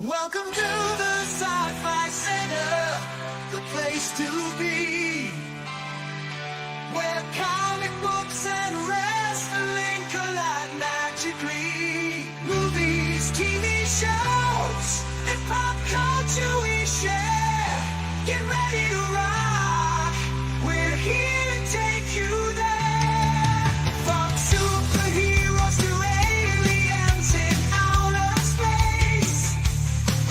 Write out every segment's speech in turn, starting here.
Welcome to the Sci-Fi Center, the place to be, where comic books and wrestling collide magically. Movies, TV shows, and pop culture we share. Get ready to rock, we're here to take you there. From superheroes to aliens in outer space,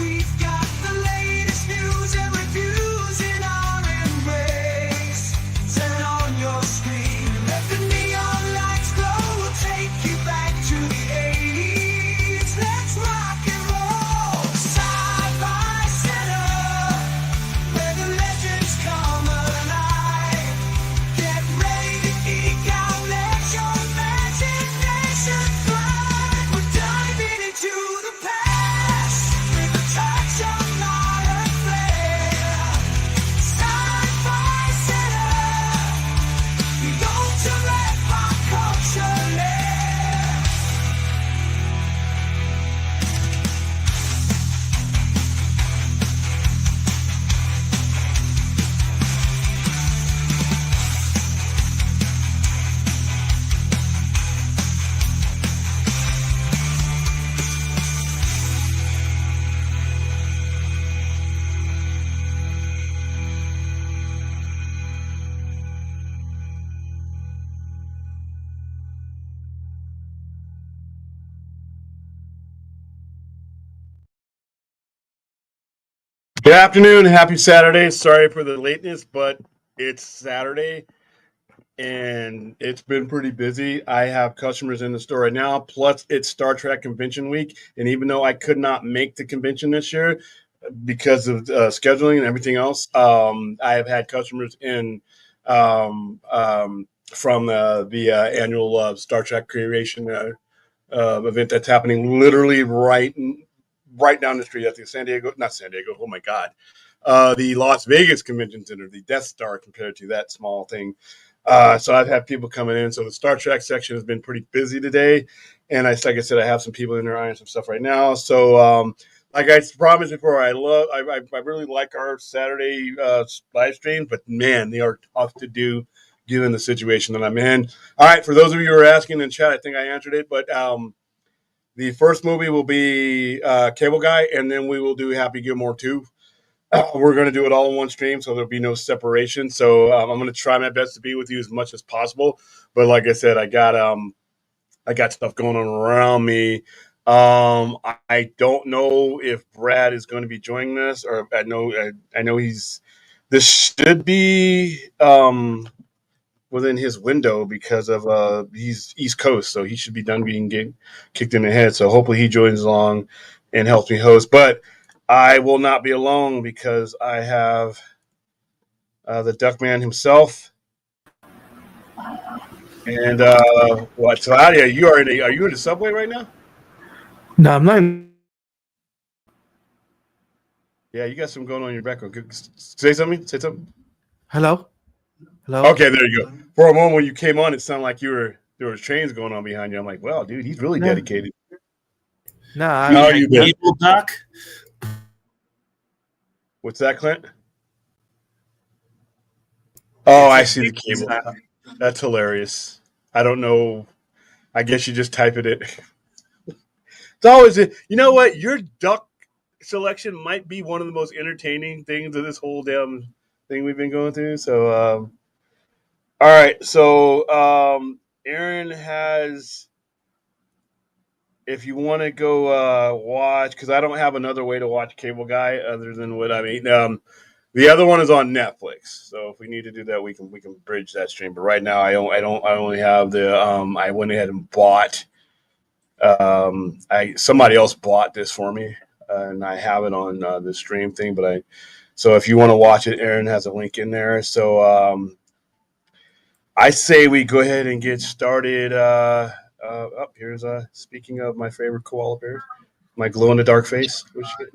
we've got the latest news and reviews in our embrace. Turn on your screen, let the neon lights glow. We'll take you back to the 80s. Let's rock and roll. Sci-Fi Center, where the legends come alive. Get ready to geek out, let your imagination fly. We're diving into the past with a touch of modern flair. Sci-Fi Center, the ultimate pop culture lair. Good afternoon. Happy Saturday. Sorry for the lateness, but it's Saturday and it's been pretty busy. I have customers in the store right now, plus it's Star Trek convention week. And even though I could not make the convention this year because of scheduling and everything else, I have had customers in from the annual Star Trek creation event that's happening literally right down the street at the not San Diego. Oh my God. The Las Vegas Convention Center, the Death Star compared to that small thing. So I've had people coming in. So the Star Trek section has been pretty busy today. And like I said, I have some people in there eyeing some stuff right now. So, like I promised before, I really like our Saturday live stream, but man, they are tough to do given the situation that I'm in. All right, for those of you who are asking in chat, I think I answered it, but the first movie will be Cable Guy, and then we will do Happy Gilmore 2. We're going to do it all in one stream, so there'll be no separation. So I'm going to try my best to be with you as much as possible. But like I said, I got stuff going on around me. I don't know if Brad is going to be joining this, or I know he's. This should be within his window because of he's East Coast, so he should be done being kicked in the head. So hopefully he joins along and helps me host. But I will not be alone because I have the Duckman himself. And what, Claudia? Are you in the subway right now? No, I'm not. Yeah, you got something going on in your background. Say something. Say something. Hello? Hello? Okay, there you go. For a moment when you came on, it sounded like there was trains going on behind you. I'm like, wow, dude, he's really dedicated. No, How are you, man? Doc? What's that, Clint? Oh, I see the cable. That's hilarious. I don't know. I guess you just type it in. It's always, you know what? Your duck selection might be one of the most entertaining things of this whole damn thing we've been going through. So, all right. So, Aaron has, if you want to go watch, because I don't have another way to watch Cable Guy other than what I mean. The other one is on Netflix, so if we need to do that, we can bridge that stream. But right now, I only have the. I went ahead and bought. Somebody else bought this for me, and I have it on the stream thing. But so if you want to watch it, Aaron has a link in there. So I say we go ahead and get started. Here's speaking of my favorite koala bears, my glow in the dark face. There she is.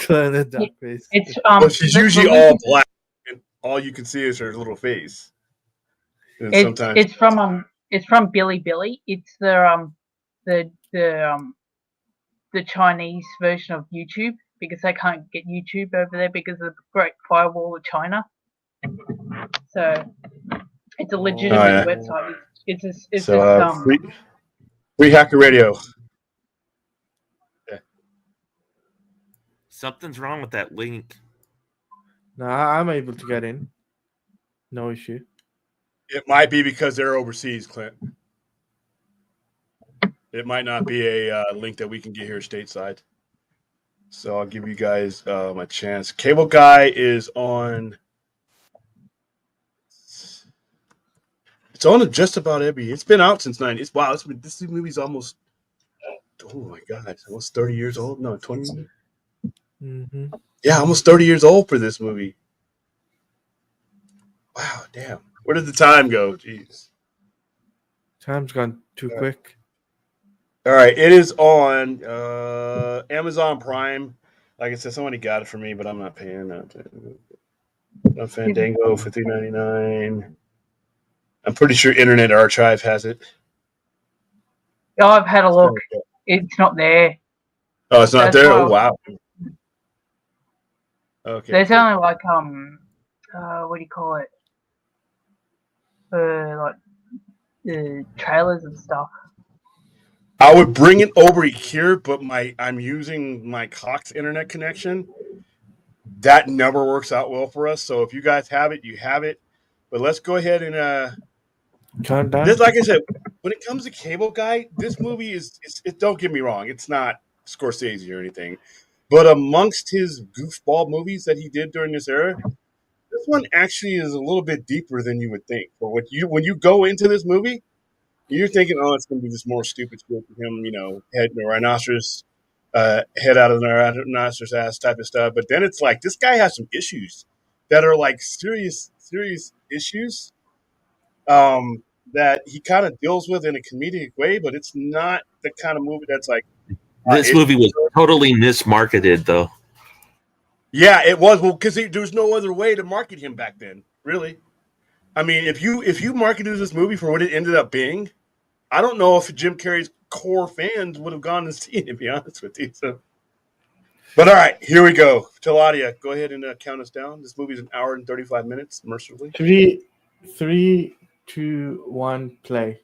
Glow in the dark face. Well, she's usually all black, and all you can see is her little face. And sometimes it's from Billy Billy. It's the the Chinese version of YouTube because they can't get YouTube over there because of the Great Firewall of China. So it's a legitimate website. It's free Hacker Radio. Yeah. Something's wrong with that link. No, I'm able to get in. No issue. It might be because they're overseas, Clint. It might not be a link that we can get here stateside. So I'll give you guys a chance. Cable Guy is on. It's on just about every. It's been out since 90. Wow, this movie's almost. Oh my God, almost 30 years old. No, 20. Mm-hmm. Yeah, almost 30 years old for this movie. Wow, damn. Where did the time go? Jeez. Time's gone too quick. All right, it is on Amazon Prime. Like I said, somebody got it for me, but I'm not paying that. On Fandango for $3.99. I'm pretty sure Internet Archive has it. Oh, I've had a look. It's not there. Oh, it's not there? Oh, wow. Okay. There's only like what do you call it? Like the trailers and stuff. I would bring it over here, but I'm using my Cox internet connection. That never works out well for us. So if you guys have it, you have it. But let's go ahead and Countdown. this, like I said, when it comes to Cable Guy, this movie is don't get me wrong, it's not Scorsese or anything. But amongst his goofball movies that he did during this era, this one actually is a little bit deeper than you would think. For when you go into this movie, you're thinking, oh, it's going to be just more stupid shit for him, head in a rhinoceros, head out of the rhinoceros ass type of stuff. But then it's like this guy has some issues that are like serious issues that he kind of deals with in a comedic way. But it's not the kind of movie that's like this movie was totally mismarketed, though. Yeah, it was. Well, because there was no other way to market him back then, really. I mean, if you marketed this movie for what it ended up being, I don't know if Jim Carrey's core fans would have gone and seen it, to be honest with you. So, but all right, here we go. Taladia, go ahead and count us down. This movie's an hour and 35 minutes, mercifully. 3, 2, 1, play.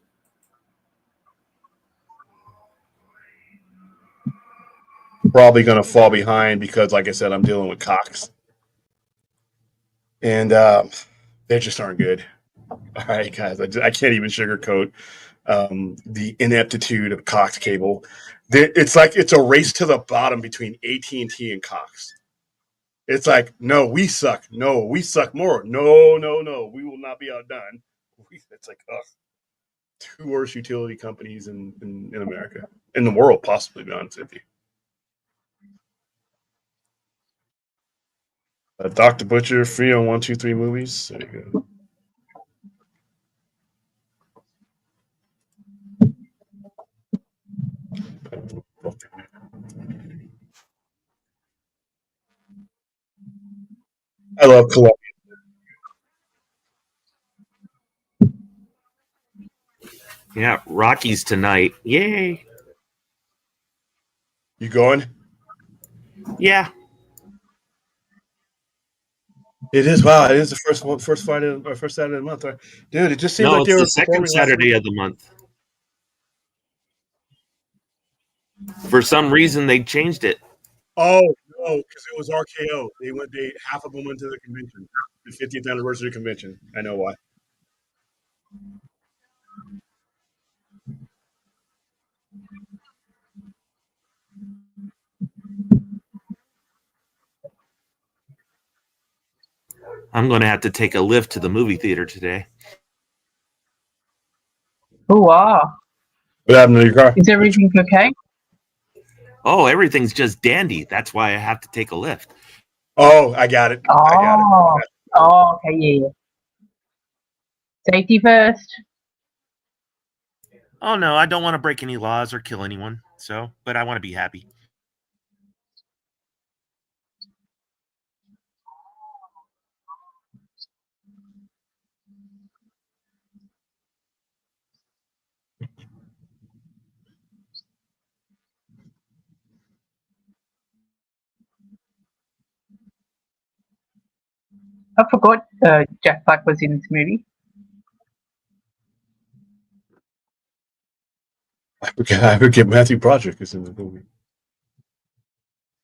Probably going to fall behind because, like I said, I'm dealing with Cox. And they just aren't good. All right, guys, I can't even sugarcoat the ineptitude of Cox Cable. It's like it's a race to the bottom between AT&T and Cox. It's like, no, we suck. No, we suck more. No, we will not be outdone. It's like, two worst utility companies in America, in the world, possibly, to be honest with you. Dr. Butcher, free on 1, 2, 3 movies. There you go. I love Columbia. Yeah, Rockies tonight. Yay. You going? Yeah. It is. Wow, it is the first Friday or first Saturday of the month. Right? Dude, it just seems like it's they were the second Saturday of the month. For some reason, they changed it. Oh no, because it was RKO. Half of them went to the convention, the 50th anniversary convention. I know why. I'm going to have to take a lift to the movie theater today. Oh, wow. What happened to your car? Is everything okay? Oh, everything's just dandy. That's why I have to take a lift. Oh, I got it. Oh, I got it. Oh, okay, yeah. Safety first. Oh, no, I don't want to break any laws or kill anyone. But I want to be happy. I forgot Jack Black was in this movie. I forget Matthew Broderick is in the movie.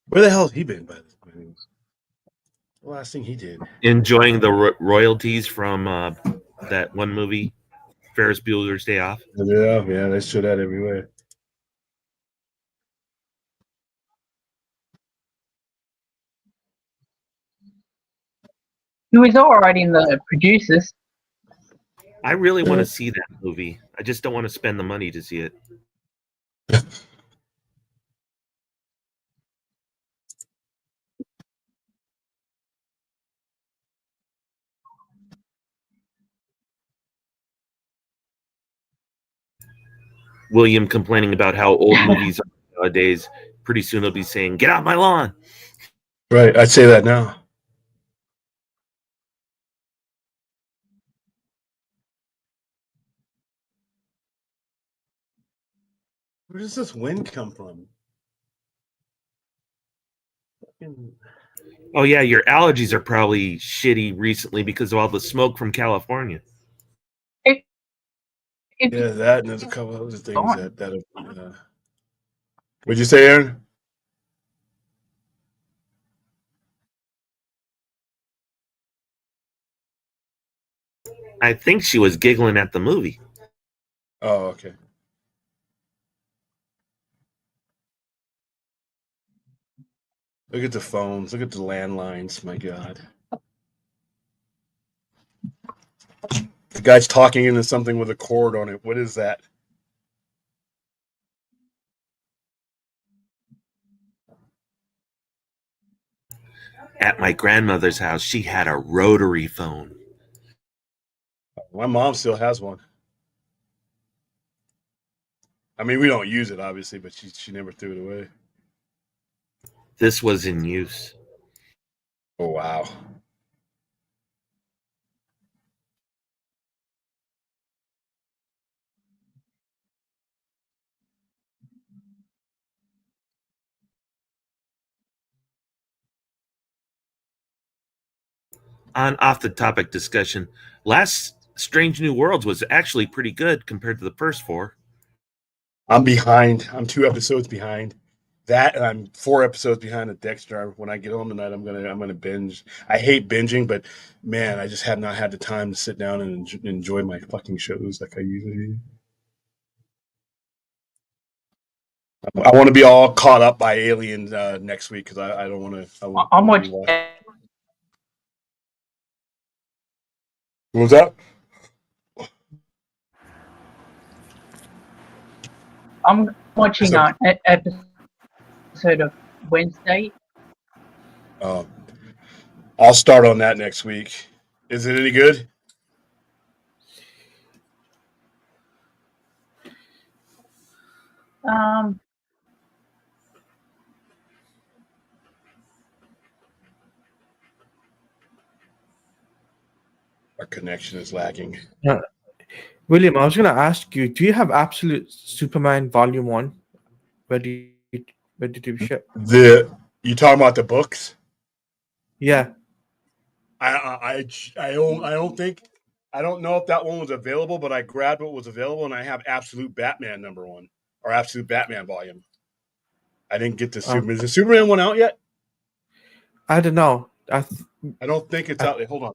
Where the hell has he been by this point? The last thing he did. Enjoying the royalties from that one movie, Ferris Bueller's Day Off. Yeah, they show that everywhere. He was alright in the producers. I really want to see that movie. I just don't want to spend the money to see it. William complaining about how old movies are nowadays. Pretty soon he'll be saying, "Get out my lawn." Right, I'd say that now. Where does this wind come from? Oh yeah, your allergies are probably shitty recently because of all the smoke from California. Yeah, that and there's a couple other things that What'd you say, Aaron? I think she was giggling at the movie. Oh, okay. Look at the phones. Look at the landlines. My God. The guy's talking into something with a cord on it. What is that? At my grandmother's house, she had a rotary phone. My mom still has one. I mean, we don't use it, obviously, but she never threw it away. This was in use. Oh, wow. On off the topic discussion, last Strange New Worlds was actually pretty good compared to the first four. I'm behind. I'm 2 episodes behind. That and I'm 4 episodes behind of Dexter. When I get home tonight, I'm gonna binge. I hate binging, but man, I just have not had the time to sit down and enjoy my fucking shows like I usually do. I want to be all caught up by Alien next week because I don't want to. I'm watching. What was that? I'm watching an episode of Wednesday. I'll start on that next week. Is it any good? Our connection is lagging. William, I was going to ask you, do you have Absolute Superman Volume 1? Where did you ship? You talking about the books? Yeah. I don't know if that one was available, but I grabbed what was available, and I have Absolute Batman #1 or Absolute Batman volume. I didn't get the Superman. Is the Superman one out yet? I don't know. I don't think it's out. Hold on.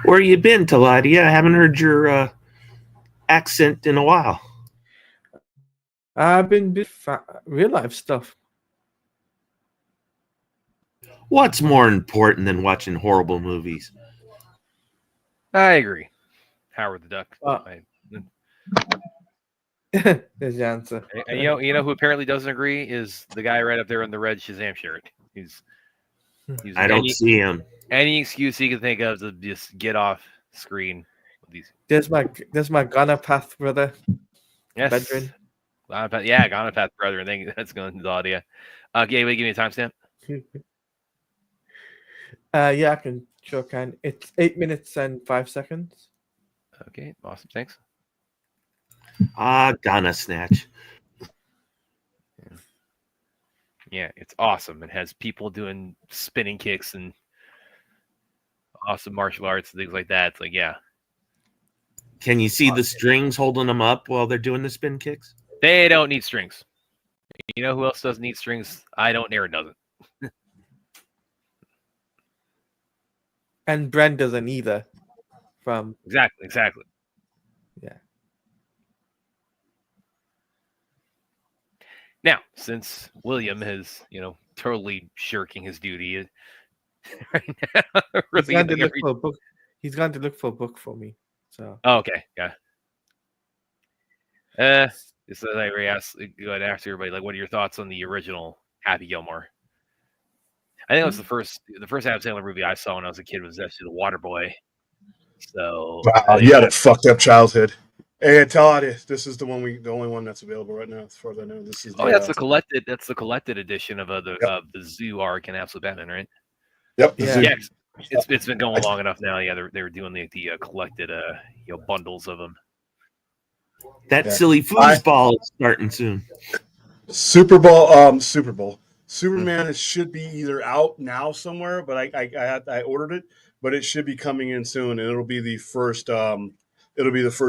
Where you been, Taladia? I haven't heard your accent in a while. I've been real life stuff. What's more important than watching horrible movies? I agree. Howard the Duck. Uh, I- There's the answer. and you know who apparently doesn't agree is the guy right up there in the red Shazam shirt. He's I don't see him. any excuse he can think of to just get off screen with these. There's my Ghana path brother. Yes. Bedrin. Gonapath brother. I think that's going to the audio. Okay, wait, give me a timestamp. Yeah, I can sure can. It's 8 minutes and 5 seconds. Okay, awesome. Thanks. Ghana Snatch. Yeah, it's awesome. It has people doing spinning kicks and awesome martial arts and things like that. It's like, yeah, Can you see the strings holding them up while they're doing the spin kicks? they don't need strings. You know who else doesn't need strings? I don't. Aaron doesn't. And Brent doesn't either. From Exactly. yeah. Now, since William is, totally shirking his duty right now, He's really going to getting look for a book. He's going to look for a book for me. So Oh, okay, yeah. So I go ahead and ask everybody, like, what are your thoughts on the original Happy Gilmore? I think it was the first Adam Sandler movie I saw when I was a kid was actually The Waterboy. So Wow, you had a fucked up childhood. Hey, tell audience, this is the only one that's available right now, as far as I know. This is that's the collected edition of the Yep. of the Zoo arc and Absolute Batman, right? Yep. Yeah. Yeah, it's been going long enough now. Yeah, they were doing the collected bundles of them. That Yeah. silly foosball is starting soon. Super Bowl. Superman should be either out now somewhere, but I ordered it, but it should be coming in soon, and it'll be the first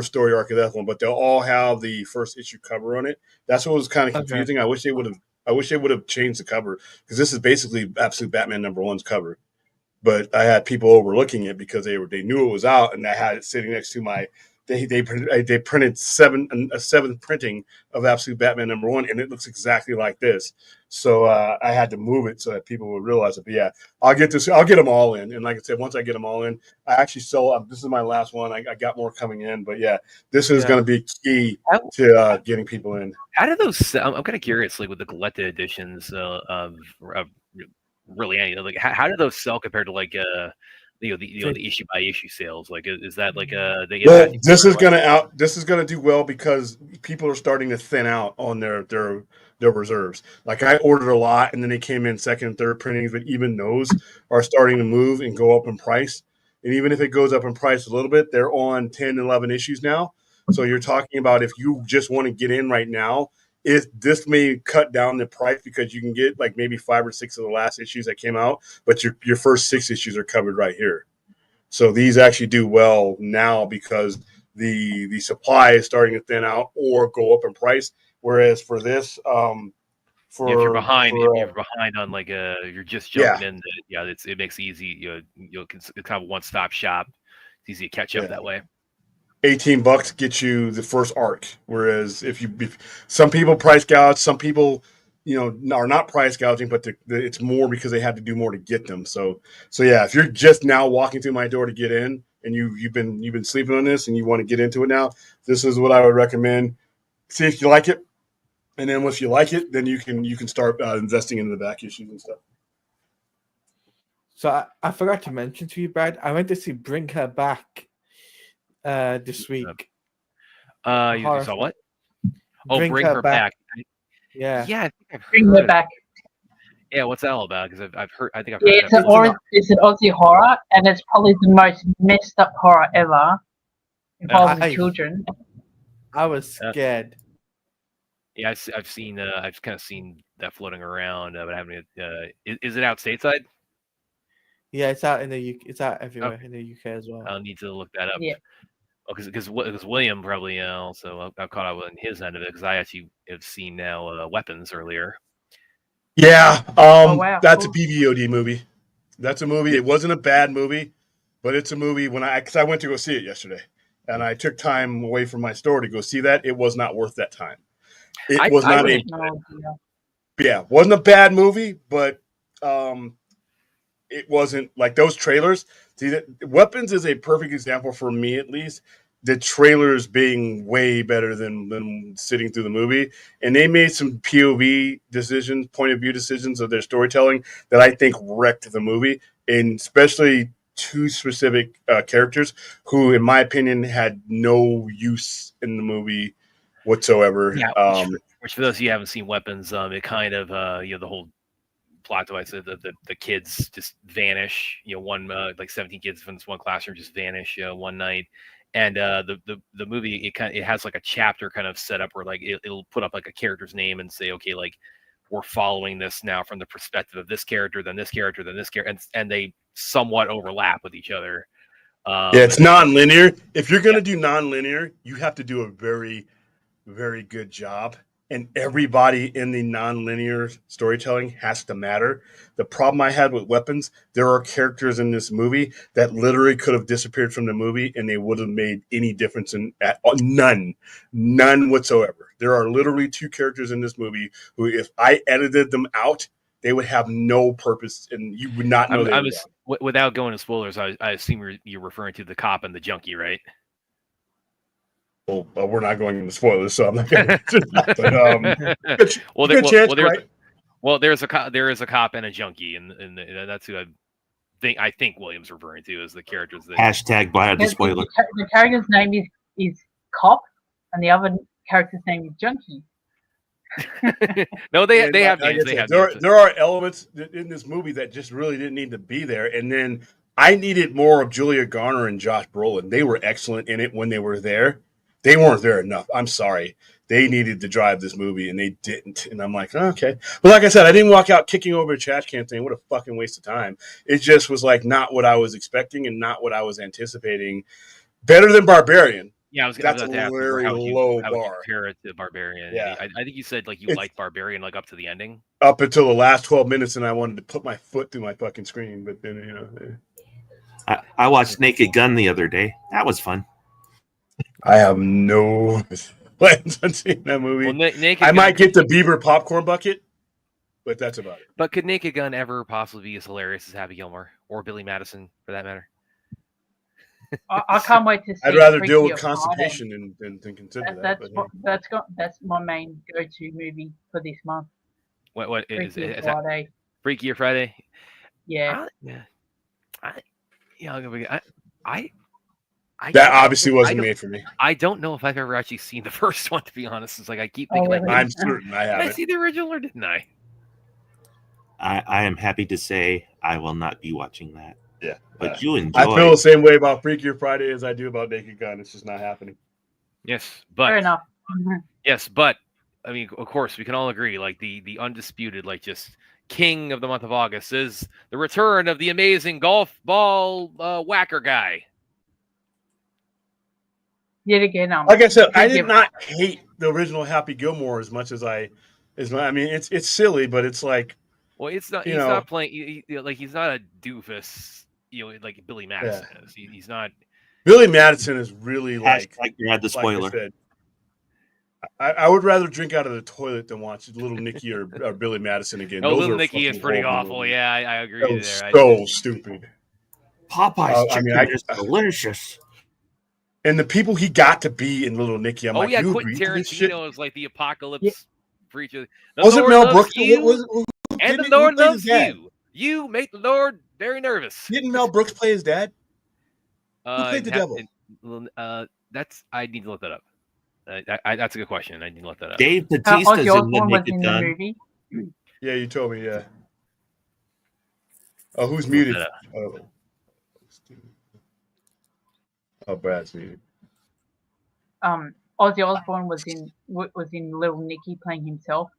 story arc of that one. But they'll all have the first issue cover on it. That's what was kind of confusing. I wish they would have changed the cover, because this is basically Absolute Batman #1's cover. But I had people overlooking it because they knew it was out, and I had it sitting next to my. They printed a seventh printing of Absolute Batman #1, and it looks exactly like this. So I had to move it so that people would realize it. But yeah, I'll get them all in, and like I said, once I get them all in, I actually this is my last one. I got more coming in, but yeah, this is going to be key to getting people in. How do those sell? I'm kind of curious, like with the collected editions of really any, like how do those sell compared to like the issue by issue sales? Like, is that like this is gonna do well because people are starting to thin out on their reserves. Like, I ordered a lot, and then they came in second and third printings, but even those are starting to move and go up in price. And even if it goes up in price a little bit, they're on 10, 11 issues now. So you're talking about, if you just want to get in right now, this may cut down the price, because you can get like maybe 5 or 6 of the last issues that came out, but your first 6 issues are covered right here. So these actually do well now because the supply is starting to thin out or go up in price. Whereas for this, if you're behind on like you're just jumping in, it makes it easy. It's kind of a one-stop shop. It's easy to catch up that way. $18 gets you the first arc. Whereas if some people price gouge, some people are not price gouging, but it's more because they had to do more to get them. So yeah, if you're just now walking through my door to get in, and you've been sleeping on this and you want to get into it now, this is what I would recommend. See if you like it, and then once you like it, then you can start investing into the back issues and stuff. So I forgot to mention to you, Brad, I went to see Bring Her Back this week. You saw what? Oh, Bring Her Back. Yeah. Yeah, I think I've Bring heard Her Back. Yeah, what's that all about? Because I've heard. I think I've Yeah, heard it's an Aussie horror, and it's probably the most messed up horror ever, involving children. I was scared. Yeah, I've seen. I've kind of seen that floating around, but I haven't. Is it out stateside? Yeah, it's out in the UK. It's out everywhere in the UK as well. I'll need to look that up. Yeah. Because William probably also got caught up in his end of it, because I actually have seen now Weapons earlier. Yeah, wow, that's cool. a BVOD movie. That's a movie. It wasn't a bad movie, but it's a movie because I went to go see it yesterday, and I took time away from my store to go see that. It was not worth that time. It was I not really- wasn't a bad movie, but it wasn't like those trailers. See, Weapons is a perfect example for me, at least. The trailers being way better than sitting through the movie, and they made some POV decisions, point of view decisions of their storytelling that I think wrecked the movie, and especially two specific characters who, in my opinion, had no use in the movie whatsoever. Yeah, which for those of you who haven't seen Weapons, it kind of the whole plot device, the kids just vanish. One like 17 kids from this one classroom just vanish one night, and the movie it has like a chapter kind of set up where like it'll put up like a character's name and say, okay, like we're following this now from the perspective of this character, then this character, then this character, and they somewhat overlap with each other. It's non-linear. If you're going to do non-linear, you have to do a very, very good job. And everybody in the non-linear storytelling has to matter. The problem I had with Weapons, there are characters in this movie that literally could have disappeared from the movie and they would have made any difference none whatsoever. There are literally two characters in this movie who, if I edited them out, they would have no purpose and you would not know they were. Without going to spoilers, I assume you're referring to the cop and the junkie, right? Well, we're not going into spoilers, so I'm not going to do that. But, there is a cop and a junkie, and that's who I think William's referring to as the characters. That Hashtag buy the spoiler. The character's name is Cop, and the other character's name is Junkie. No, they have names. There are elements in this movie that just really didn't need to be there, and then I needed more of Julia Garner and Josh Brolin. They were excellent in it when they were there. They weren't there enough. I'm sorry. They needed to drive this movie, and they didn't. And I'm like, okay. But like I said, I didn't walk out kicking over a trash can saying, what a fucking waste of time. It just was like not what I was expecting and not what I was anticipating. Better than Barbarian. Yeah, that's a very low bar. Compare it to Barbarian. Yeah. I think you said like you liked Barbarian like up to the ending. Up until the last 12 minutes, and I wanted to put my foot through my fucking screen. But then, I watched Naked Gun the other day. That was fun. I have no plans on seeing that movie. Well, I might get the Beaver popcorn bucket, but that's about it. But could Naked Gun ever possibly be as hilarious as Happy Gilmore or Billy Madison, for that matter? I can't wait to see. I'd rather deal with constipation than consider that. That's my main go-to movie for this month. What is it? Friday. Freakier Friday. Yeah. That obviously wasn't made for me. I don't know if I've ever actually seen the first one, to be honest. It's like I keep thinking, I'm certain I haven't. Did I see the original or didn't I? I am happy to say I will not be watching that. Yeah. But you enjoy. I feel the same way about Freakier Friday as I do about Naked Gun. It's just not happening. Yes, but fair enough. Yes, but I mean, of course, we can all agree, like the undisputed, like just king of the month of August is the return of the amazing golf ball whacker guy. Yet again, like I said, I did not hate the original Happy Gilmore as much as I mean, it's silly, but it's like, well, it's not. He's not playing. Like he's not a doofus. Like Billy Madison is. He's not. Billy Madison is really like you had the spoiler. Like I would rather drink out of the toilet than watch Little Nicky or Billy Madison again. Oh, Little Nicky is pretty awful. Yeah, I agree there. So stupid. Popeye's chicken is delicious. And the people he got to be in Little Nicky, I'm like, Quentin Tarantino is like the apocalypse preacher. Was it Mel Brooks? And the Lord loves you. You make the Lord very nervous. Didn't Mel Brooks play his dad? Who played the devil? I need to look that up. That's a good question. I need to look that up. Dave Bautista's in the Naked Gun. Yeah, you told me. Yeah. Oh, who's muted? Oh, Brad's muted. Ozzy Osbourne was in Little Nicky playing himself.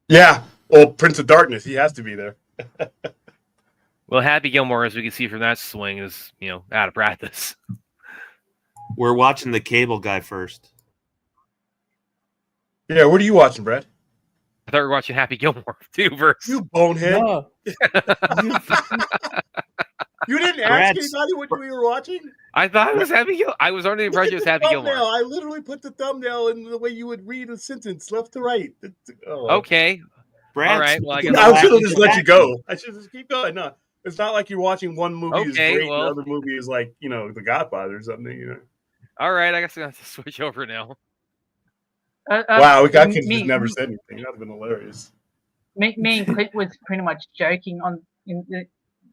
Yeah. Well, Prince of Darkness. He has to be there. Well, Happy Gilmore, as we can see from that swing, is out of practice. We're watching the cable guy first. Yeah, what are you watching, Brad? I thought we were watching Happy Gilmore too. Versus you bonehead. No. You You didn't ask Brad's- anybody what we were watching? I thought it was Happy Gilmore. I was under the Look impression at it was the Happy thumbnail. Gilmore. I literally put the thumbnail in the way you would read a sentence, left to right. Okay. Brad's All right, well, I smoking guess I I'll should have have to just go let back. you go. I should just keep going. No, it's not like you're watching one movie is Okay, great and well. the other movie is like, The Godfather or something, All right, I guess I'm going to have to switch over now. Wow, I could have just me, never said anything. That would have been hilarious. me and Clint was pretty much joking on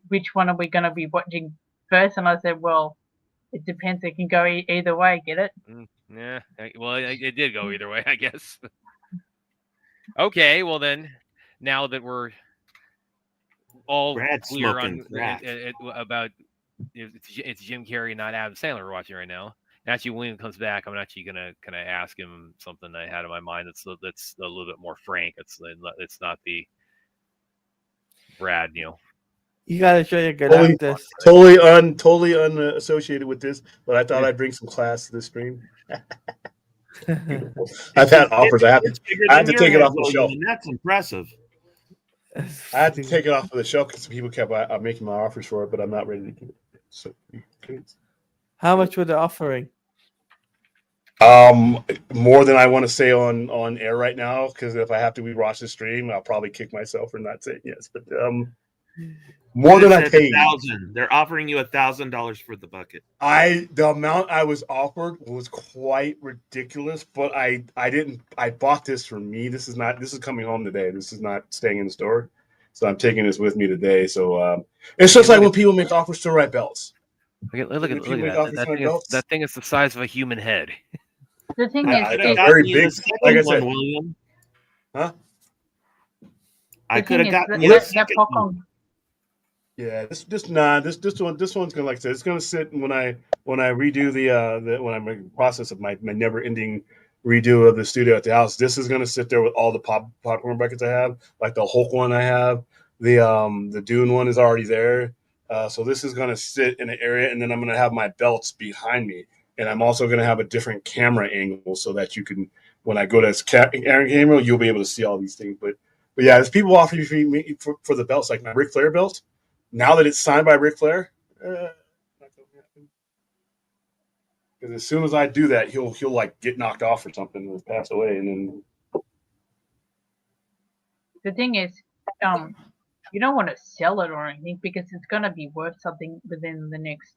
which one are we going to be watching first, and I said, well, it depends. It can go either way. Get it? Yeah. Well, it did go either way, I guess. Okay. Well, then, now that we're all Brad's clear smoking on crack. about it's Jim Carrey, not Adam Sandler, we're watching right now. Actually, when he comes back, I'm actually gonna ask him something I had in my mind that's a little bit more frank. It's not the Brad, You gotta show your Galactus. Totally unassociated with this, but I thought I'd bring some class to this stream. I've had offers. I had to take it off the shelf. That's impressive. I had to take it off of the shelf because people kept making my offers for it, but I'm not ready to give it. So, How much were they offering? more than I want to say on air right now, because if I have to rewatch the stream, I'll probably kick myself for not saying yes. But more than I paid. They're offering you $1,000 for the bucket. The amount I was offered was quite ridiculous, but I bought this for me. This is coming home today. This is not staying in the store. So I'm taking this with me today. So it's just like when people make offers to write belts. Look at that. That thing is the size of a human head. The thing Yeah, is, it's very big. Like I said, William. Huh? I could have gotten that popcorn. Yeah, this one's gonna, like I said, it's gonna sit when I redo when I'm in the process of my never ending redo of the studio at the house. This is gonna sit there with all the popcorn buckets I have, like the Hulk one I have, the Dune one is already there. So this is gonna sit in an area, and then I'm gonna have my belts behind me, and I'm also gonna have a different camera angle so that you can, when I go to this camera, you'll be able to see all these things. But yeah, there's people offering me for the belts, like my Ric Flair belt. Now that it's signed by Ric Flair, not gonna happen. Because as soon as I do that, he'll like get knocked off or something or pass away, and then. The thing is, you don't want to sell it or anything because it's going to be worth something within the next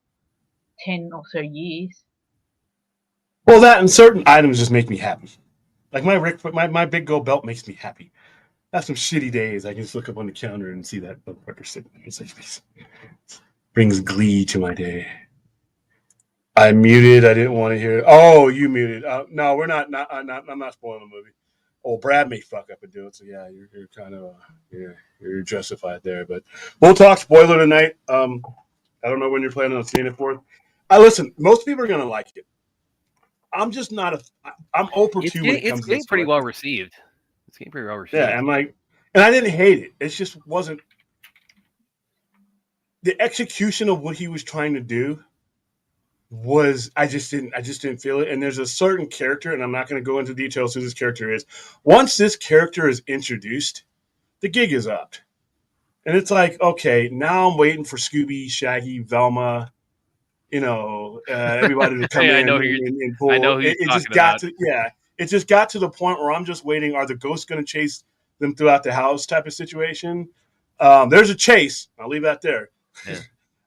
10 or so years. Well, that and certain items just make me happy. Like my big gold belt makes me happy. I have some shitty days. I can just look up on the counter and see that motherfucker sitting there. It's like, brings glee to my day. I muted. I didn't want to hear it. Oh, you muted. No, we're not. I'm not spoiling the movie. Oh, Brad may fuck up and do it. So yeah, you're kind of you're justified there. But we'll talk spoiler tonight. I don't know when you're planning on seeing it for. Listen, most people are gonna like it. I'm just not I'm open to when it comes to getting pretty well received. It's getting pretty well received. Yeah, and I didn't hate it. It just wasn't the execution of what he was trying to do. I just didn't feel it. And there's a certain character, and I'm not going to go into details who this character is. Once this character is introduced, the gig is up. And it's like, okay, now I'm waiting for Scooby, Shaggy, Velma, everybody to come in and pull. I know who it just got to it just got to the point where I'm just waiting. Are the ghosts going to chase them throughout the house type of situation? There's a chase. I'll leave that there. Yeah.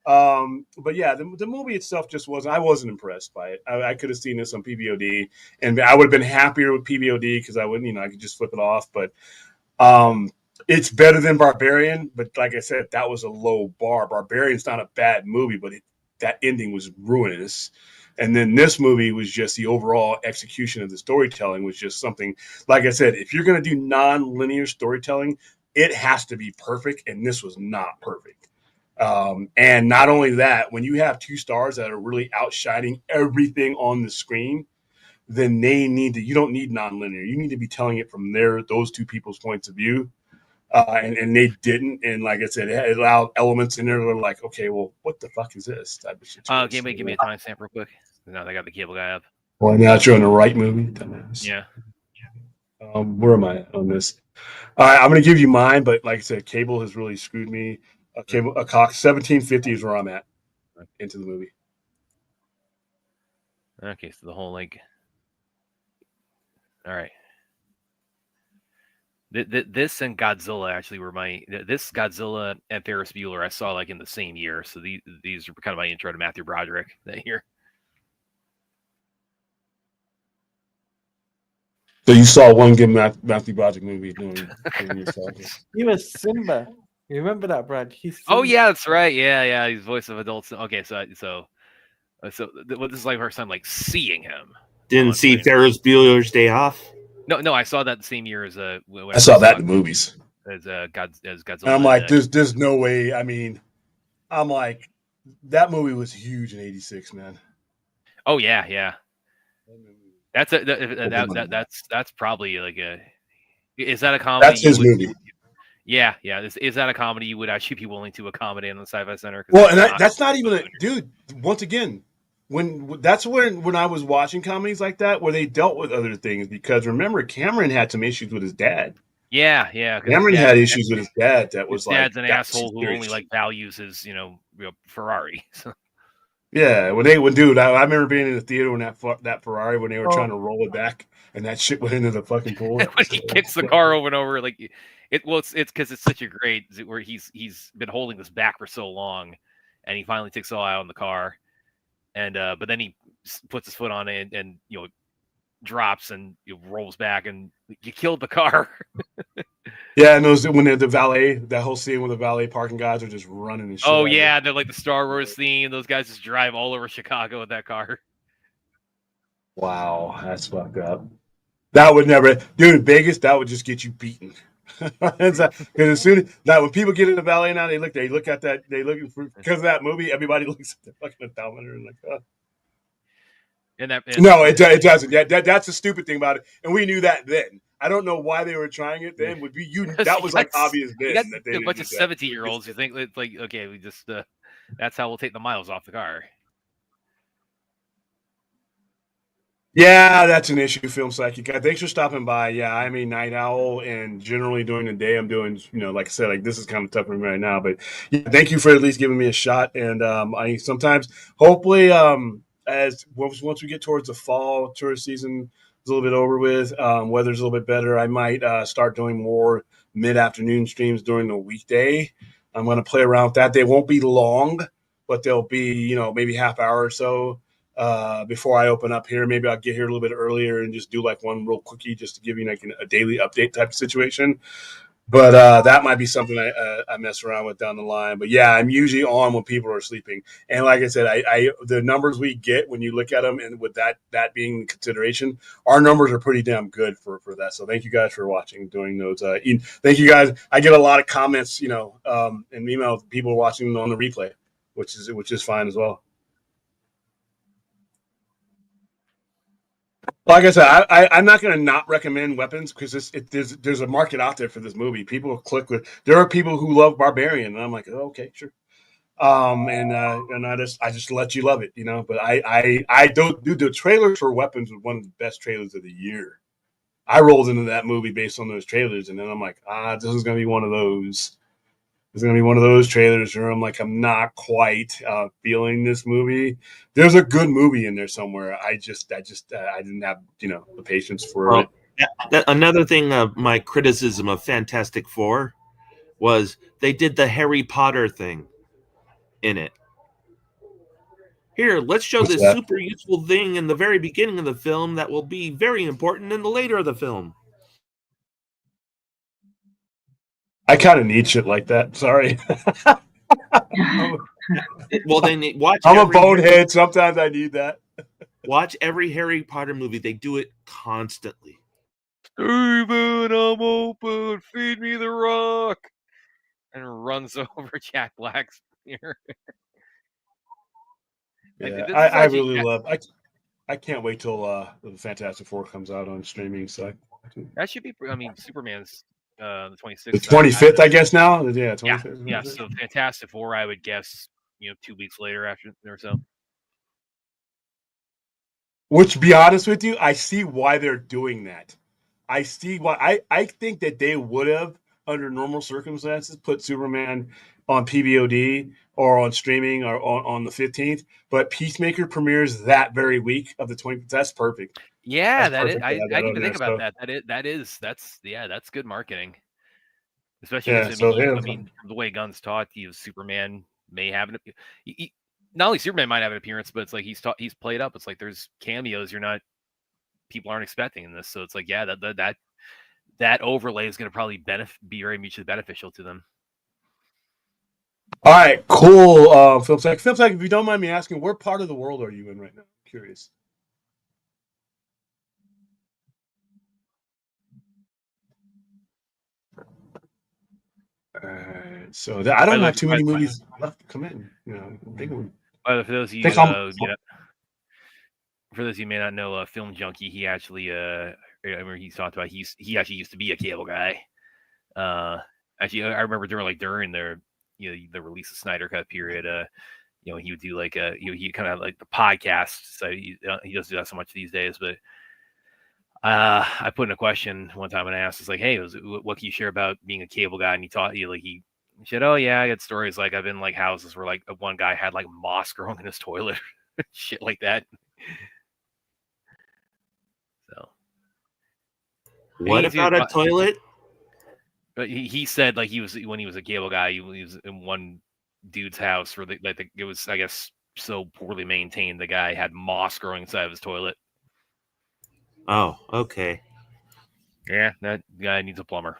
But yeah, the movie itself just I wasn't impressed by it. I could have seen this on PVOD, and I would have been happier with PVOD because I wouldn't, I could just flip it off. But it's better than Barbarian. But like I said, that was a low bar. Barbarian's not a bad movie, but that ending was ruinous. And then this movie was just the overall execution of the storytelling was just something, like I said, if you're going to do non-linear storytelling, it has to be perfect. And this was not perfect. And not only that, when you have two stars that are really outshining everything on the screen, then you don't need non-linear. You need to be telling it from those two people's points of view. And they didn't. And like I said, it allowed elements in there that were like, okay, well, what the fuck is this type of situation? Give me a timestamp real quick. Now they got the cable guy up. Well, now you're on the right movie. Dumbass. Yeah. Where am I on this? All right, I'm going to give you mine, but like I said, Cable has really screwed me. a Cox 1750 is where I'm at into the movie. Okay, so the whole like, all right. This and Godzilla actually were this Godzilla and Ferris Bueller I saw like in the same year. So these are kind of my intro to Matthew Broderick that year. So you saw one good Matthew Broderick movie during yourself. He was Simba. You remember that, Brad? He's Oh Simba. yeah, that's right. Yeah, he's voice of adults. Okay, so this is like first time like seeing him. Didn't see Ferris Bueller's Day Off. No, I saw that the same year as I saw that in the movies. As Godzilla. And I'm like, there's no way. I mean, I'm like, that movie was huge in '86, man. Oh yeah. That's that's probably like a. Is that a comedy? That's his movie. Yeah. Is that a comedy you would actually be willing to accommodate in the Sci-Fi Center? Well, and that's not even dude. Once again, when I was watching comedies like that where they dealt with other things, because remember Cameron had some issues with his dad. Yeah. Cameron had issues with his dad. That was like dad's an asshole who only like values his Ferrari. Yeah, when dude, I remember being in the theater when that Ferrari when they were trying to roll it back and that shit went into the fucking pool. When he kicks the car over and over, like it's because it's such a great where he's been holding this back for so long, and he finally takes all out in the car, and but then he puts his foot on it and drops and rolls back and you killed the car. Yeah, and those when the valet, that whole scene with the valet parking guys are just running and shit. Oh yeah, they're like the Star Wars theme. Those guys just drive all over Chicago with that car. Wow, that's fucked up. That would never, dude. In Vegas, that would just get you beaten. Because as soon as when people get in the valet now, they look at that, because of that movie. Everybody looks at the fucking odometer and like, oh. No, it doesn't. That's the stupid thing about it, and we knew that then. I don't know why they were trying it then. That was like obvious then. That they a bunch of 17-year-olds. You think it's like, okay, we just that's how we'll take the miles off the car. Yeah, that's an issue, Film Psychic. Thanks for stopping by. Yeah, I'm a night owl, and generally during the day, I'm doing, like I said, like this is kind of tough for me right now. But yeah, thank you for at least giving me a shot. And I sometimes, hopefully, as once we get towards the fall tourist season is a little bit over with, weather's a little bit better, I might start doing more mid-afternoon streams during the weekday. I'm going to play around with that. They won't be long, but they'll be, maybe half hour or so before I open up here. Maybe I'll get here a little bit earlier and just do like one real quickie just to give you like a daily update type of situation. But that might be something I mess around with down the line. But yeah, I'm usually on when people are sleeping. And like I said, I the numbers we get when you look at them, and with that being consideration, our numbers are pretty damn good for that. So thank you guys for watching, doing those. Thank you guys. I get a lot of comments, and emails, people watching on the replay, which is fine as well. Like I said, I'm not going to not recommend Weapons because there's a market out there for this movie. People click with. There are people who love Barbarian, and I'm like, oh, okay, sure. And I just let you love it, But I don't do the trailers for Weapons was one of the best trailers of the year. I rolled into that movie based on those trailers, and then I'm like, this is going to be one of those. It's going to be one of those trailers where I'm like, I'm not quite feeling this movie. There's a good movie in there somewhere. I didn't have, the patience for it. Another thing of my criticism of Fantastic Four was they did the Harry Potter thing in it. Here, let's show this super useful thing in the very beginning of the film that will be very important in the later of the film. I kind of need shit like that. Sorry. Well, then watch. I'm a bonehead. Sometimes I need that. Watch every Harry Potter movie. They do it constantly. Steven, I'm open. Feed me the rock. And runs over Jack Black's ear. Yeah, I really love. I can't wait till the Fantastic Four comes out on streaming. So that should be. I mean, Superman's the 26th. The 25th, I guess now. Yeah, 25th. Yeah. So Fantastic Four, I would guess, 2 weeks later after or so. Which, to be honest with you, I see why they're doing that. I see why. I think that they would have under normal circumstances, put Superman on PVOD or on streaming or on the 15th. But Peacemaker premieres that very week of the 20th. That's perfect. Yeah, That's perfect. I didn't even think about So, that. That's good marketing. Especially yeah. because So I mean, from the way Gunn's taught, Superman may have not only Superman might have an appearance, but it's like he's played up. It's like there's cameos people aren't expecting in this. So it's like, yeah, that overlay is going to probably be very mutually beneficial to them. All right, cool. Film Tech, if you don't mind me asking, where part of the world are you in right now? I'm curious. So I don't have too many movies left to come in. For those of you, for those of you who may not know, Film Junkie, he actually, I remember he talked about he actually used to be a cable guy. Actually, I remember during the the release of Snyder Cut period, he would do like he kind of like the podcast. So he doesn't do that so much these days, but I put in a question one time and I asked, it's like, hey, what can you share about being a cable guy? And he said, oh yeah, I got stories like I've been in like houses where like one guy had like moss growing in his toilet, shit like that. So what about a toilet? But he said like when he was a cable guy, he was in one dude's house where it was, I guess, so poorly maintained. The guy had moss growing inside of his toilet. Oh, okay. Yeah, that guy needs a plumber.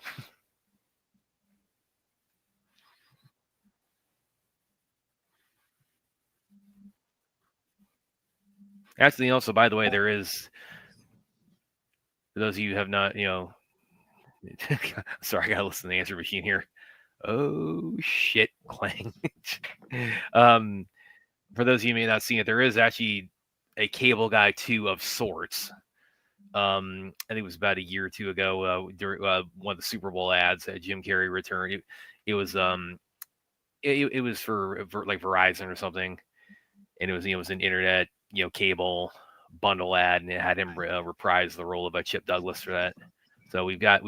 Actually, also, by the way, there is, for those of you who have not, sorry, I gotta listen to the answer machine here. Oh shit, clang. For those of you who may not see it, there is actually a Cable Guy 2 of sorts. I think it was about a year or two ago, during one of the Super Bowl ads that Jim Carrey returned. It was it was for like Verizon or something, and it was an internet cable bundle ad, and it had him reprise the role of Chip Douglas for that. So we've got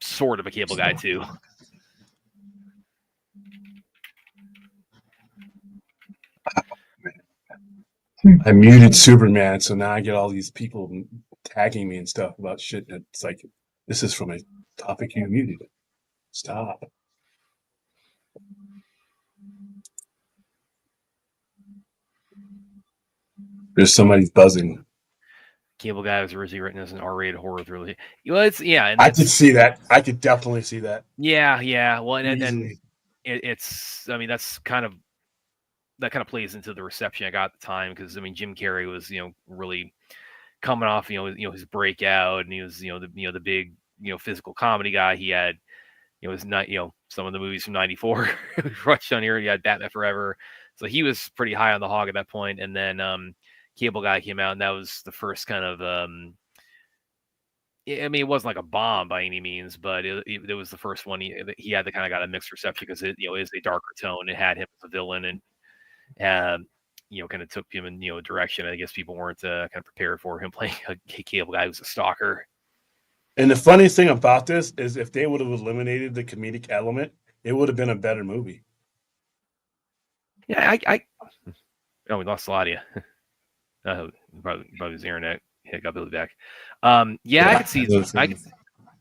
sort of a Cable Guy too. I muted Superman, so now I get all these people tagging me and stuff about shit. It's like, this is from a topic you muted. Stop. There's somebody's buzzing. Cable Guy was originally written as an R-rated horror thriller. Well, I could see that. I could definitely see that. Yeah. Well, and it's, I mean, that kind of plays into the reception I got at the time, because I mean, Jim Carrey was really coming off his breakout, and he was the big physical comedy guy. He had was not some of the movies from '94 rushed on here. He had Batman Forever, so he was pretty high on the hog at that point. And then Cable Guy came out, and that was the first kind of I mean, it wasn't like a bomb by any means, but it was the first one he had that kind of got a mixed reception, because it is a darker tone. It had him as a villain, and kind of took him in a direction I guess people weren't kind of prepared for, him playing a cable guy who's a stalker. And the funniest thing about this is, if they would have eliminated the comedic element, it would have been a better movie. Yeah, we lost a lot of you. Probably his internet got Billy back. Yeah, I could see this.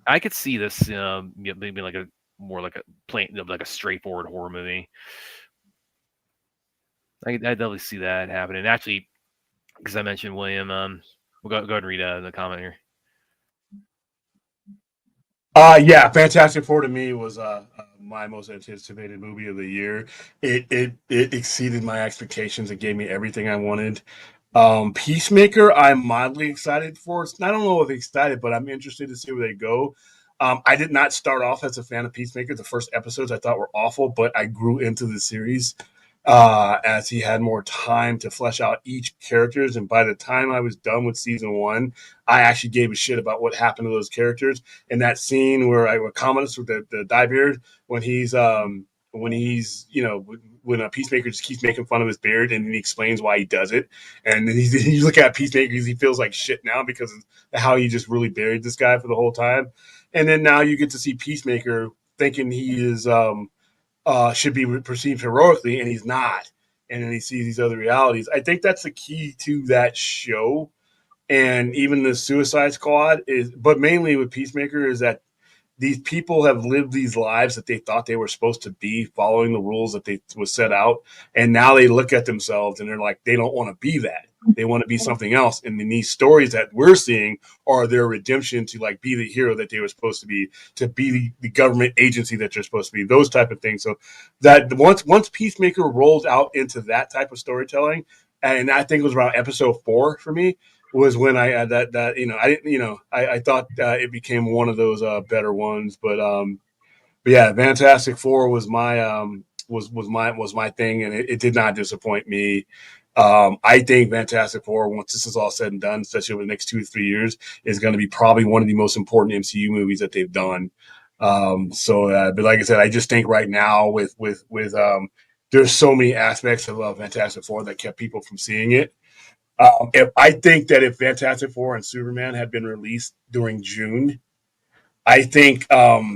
I could see this maybe like more like a straightforward horror movie. I definitely see that happening. Actually, because I mentioned William, we'll go ahead and read the comment here. Yeah, Fantastic Four to me was my most anticipated movie of the year. It exceeded my expectations. It gave me everything I wanted. Peacemaker, I'm mildly excited for. I don't know if excited, but I'm interested to see where they go. I did not start off as a fan of Peacemaker. The first episodes I thought were awful, but I grew into the series as he had more time to flesh out each characters. And by the time I was done with season 1, I actually gave a shit about what happened to those characters. And that scene where I would comment with the diebeard, when he's when a Peacemaker just keeps making fun of his beard, and then he explains why he does it. And then you look at Peacemaker, he feels like shit now because of how he just really buried this guy for the whole time. and then now you get to see Peacemaker thinking he is should be perceived heroically, and he's not. And then he sees these other realities. I think that's the key to that show, and even the Suicide Squad is, but mainly with Peacemaker, is that these people have lived these lives that they thought they were supposed to be, following the rules that they was set out, and now they look at themselves and they're like, they don't want to be that. They want to be something else. And then these stories that we're seeing are their redemption to like be the hero that they were supposed to be the government agency that you're supposed to be, those type of things. So that once Peacemaker rolled out into that type of storytelling, and I think it was around episode 4 for me, was when I that I didn't I thought it became one of those better ones, but yeah, Fantastic Four was my was my thing, and it did not disappoint me. I think Fantastic Four, once this is all said and done, especially over the next 2 to 3 years, is going to be probably one of the most important MCU movies that they've done. But like I said, I just think right now with there's so many aspects of Fantastic Four that kept people from seeing it. If I think that if Fantastic Four and Superman had been released during June, I think that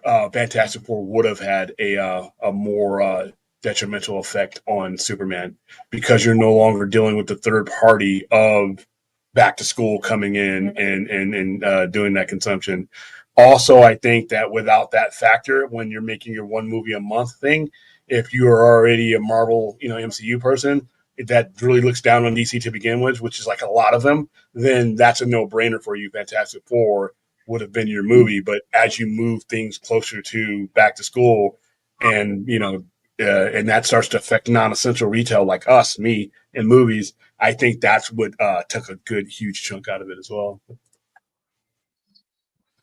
Fantastic Four would have had a more detrimental effect on Superman, because you're no longer dealing with the third party of back to school coming in and doing that consumption. Also, I think that without that factor, when you're making your one movie a month thing, if you are already a Marvel, MCU person that really looks down on DC to begin with, which is like a lot of them, then that's a no-brainer for you. Fantastic Four would have been your movie. But as you move things closer to back to school, and and that starts to affect non-essential retail like us, me, and movies, I think that's what took a good, huge chunk out of it as well.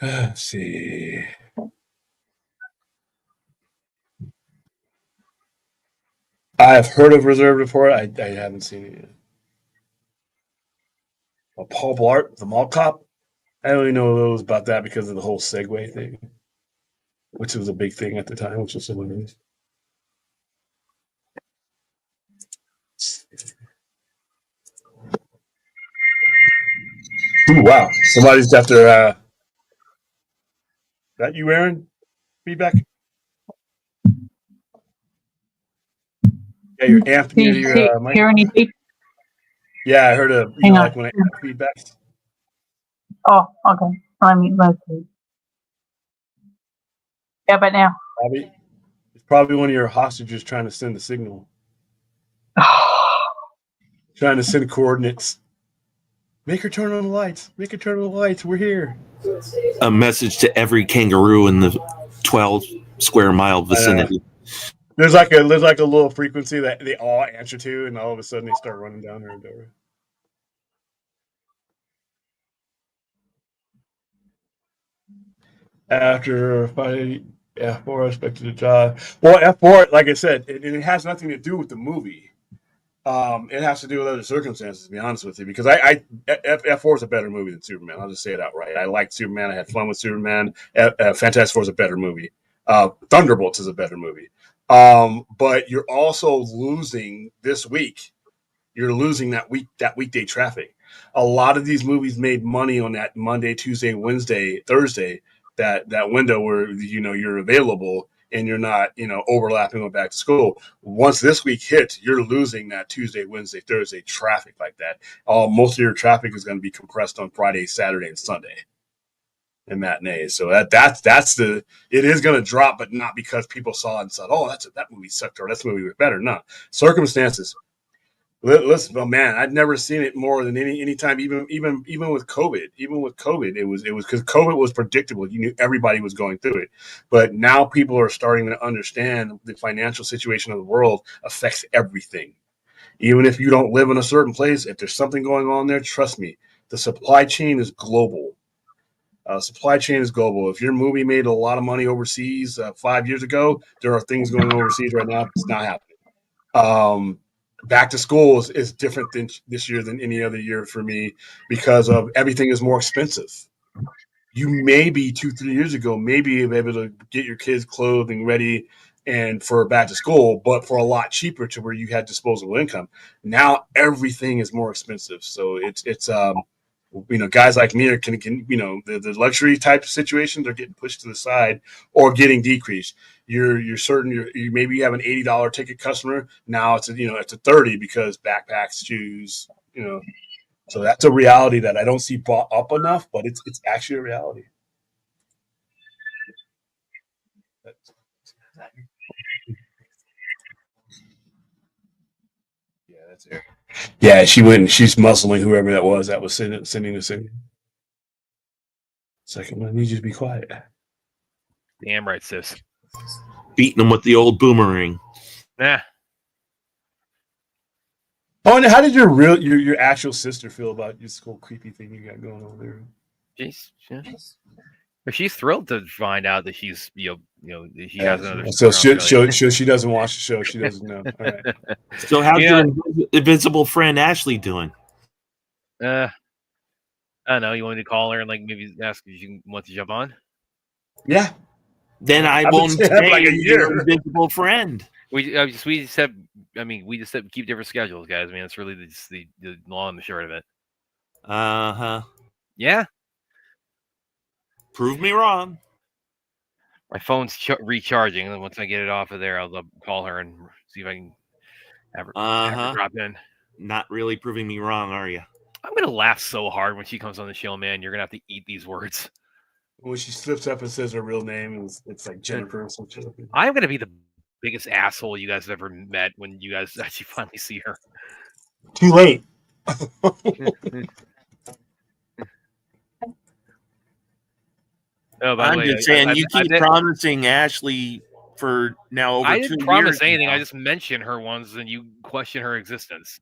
Let's see. I've heard of Reserve Report. I haven't seen it yet. Paul Blart, the Mall Cop. I only know those about that because of the whole Segway thing, which was a big thing at the time, which was hilarious. Ooh, wow. Somebody's after that you, Aaron? Feedback? Yeah, you're amped Do near you your mic. hear any beep? Yeah, I heard Hang on. like when I have feedback. Oh, okay. Let's see. Yeah, but now. It's probably one of your hostages trying to send a signal. Trying to send coordinates. Make her turn on the lights. Make her turn on the lights. We're here. A message to every kangaroo in the 12 square mile vicinity. There's like a little frequency that they all answer to, and all of a sudden they start running down her door. After fighting F4 expected to drive. Well, F4, like I said, it has nothing to do with the movie. It has to do with other circumstances, to be honest with you, because F4 is a better movie than Superman. I'll just say it outright. I liked Superman. I had fun with Superman. Fantastic Four is a better movie. Thunderbolts is a better movie. But you're also losing this week. You're losing that weekday traffic. A lot of these movies made money on that Monday, Tuesday, Wednesday, Thursday, that window where you're available and you're not overlapping with back to school. Once this week hits, you're losing that Tuesday, Wednesday, Thursday traffic like that. Most of your traffic is going to be compressed on Friday, Saturday, and Sunday and matinees. So it is going to drop, but not because people saw it and said, "Oh, that movie sucked," or "That movie was better." No, circumstances. Listen, oh man, I'd never seen it more than any time. Even with COVID, it was because COVID was predictable. You knew everybody was going through it, but now people are starting to understand the financial situation of the world affects everything. Even if you don't live in a certain place, if there's something going on there, trust me, the supply chain is global. Supply chain is global. If your movie made a lot of money overseas 5 years ago, there are things going overseas right now. It's not happening. Back to school is different than this year than any other year for me because of everything is more expensive. You maybe 2-3 years ago, maybe able to get your kids clothing ready and for back to school, but for a lot cheaper to where you had disposable income. Now everything is more expensive. So it's guys like me can the luxury type of situations are getting pushed to the side or getting decreased. You're certain you maybe you have an $80 ticket customer. Now it's a 30 because backpacks, shoes, so that's a reality that I don't see brought up enough, but it's actually a reality. Yeah, that's it. Yeah, she went and she's muscling whoever that was sending the signal. Second, I need you to be quiet. Damn right, sis. Beating them with the old boomerang. Nah. Oh, and how did your actual sister feel about this whole creepy thing you got going on there? She's thrilled to find out that she's she has another. So she doesn't watch the show. She doesn't know. All right. So how's your invisible friend Ashley doing? I don't know. You want me to call her and maybe ask if she wants to jump on? Yeah. Then I won't say like a year. Invisible friend. We just said keep different schedules, guys. I mean, it's really the long and the short of it. Yeah. Prove me wrong. My phone's recharging, and once I get it off of there, I'll call her and see if I can have her drop in. Not really proving me wrong, are you? I'm gonna laugh so hard when she comes on the show, man. You're gonna have to eat these words. When she slips up and says her real name, it's like Jennifer or something. I'm gonna be the biggest asshole you guys have ever met when you guys actually finally see her. Too late. I'm just saying, you keep promising Ashley for now over 2 years. I didn't promise anything. I just mentioned her once, and you question her existence.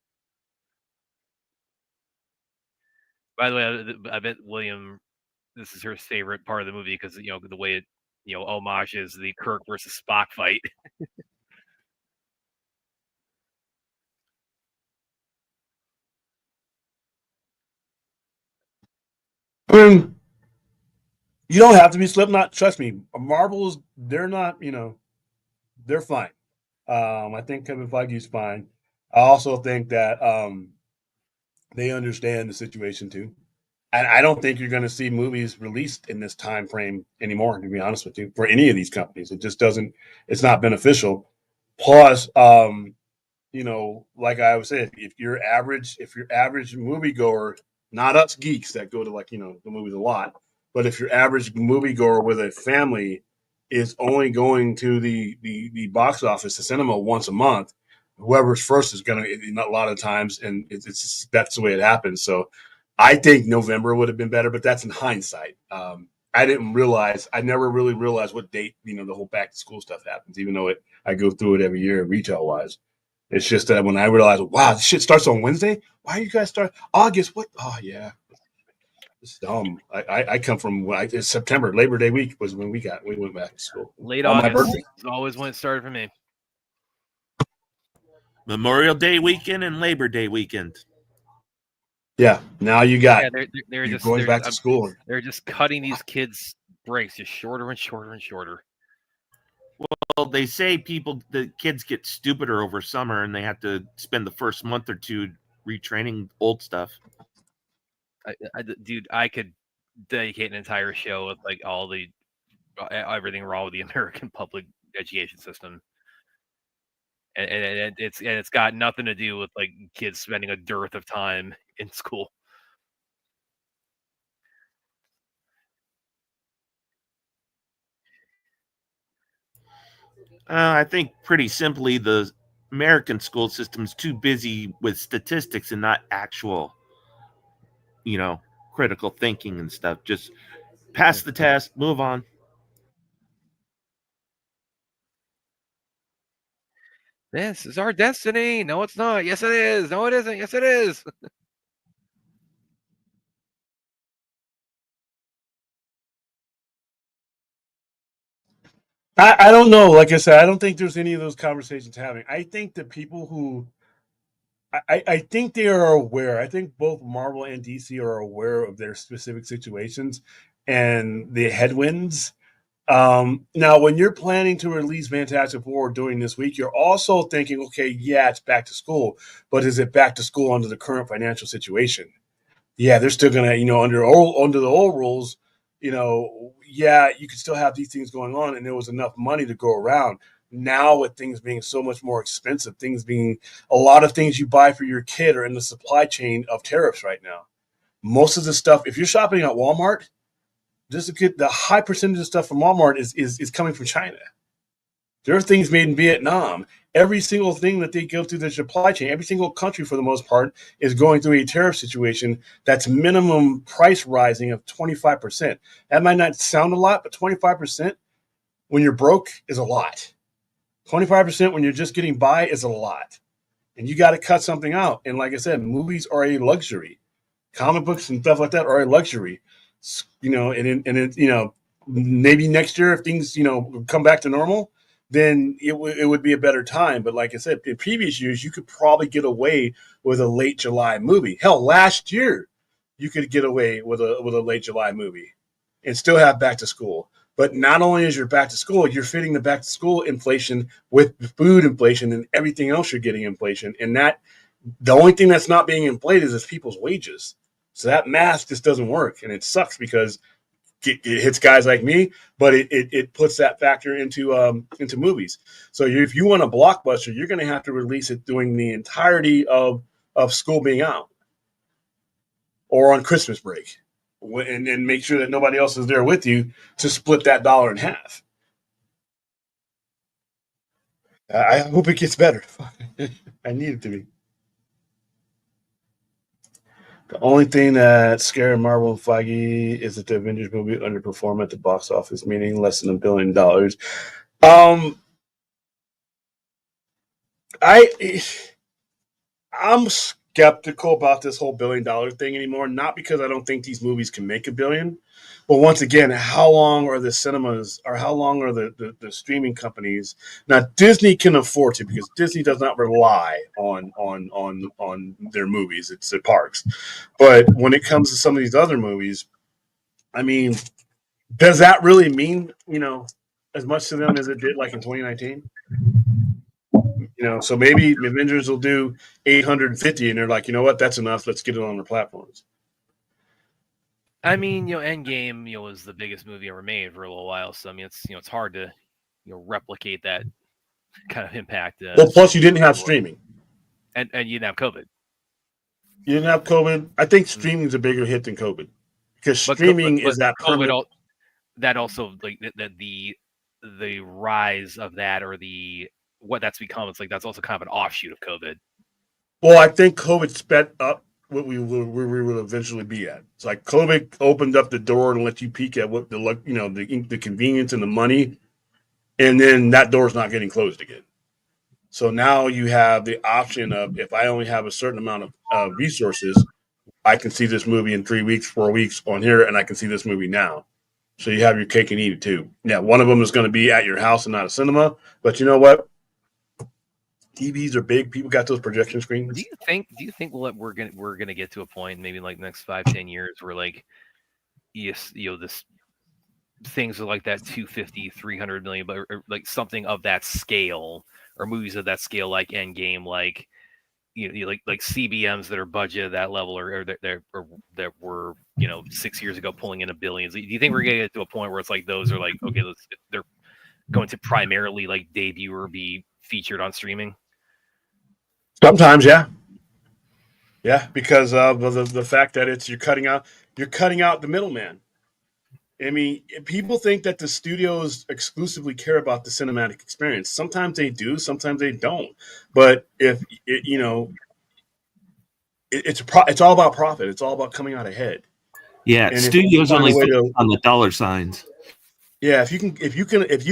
By the way, I bet William, this is her favorite part of the movie because the way it homages the Kirk versus Spock fight. You don't have to be Slipknot. Trust me, Marvel's they're not. They're fine. I think Kevin Feige's fine. I also think that they understand the situation too. And I don't think you're going to see movies released in this time frame anymore, to be honest with you, for any of these companies. It just doesn't, it's not beneficial. Plus, like I was saying, if your average moviegoer, not us geeks that go to the movies a lot, but if your average moviegoer with a family is only going to the box office, the cinema once a month, whoever's first is going to, a lot of times, and that's the way it happens. So I think November would have been better, but that's in hindsight. I never really realized what date, the whole back to school stuff happens, even though I go through it every year retail wise. It's just that when I realized, wow, this shit starts on Wednesday. Why you guys start August? What? Oh yeah, it's dumb. I come from it's September. Labor Day week was when we went back to school. Late August is always when it started for me. Memorial Day weekend and Labor Day weekend. Yeah, now you got. Yeah, they're just going back to school. They're just cutting these kids' breaks just shorter and shorter and shorter. Well, they say the kids get stupider over summer, and they have to spend the first month or two retraining old stuff. Dude, I could dedicate an entire show with all the everything wrong with the American public education system, and it's got nothing to do with kids spending a dearth of time in school. I think pretty simply the American school system's too busy with statistics and not actual, critical thinking and stuff. Just pass the test, move on. This is our destiny. No, it's not. Yes, it is. No, it isn't. Yes, it is. I don't know. Like I said, I don't think there's any of those conversations happening. I think the people who I think they are aware. I think both Marvel and DC are aware of their specific situations and the headwinds. Now, when you're planning to release Fantastic Four during this week, you're also thinking, okay, yeah, it's back to school, but is it back to school under the current financial situation? Yeah, they're still gonna, under the old rules, yeah, you could still have these things going on, and there was enough money to go around. Now, with things being so much more expensive, things being a lot of things you buy for your kid are in the supply chain of tariffs right now. Most of the stuff, if you're shopping at Walmart, the high percentage of stuff from Walmart is coming from China. There are things made in Vietnam. Every single thing that they go through the supply chain, every single country for the most part is going through a tariff situation that's minimum price rising of 25%. That might not sound a lot, but 25% when you're broke is a lot. 25% when you're just getting by is a lot. And you got to cut something out. And like I said, movies are a luxury. Comic books and stuff like that are a luxury. Maybe next year if things, come back to normal, then it would be a better time. But like I said, in previous years, you could probably get away with a late July movie. Hell, last year you could get away with a late July movie and still have back to school. But not only is your back to school, you're fitting the back to school inflation with food inflation and everything else you're getting inflation. And that the only thing that's not being inflated is people's wages. So that math just doesn't work. And it sucks because it hits guys like me, but it puts that factor into movies. So if you want a blockbuster, you're going to have to release it during the entirety of school being out or on Christmas break, and make sure that nobody else is there with you to split that dollar in half. I hope it gets better. I need it to be. The only thing that scared Marvel and Feige is that the Avengers movie underperformed at the box office, meaning less than $1 billion. I'm skeptical about this whole $1 billion thing anymore. Not because I don't think these movies can make $1 billion, but once again, how long are the cinemas or how long are the streaming companies? Now Disney can afford to because Disney does not rely on their movies; it's their parks. But when it comes to some of these other movies, I mean, does that really mean as much to them as it did like in 2019? So maybe Avengers will do 850, and they're like, you know what, that's enough. Let's get it on their platforms. I mean, Endgame, was the biggest movie ever made for a little while. So I mean, it's hard to, replicate that kind of impact. Well, plus you didn't have streaming, and you didn't have COVID. You didn't have COVID. I think streaming is a bigger hit than COVID because streaming is that permanent. That also like the rise of that or what that's become. It's like that's also kind of an offshoot of COVID. Well, I think COVID sped up what we will eventually be at. It's like COVID opened up the door and let you peek at what the convenience and the money, and then that door's not getting closed again. So now you have the option of if I only have a certain amount of resources, I can see this movie in 3 weeks, 4 weeks on here, and I can see this movie now. So you have your cake and eat it too. Yeah, one of them is going to be at your house and not a cinema. But you know what? TVs are big. People got those projection screens. Do you think we're gonna get to a point maybe like next 5-10 years where like this things are like that 250, 300 million, but or like something of that scale or movies of that scale like Endgame, like like CBMs that are budgeted at that level or that were 6 years ago pulling in billions. Do you think we're gonna get to a point where it's like those are like okay, they're going to primarily like debut or be featured on streaming? Sometimes, yeah, because of the fact that you're cutting out the middleman. I mean, people think that the studios exclusively care about the cinematic experience. Sometimes they do, sometimes they don't. But if it's all about profit. It's all about coming out ahead. Yeah, and studios only on the dollar signs. Yeah, if you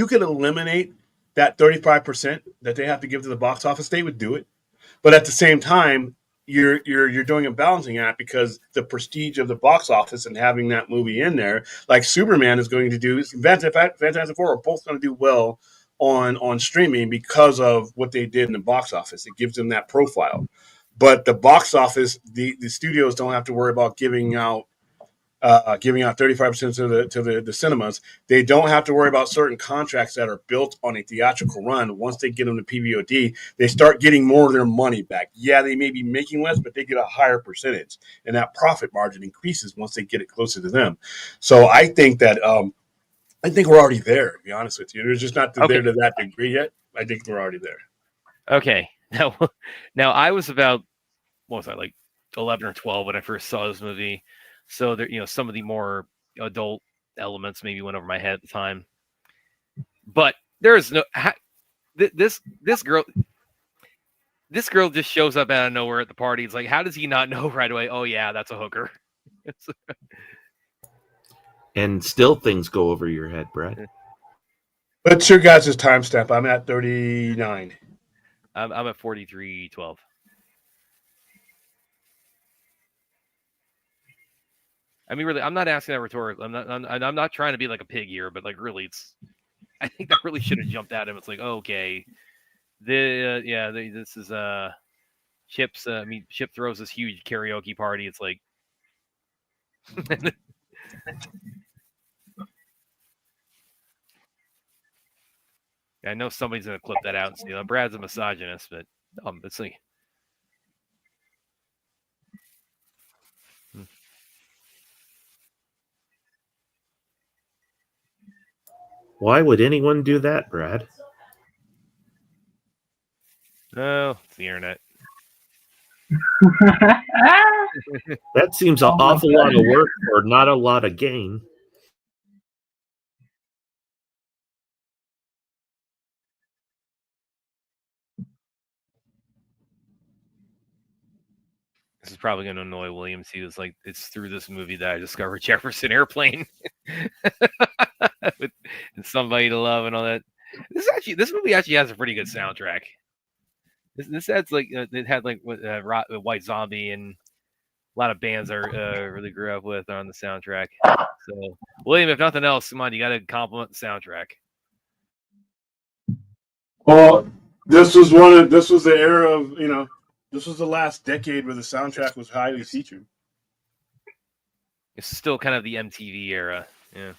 can eliminate that 35% that they have to give to the box office, they would do it. But at the same time, you're doing a balancing act because the prestige of the box office and having that movie in there, like Superman is going to do, Fantastic Four are both going to do well on streaming because of what they did in the box office. It gives them that profile. But the box office, the studios don't have to worry about giving out giving out 35% to the cinemas. They don't have to worry about certain contracts that are built on a theatrical run. Once they get them to PVOD, they start getting more of their money back. Yeah, they may be making less, but they get a higher percentage, and that profit margin increases once they get it closer to them. So I think that I think we're already there. To be honest with you, we're just not there to that degree yet. I think we're already there. Okay, now I was about, what was I, like 11 or 12 when I first saw this movie. So there, some of the more adult elements maybe went over my head at the time. But there's no this girl just shows up out of nowhere at the party. It's like, how does he not know right away? Oh yeah, that's a hooker. And still things go over your head, Brad. What's your guys' timestamp? I'm at 39. I'm at 43:12. I mean, really, I'm not asking that rhetorically. I'm not trying to be like a pig here, but like, really, I think that really should have jumped at him. It's like, okay, this is Chip's. I mean, Chip throws this huge karaoke party. It's like, I know somebody's gonna clip that out and say, Brad's a misogynist, but it's like. Why would anyone do that, Brad? Oh, it's the internet. That seems an awful lot of work for not a lot of gain. This is probably going to annoy Williams. He was like, it's through this movie that I discovered Jefferson Airplane and Somebody to Love and all that. This movie actually has a pretty good soundtrack. This has like it had like White Zombie and a lot of bands I really grew up with on the soundtrack. So William, if nothing else, come on, you got to compliment the soundtrack. Well, this was the era of this was the last decade where the soundtrack was highly featured. It's still kind of the MTV era, yeah.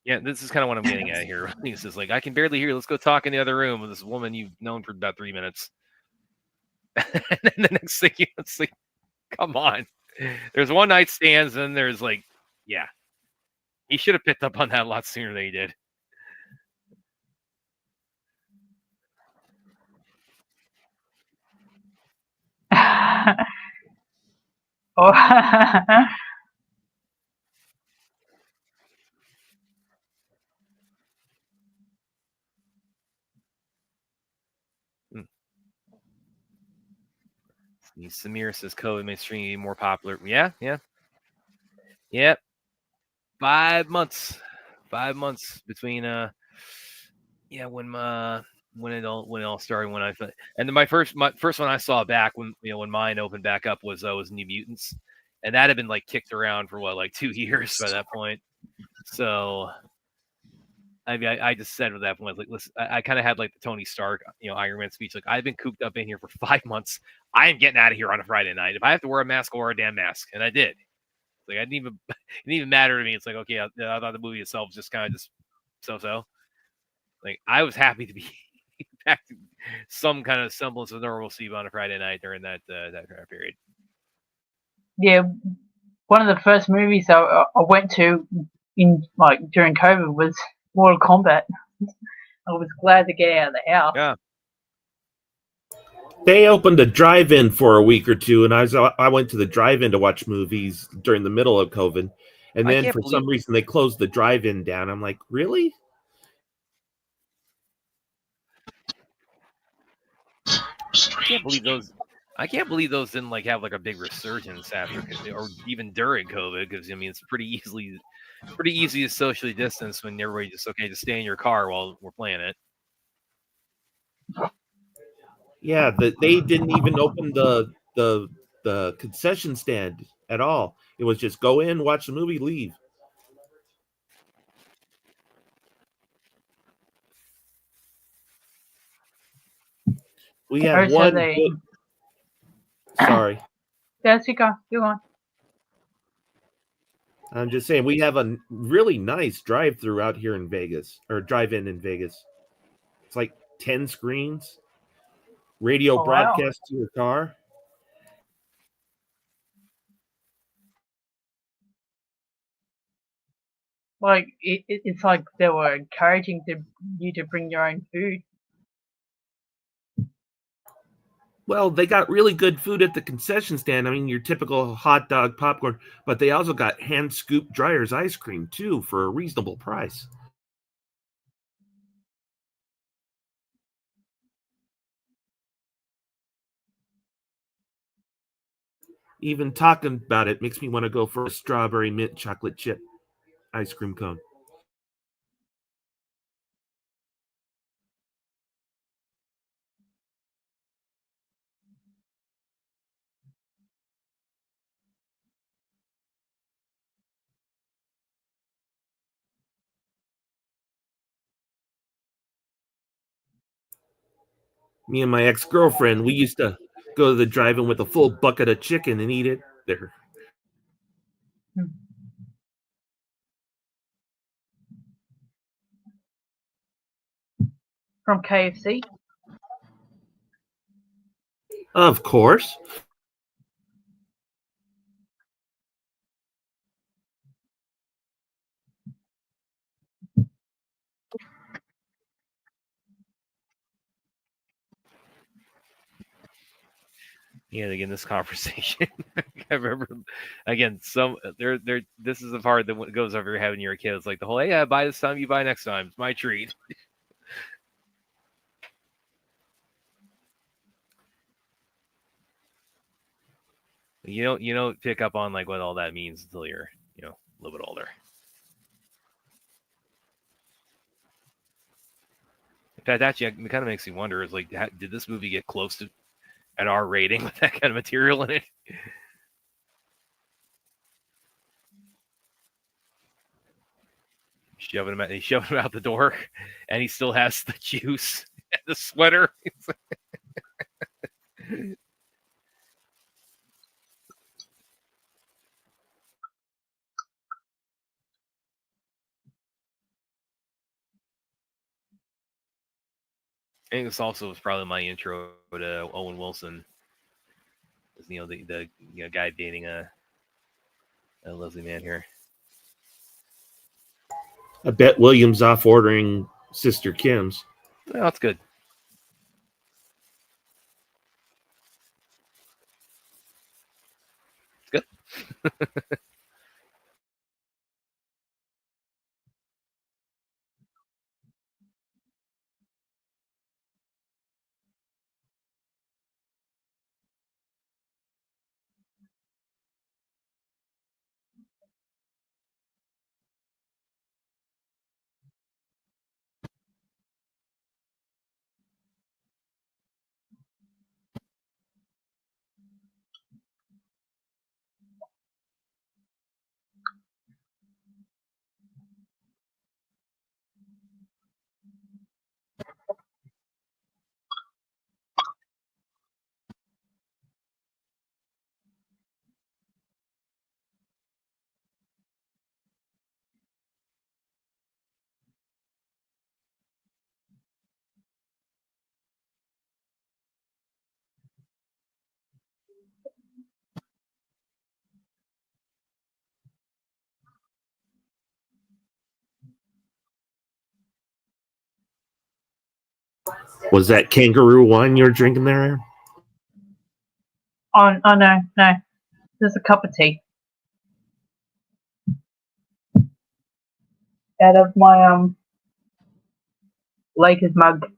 Yeah, this is kind of what I'm getting at here. It's just like, I can barely hear you. Let's go talk in the other room with this woman you've known for about 3 minutes. And then the next thing, it's like, come on. There's one night stands, and there's like, yeah. He should have picked up on that a lot sooner than he did. Oh. Samir says COVID may stream be more popular. Yeah. Yep. 5 months. 5 months between when it all started, and then my first one I saw back when mine opened back up was New Mutants, and that had been like kicked around for 2 years by that point. So I just said at that point, like, listen, I kind of had like the Tony Stark, Iron Man speech, like, I've been cooped up in here for 5 months. I am getting out of here on a Friday night. If I have to wear a mask, I'll wear a damn mask, and I did. Like, it didn't even matter to me. It's like, okay, I thought the movie itself was just kind of just so. Like, I was happy to be back to some kind of semblance of normalcy on a Friday night during that period. Yeah, one of the first movies I went to during COVID was Mortal Kombat. I was glad to get out of the house. Yeah. They opened a drive-in for a week or two, and I went to the drive-in to watch movies during the middle of COVID, and then for some reason they closed the drive-in down. I'm like, really? I can't believe those. I can't believe those didn't like have like a big resurgence after or even during COVID, because I mean it's pretty easy to socially distance when everybody just stay in your car while we're playing it. Yeah, they didn't even open the concession stand at all. It was just go in, watch the movie, leave. We have Or so one. they. Sorry, Yes, you go. You on? I'm just saying we have a really nice drive-through out here in Vegas, or drive-in in Vegas. It's like 10 screens, radio Oh, wow. broadcast to your car. Like it's like they were encouraging you to bring your own food. Well, they got really good food at the concession stand. I mean, your typical hot dog, popcorn, but they also got hand scooped Dryer's ice cream too for a reasonable price. Even talking about it makes me want to go for a strawberry mint chocolate chip ice cream cone. Me and my ex-girlfriend, we used to go to the drive-in with a full bucket of chicken and eat it there. From KFC. Of course. Yeah, again, this conversation. I remember again. This is the part that goes over your head when you're a kid. It's like the whole, "Hey, I buy this time, you buy next time. It's my treat." You don't pick up on like what all that means until you're a little bit older. In fact, actually, it kind of makes me wonder: is like, did this movie get close to an R rating with that kind of material in it? Shoving him out the door, and he still has the juice and the sweater. I think this also was probably my intro to Owen Wilson. The guy dating a Leslie Mann here. I bet William's off ordering Sister Kim's. Well, that's good. It's good. Was that kangaroo wine you're drinking there? Oh no. There's a cup of tea out of my Lakers mug.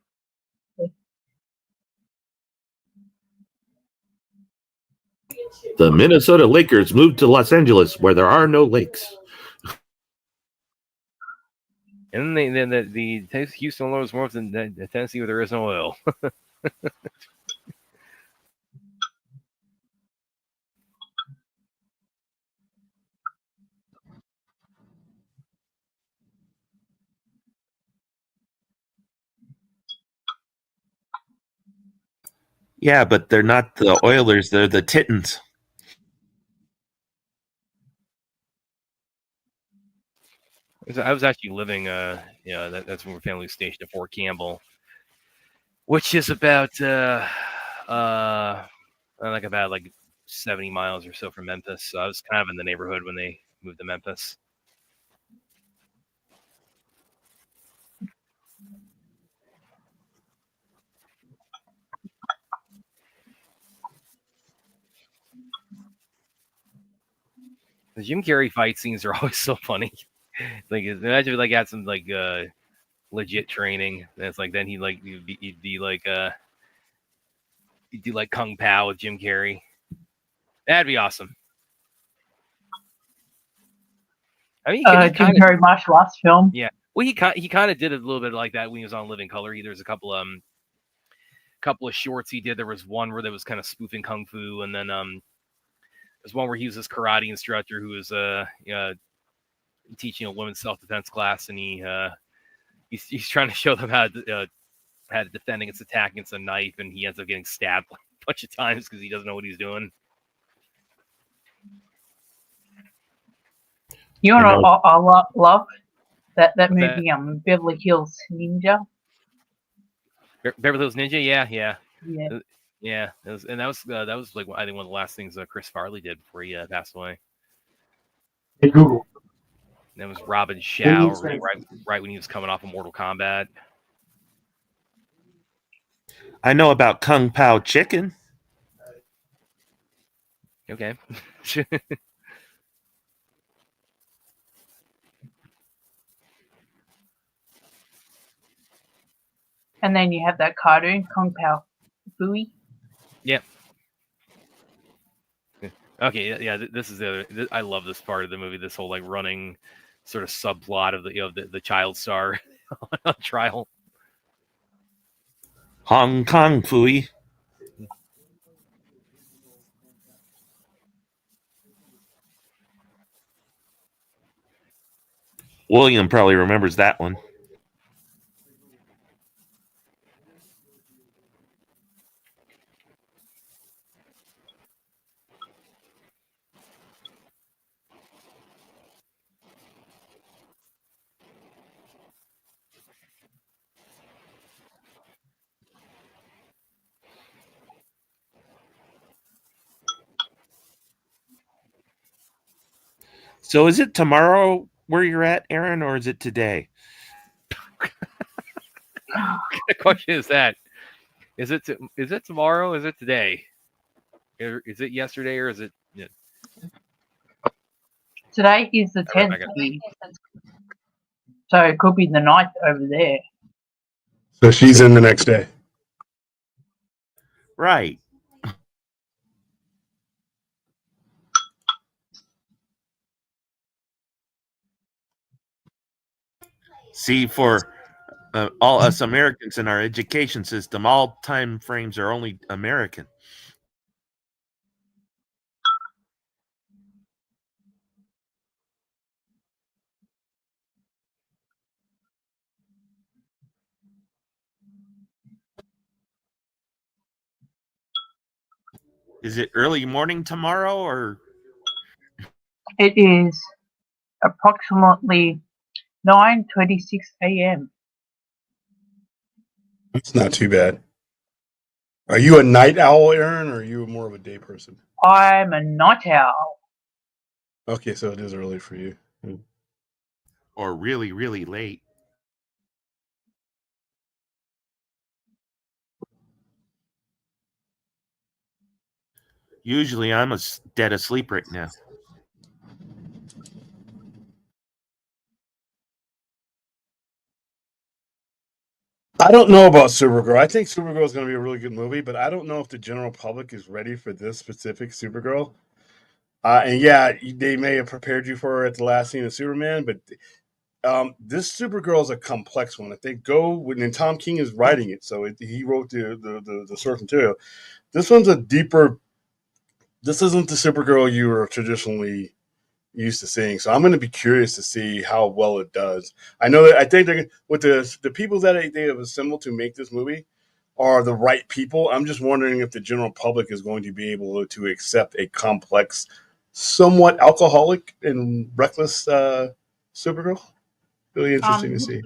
The Minnesota Lakers moved to Los Angeles, where there are no lakes. And then the Houston Oilers moved to Tennessee, where there is no oil. Yeah, but they're not the Oilers; they're the Titans. I was actually living, that's when my family was stationed at Fort Campbell, which is about like 70 miles or so from Memphis. So I was kind of in the neighborhood when they moved to Memphis. The Jim Carrey fight scenes are always so funny. Like, imagine if, like, had some like legit training. And it's like then he'd do like Kung Pao with Jim Carrey. That'd be awesome. I mean, Jim Carrey martial arts film. Yeah, well, he kind of did a little bit like that when he was on Living Color. There's a couple of shorts he did. There was one where there was kind of spoofing kung fu, and then there's one where he was this karate instructor who was teaching a women's self-defense class, and he's trying to show them how to defend against attack against a knife, and he ends up getting stabbed a bunch of times because he doesn't know what he's doing. You know what I love? That movie, Beverly Hills Ninja. Beverly Hills Ninja, yeah. Yeah. That was like I think one of the last things Chris Farley did before he passed away. Hey Google. That was Robin Shaw, right when he was coming off of Mortal Kombat. I know about Kung Pao Chicken. Okay. And then you have that cartoon, Kung Pao Booey. Yep. Okay, yeah. This is the other. I love this part of the movie. This whole like running sort of subplot of the child star on trial. Hong Kong Fooey. William probably remembers that one. So is it tomorrow where you're at, Aaron, or is it today? The question is that: is it tomorrow? Is it today? Is it yesterday or is it? Yeah. Today is the 10th. So it could be the 9th over there. So she's in the next day. Right. See, for all us Americans in our education system, all time frames are only American. Is it early morning tomorrow or? It is approximately 9:26 a.m. It's not too bad. Are you a night owl, Aaron, or are you more of a day person? I'm a night owl. Okay, so it is early for you. Or really, really late. Usually I'm dead asleep right now. I don't know about Supergirl. I think Supergirl is going to be a really good movie, but I don't know if the general public is ready for this specific Supergirl. And yeah, they may have prepared you for her at the last scene of Superman, but this Supergirl is a complex one. If they go when and Tom King is writing it, so he wrote the source material. This one's a deeper. This isn't the Supergirl you were traditionally used to seeing. So I'm going to be curious to see how well it does. I think they're with the people that they have assembled to make this movie are the right people. I'm just wondering if the general public is going to be able to accept a complex, somewhat alcoholic and reckless Supergirl. Really interesting to see.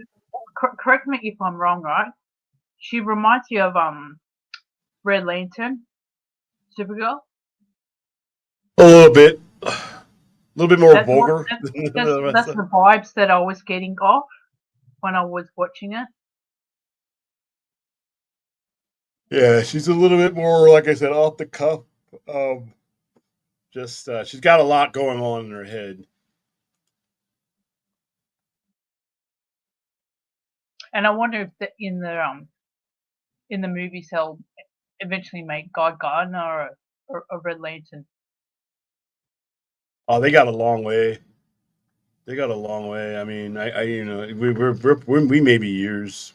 Correct me if I'm wrong, right? She reminds you of Red Lantern, Supergirl. A little bit. A little bit more That's vulgar than the rest that's of. the vibes that I was getting off when I was watching it. Yeah, she's a little bit more, like I said, off the cuff. Um, just she's got a lot going on in her head. And I wonder if in the movies they'll eventually make Guy Gardner a Red Lantern. Oh, they got a long way. They got a long way. I mean, we may be years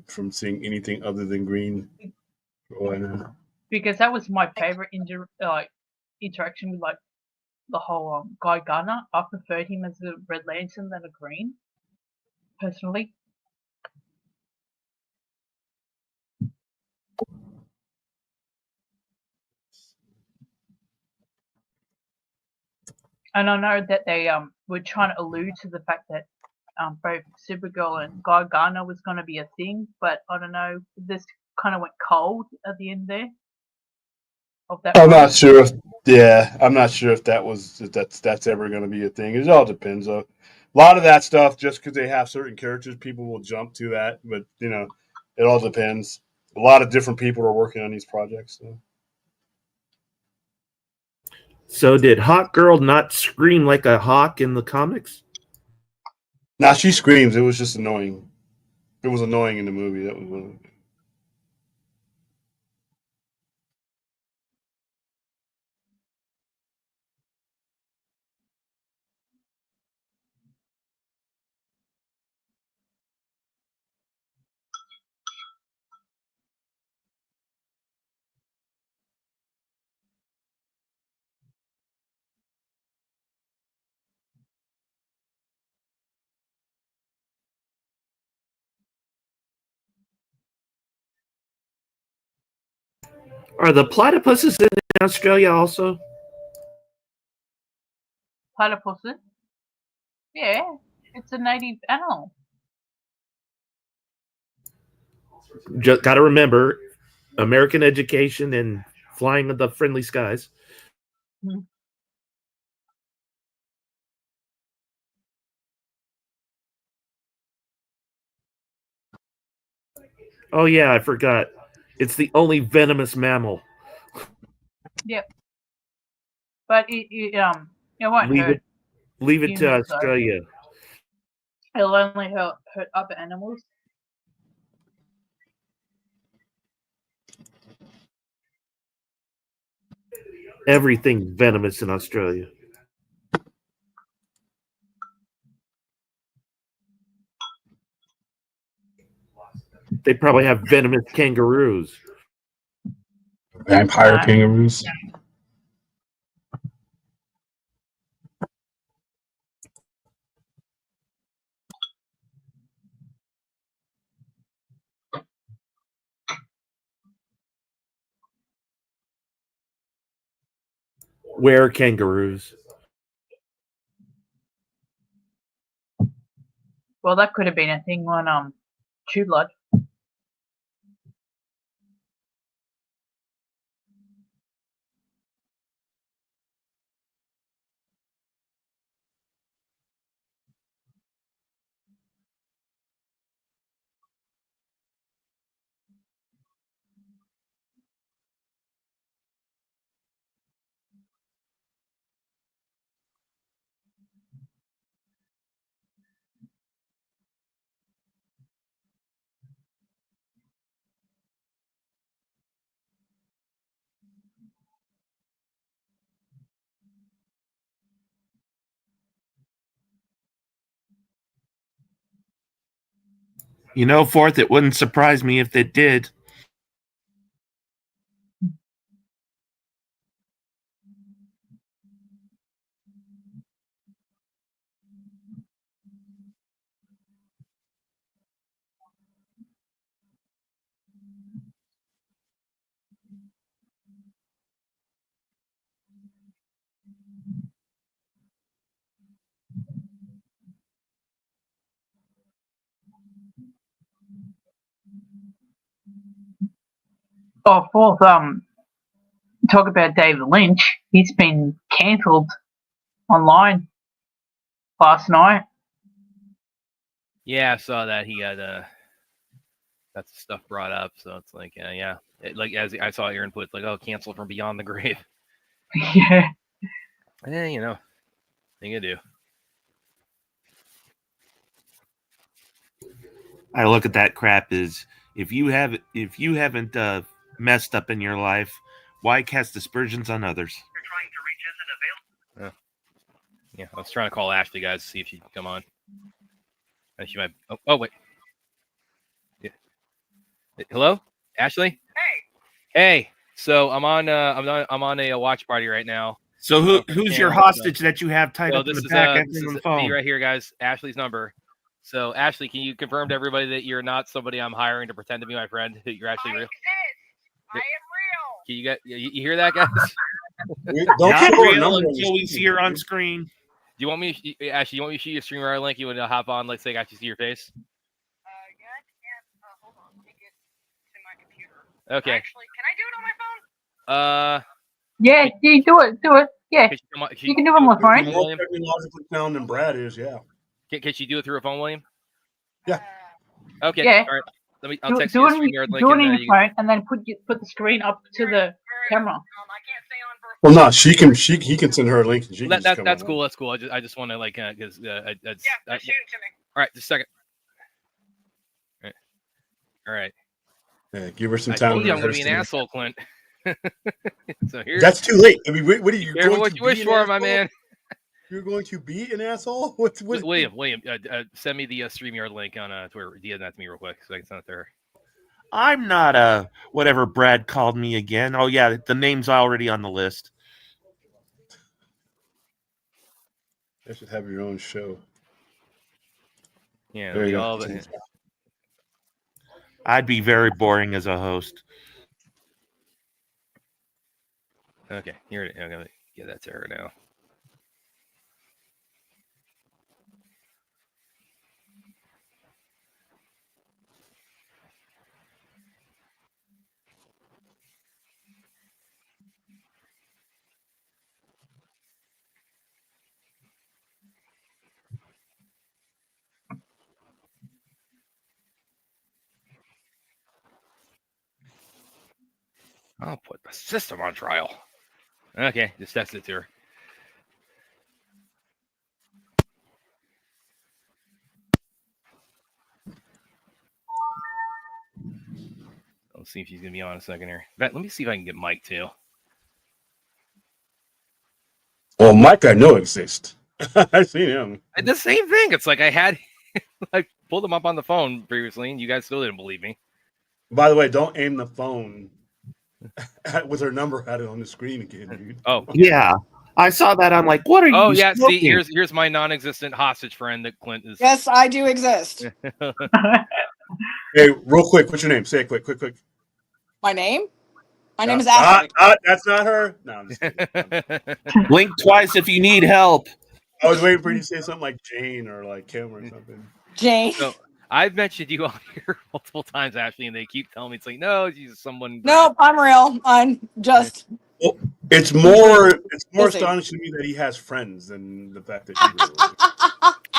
from seeing anything other than green. Oh, I know. Because that was my favorite interaction with like the whole Guy Gardner. I preferred him as a Red Lantern than a Green, personally. And I know that they were trying to allude to the fact that both Supergirl and Guy Gardner was going to be a thing, but I don't know. This kind of went cold at the end there of that I'm run. not sure if yeah, I'm not sure if that's ever going to be a thing. It all depends though. A lot of that stuff, just because they have certain characters, people will jump to that. But it all depends. A lot of different people are working on these projects. So. So did Hawk Girl not scream like a hawk in the comics? Now she screams. It was just annoying. It was annoying in the movie. That was one. Are the platypuses in Australia also? Platypuses? Yeah, it's a native animal. Just got to remember American education and flying of the friendly skies. Hmm. Oh yeah, I forgot. It's the only venomous mammal. Yep, but it won't Leave hurt it leave it to humans though. Australia. It'll only hurt other animals. Everything venomous in Australia. They probably have venomous kangaroos. Vampire No. kangaroos. Where kangaroos? Well, that could have been a thing on True Blood. You know, Fourth, it wouldn't surprise me if it did. Oh, fourth, talk about David Lynch. He's been cancelled online last night. Yeah, I saw that he got got some stuff brought up. So it's like, yeah, like as I saw your input, like, oh, cancel from Beyond the Grave. Yeah. You know, thing you do. I look at that crap as if you haven't messed up in your life, why cast aspersions on others? You're trying to reach isn't available. Yeah, I was trying to call Ashley, guys, to see if she can come on. And she might. Oh wait. Yeah. Hello, Ashley. Hey. So I'm on a watch party right now. So who's your hostage that you have tied So up in this the is back this on is the phone? me right here, guys. Ashley's number. So Ashley, can you confirm to everybody that you're not somebody I'm hiring to pretend to be my friend? That you're actually real. I am real. Can you hear that, guys? Don't Not show her real number on until we the see her on screen. screen. Do you want me, Ashley? You want me to shoot you a streamer link? You want to hop on? Let's say I actually see your face. Yeah. Hold on. Let me get to my computer. Okay. Actually, can I do it on my phone? Yeah, you do it. Yeah, Can she come on, you can do it on my You're phone. more technologically sound than Brad is, yeah. Can she do it through a phone, William? Yeah. Okay. Yeah. All right. I'll text Do you a it on StreamYard link. do it on and, your you phone, and then put the screen up to the camera. I can't stay on for. Well, no, he can send her a link and she can just come that's on. cool. That's cool. I just want to like because Yeah, shoot it to me. all right, just a second. All right. Yeah, give her some I time. told you I'm going to rehearse be an the- asshole, Clint. So here's That's too late. I mean, what are you careful going what to you be wish an for, my asshole? man. You're going to be an asshole? What? William, send me the StreamYard link on Twitter. DM that to me real quick so I can send it to her. I'm not whatever Brad called me again. Oh yeah, the name's already on the list. You should have your own show. Yeah, There you go. all the, I'd be very boring as a host. okay. Here, I'm going to get that to her now. I'll put the system on trial. Okay, just text it to her. Let's see if she's gonna be on in a second here. Let me see if I can get Mike too. Well, Mike, I know exists. I've seen him. The same thing. It's like I pulled him up on the phone previously, and you guys still didn't believe me. By the way, don't aim the phone with her number at it on the screen again, dude. Oh Yeah, I saw that. I'm like, what are you? Oh yeah. See, smoking? here's my non-existent hostage friend that Clint is. Yes, I do exist. Hey, real quick, what's your name? Say it quick. My name? My name is Ashley. That's not her. No, I'm just kidding. Blink twice if you need help. I was waiting for you to say something like Jane or like Kim or something. Jane. So I've mentioned you on here multiple times, Ashley, and they keep telling me it's like, no, she's someone. Nope, I'm real. I'm just. Well, it's more Busy. astonishing to me that he has friends than the fact that you do.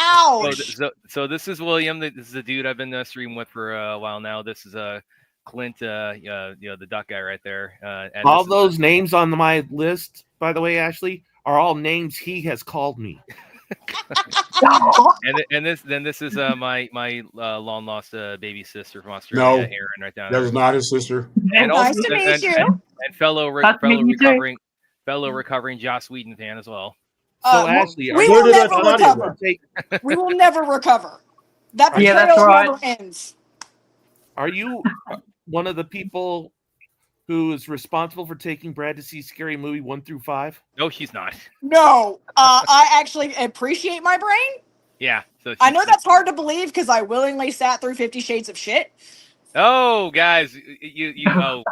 Ouch. So this is William. This is the dude I've been streaming with for a while now. This is Clint, the duck guy right there. And All those names on my list, by the way, Ashley, are all names he has called me. and this is my long lost baby sister from Australia, Erin, right down That there. was not his sister. And Nice also, to meet you. and fellow recovering Joss Whedon fan as well. So Ashley, we will never recover. We will never recover. That Yeah, betrayal that's right. never ends. Are you one of the people who is responsible for taking Brad to see Scary Movie 1 through 5? No, she's not. No, I actually appreciate my brain. Yeah. So I know that's hard to believe because I willingly sat through 50 Shades of Shit. Oh, guys, you'd love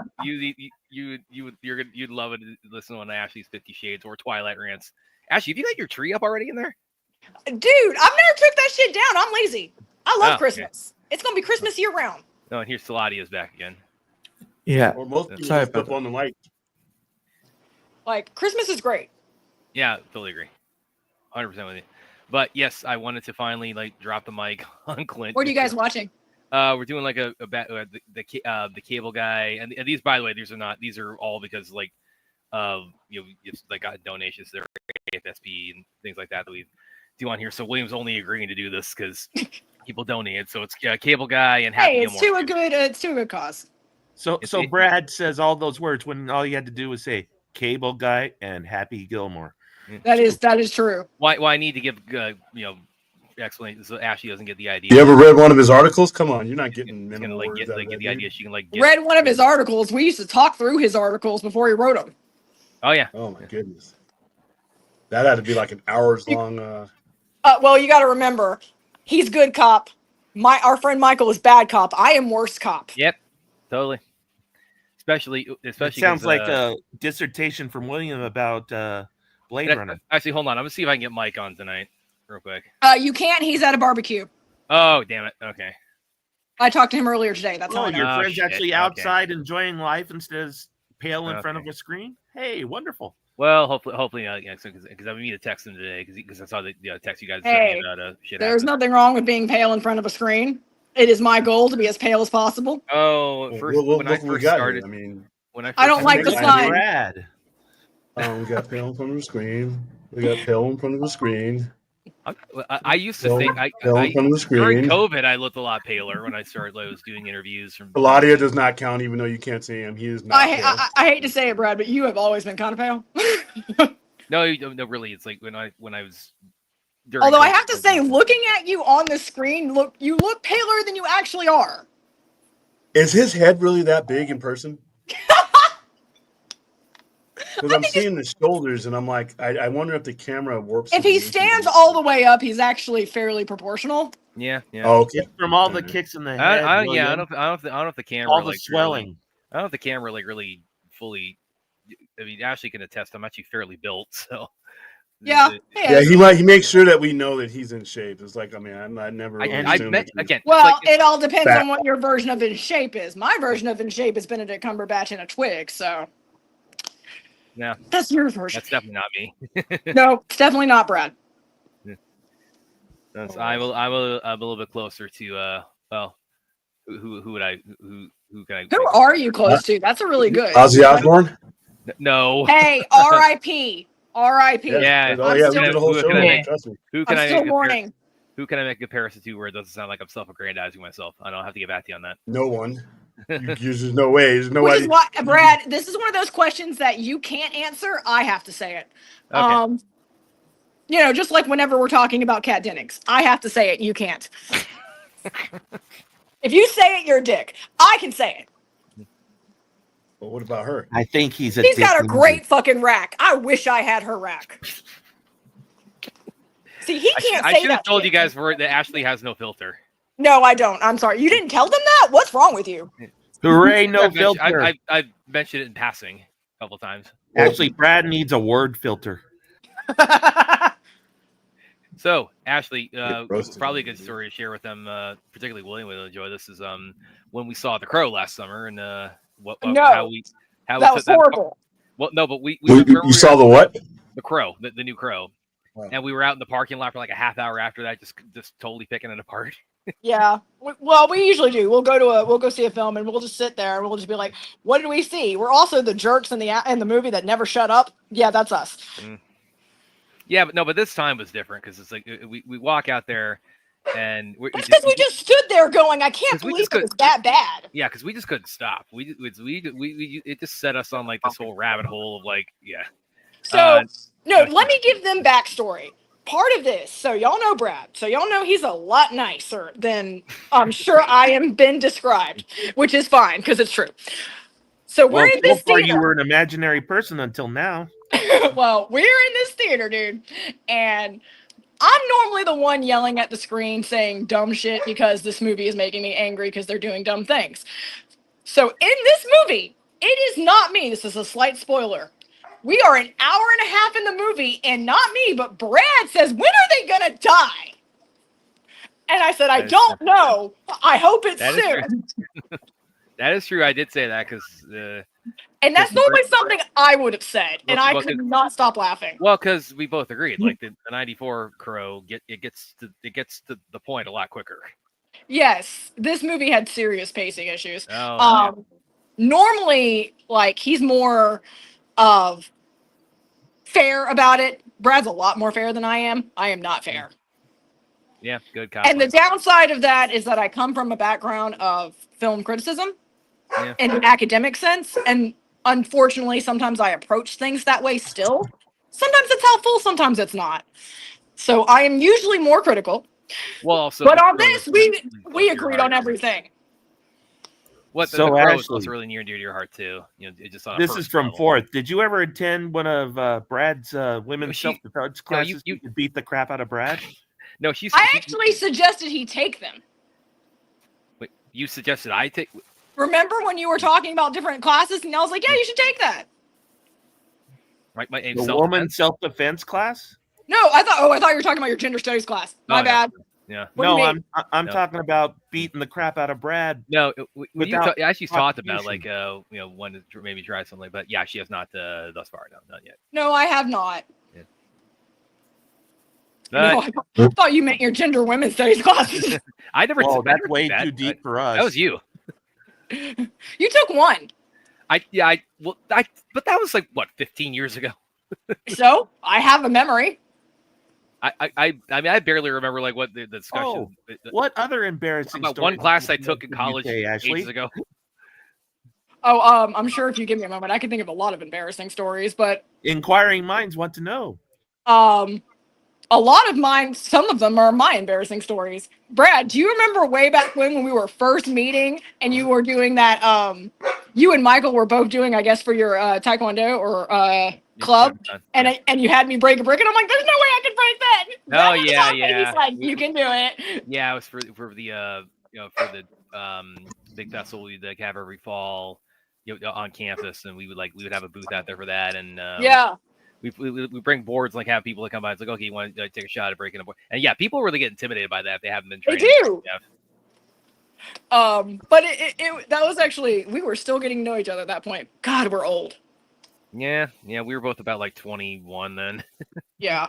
it to listen to Ashley's 50 Shades or Twilight rants. Ashley, have you got your tree up already in there? Dude, I've never took that shit down. I'm lazy. I love Oh, Christmas. It's gonna be Christmas year round. No, and here's Saladia's back again. Yeah. Or most people Sorry just about flip on the mic. Like Christmas is great. Yeah, totally agree. 100% with you. But yes, I wanted to finally drop the mic on Clint. What are you guys watching? We're doing like the cable guy, and these, by the way, these are all because got donations there, AFSP and things like that we do on here. So William's only agreeing to do this because people donated. So it's cable guy and Happy Hey, it's Gilmore. it's to a good cause. So Brad says all those words when all you had to do was say Cable Guy and Happy Gilmore. That is true. Why I need to give explanation so Ashley doesn't get the idea. You ever read one of his articles? Come on, you're not getting minimal words get out of that, the dude. idea. She can get. Read one of his articles. We used to talk through his articles before he wrote them. Oh yeah. Oh my goodness. That had to be like an hours long. Well, you got to remember, he's good cop. Our friend Michael is bad cop. I am worst cop. Yep. Totally. Especially. It sounds like a dissertation from William about Blade Runner. Actually, hold on. I'm gonna see if I can get Mike on tonight, real quick. You can't. He's at a barbecue. Oh, damn it. Okay. I talked to him earlier today. That's how I know. Your friend's shit. actually Okay. outside enjoying life instead of pale in front of a screen. Hey, wonderful. Well, hopefully, because I need to text him today because I saw the text you guys Hey, sent me about shit. There's nothing wrong with being pale in front of a screen. It is my goal to be as pale as possible. Oh, when I first started, I don't like the sign. Brad. We got pale in front of the screen. We got pale in front of the screen. I used to think pale in front of the screen. during COVID I looked a lot paler when I was doing interviews from. Claudia does not count, even though you can't see him. He is not. I hate to say it, Brad, but you have always been kind of pale. No, really, it's like when I was. Although I have to say, looking at you on the screen, you look paler than you actually are. Is his head really that big in person? Because I'm seeing the shoulders, and I'm like, I wonder if the camera warps. If he stands all the way up, he's actually fairly proportional. Yeah. Oh, okay. From all the kicks in the head. I don't know if the camera. All the swelling. I don't know if the camera really fully. I mean, Ashley can attest. I'm actually fairly built, so. Yeah. Yeah, he makes sure that we know that he's in shape. It's like, I mean, I never. Really again. Well, it all depends on what your version of in shape is. My version of in shape is Benedict Cumberbatch in a twig, so. No, that's your version. That's definitely not me. No, it's definitely not Brad. I'm a little bit closer to who can I? Who are you close to? That's a really good. Ozzy Osbourne. No. Hey, R.I.P. R.I.P. Yeah. Oh yeah, we did a whole show. Trust me. Who can I'm still mourning. Who can I make a comparison to where it doesn't sound like I'm self-aggrandizing myself? I don't have to get back to you on that. No one. There's no way. There's no Which way. is why, Brad, this is one of those questions that you can't answer. I have to say it. Okay. Just like whenever we're talking about Kat Dennings, I have to say it. You can't. If you say it, you're a dick. I can say it. But what about her? I think he's got a great fucking rack. I wish I had her rack. See, he can't say that. I should have told you guys that Ashley has no filter. No, I don't. I'm sorry. You didn't tell them that? What's wrong with you? Hooray, no filter. I've mentioned it in passing a couple times. Actually, Brad needs a word filter. So, Ashley, probably a good story to share with them, particularly William will enjoy this, is when we saw The Crow last summer and how that was horrible. Well, no, but we you saw the what? The Crow, the new Crow. Wow. And we were out in the parking lot for like a half hour after that, just totally picking it apart. Yeah. Well, we usually do. We'll go see a film and we'll just sit there and we'll just be like, what did we see? We're also the jerks in the movie that never shut up. Yeah, that's us. Yeah, but this time was different because it's like we walk out there and we just stood there going, I can't believe it was that bad. Yeah, because we just couldn't stop. It just set us on like this whole rabbit hole of like, yeah. So no, let me give them backstory. part of this. So y'all know Brad. So y'all know he's a lot nicer than I'm sure I am been described, which is fine because it's true. So we're Well, in so this far theater. you were an imaginary person until now. Well, we're in this theater, dude, and I'm normally the one yelling at the screen saying dumb shit because this movie is making me angry because they're doing dumb things. So in this movie, it is not me. This is a slight spoiler. We are an hour and a half in the movie, and not me, but Brad says, "When are they gonna die?" And I said, "I don't know. I hope it's That is soon." true. That is true. I did say that because And that's normally something I would have said, and I Well, could not stop laughing. well, because we both agreed, like the '94 Crow, it gets to the point a lot quicker. Yes, this movie had serious pacing issues. Oh, Normally, like, he's more of fair about it. Brad's a lot more fair than I am. I am not fair. yeah, good And the compliment. downside of that is that I come from a background of film criticism in an academic sense. And unfortunately, sometimes I approach things that way still. Sometimes it's helpful, sometimes it's not. So I am usually more critical. Well, also, But the on Crow this, is really close we to your agreed heart. on everything. What the So, Crow is Ashley, also really near and dear to your heart too. You know, it just on a this is personal from level. Fourth. Did you ever attend one of Brad's women's self-defense classes? you You beat the crap out of Brad. No, I actually suggested he take them. Wait, you suggested I take? Remember when you were talking about different classes, and I was like, "Yeah, you should take that." My The woman self-defense class? No, I thought you were talking about your gender studies class. My bad. Yeah. What do you No, mean? I'm talking about beating the crap out of Brad. No, when you actually talked about prosecution. when to maybe try something, but yeah, she has not thus far. No, not yet. No, I have not. Yeah. No, I thought you meant your gender women's studies classes. I never. Whoa, I that's never way took too deep for us. That was you. You took one. But that was like what 15 years ago. So I have a memory. I mean, I barely remember like what the discussion. Oh, what other embarrassing about stories one class I did took in you college say, Ashley? ages ago? Oh, I'm sure if you give me a moment, I can think of a lot of embarrassing stories, but Inquiring minds want to know. a lot of mine, some of them are my embarrassing stories. Brad, do you remember way back when we were first meeting and you were doing that? You and Michael were both doing, I guess, for your taekwondo or club, and you had me break a brick, and I'm like, "There's no way I can break that." Oh Brad yeah, saw me, yeah. He's like, "You can do it." Yeah, it was for the for the big festival we'd like have every fall, on campus, and we would have a booth out there for that, and Yeah. We bring boards, like have people that come by. It's like, okay, you want to take a shot at breaking a board? And yeah, people really get intimidated by that if they haven't been They trained. do. Yeah. But that was actually, we were still getting to know each other at that point. God, we're old. Yeah, we were both about like 21 then. Yeah.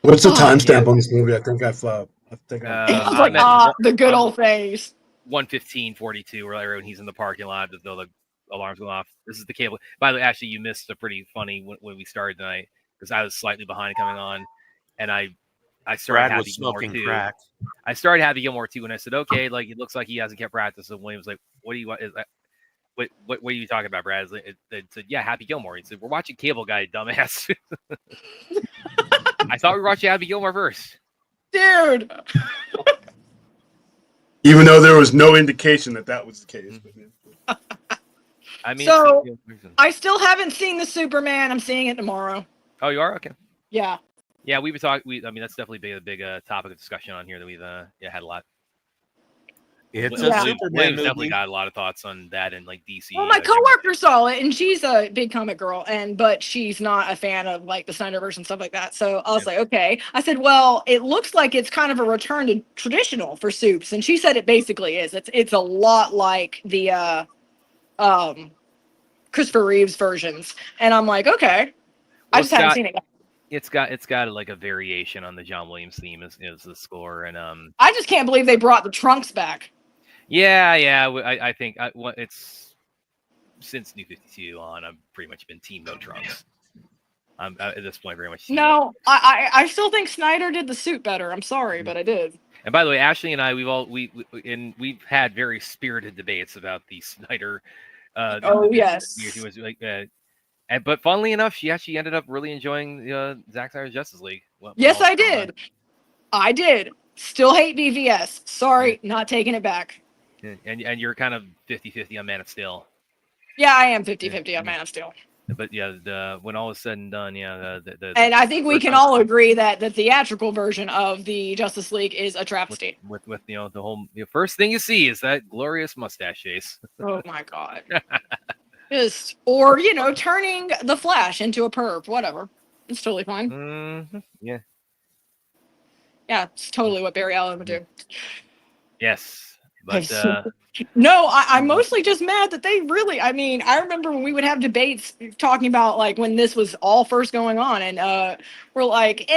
What's the timestamp on this movie? I think it was like the good old phase. 1:15:42, right when he's in the parking lot, though the alarms go off. This is the cable. By the way, actually, you missed a pretty funny when we started tonight because I was slightly behind coming on, and I started Happy Gilmore too. Crack. I started Happy Gilmore too, and I said, okay, like it looks like he hasn't kept practice. And William was like, what do you want? What are you talking about, Brad? It said, yeah, Happy Gilmore. He said, we're watching Cable Guy, dumbass. I thought we were watching Happy Gilmore first. Dude. Even though there was no indication that was the case. I mean, so I still haven't seen the Superman. I'm seeing it tomorrow. Oh, you are? Okay. Yeah. Yeah, we've been talking. I mean, that's definitely been a big topic of discussion on here that we've had a lot. It's William's definitely got a lot of thoughts on that and like DC. Well, my coworker saw it, and she's a big comic girl, but she's not a fan of like the Snyderverse and stuff like that. So I was like, okay. I said, well, it looks like it's kind of a return to traditional for Supes, and she said it basically is. It's a lot like the Christopher Reeves versions, and I'm like, okay. I just haven't seen it yet. It's got like a variation on the John Williams theme is the score, and I just can't believe they brought the trunks back. Yeah, I think it's since New 52 on. I've pretty much been team no trunks. I'm at this point very much. No, I still think Snyder did the suit better. I'm sorry, but I did. And by the way, Ashley and I, we've had very spirited debates about the Snyder. Yes. He was like, But funnily enough, she actually ended up really enjoying Zack Snyder's Justice League. Yes, I did. I did. Still hate BVS. Sorry, not taking it back. And you're kind of 50-50 on Man of Steel. Yeah, I am 50-50 on Man of Steel. But yeah, when all is said and done, yeah. And I think we can all agree that the theatrical version of the Justice League is a travesty. With the whole first thing you see is that glorious mustache chase. Oh my god. Or turning the Flash into a perv, whatever. It's totally fine. Mm-hmm. Yeah. Yeah, it's totally what Barry Allen would do. Yes. But no, I'm mostly just mad that they really, I remember when we would have debates talking about like when this was all first going on, and we're like,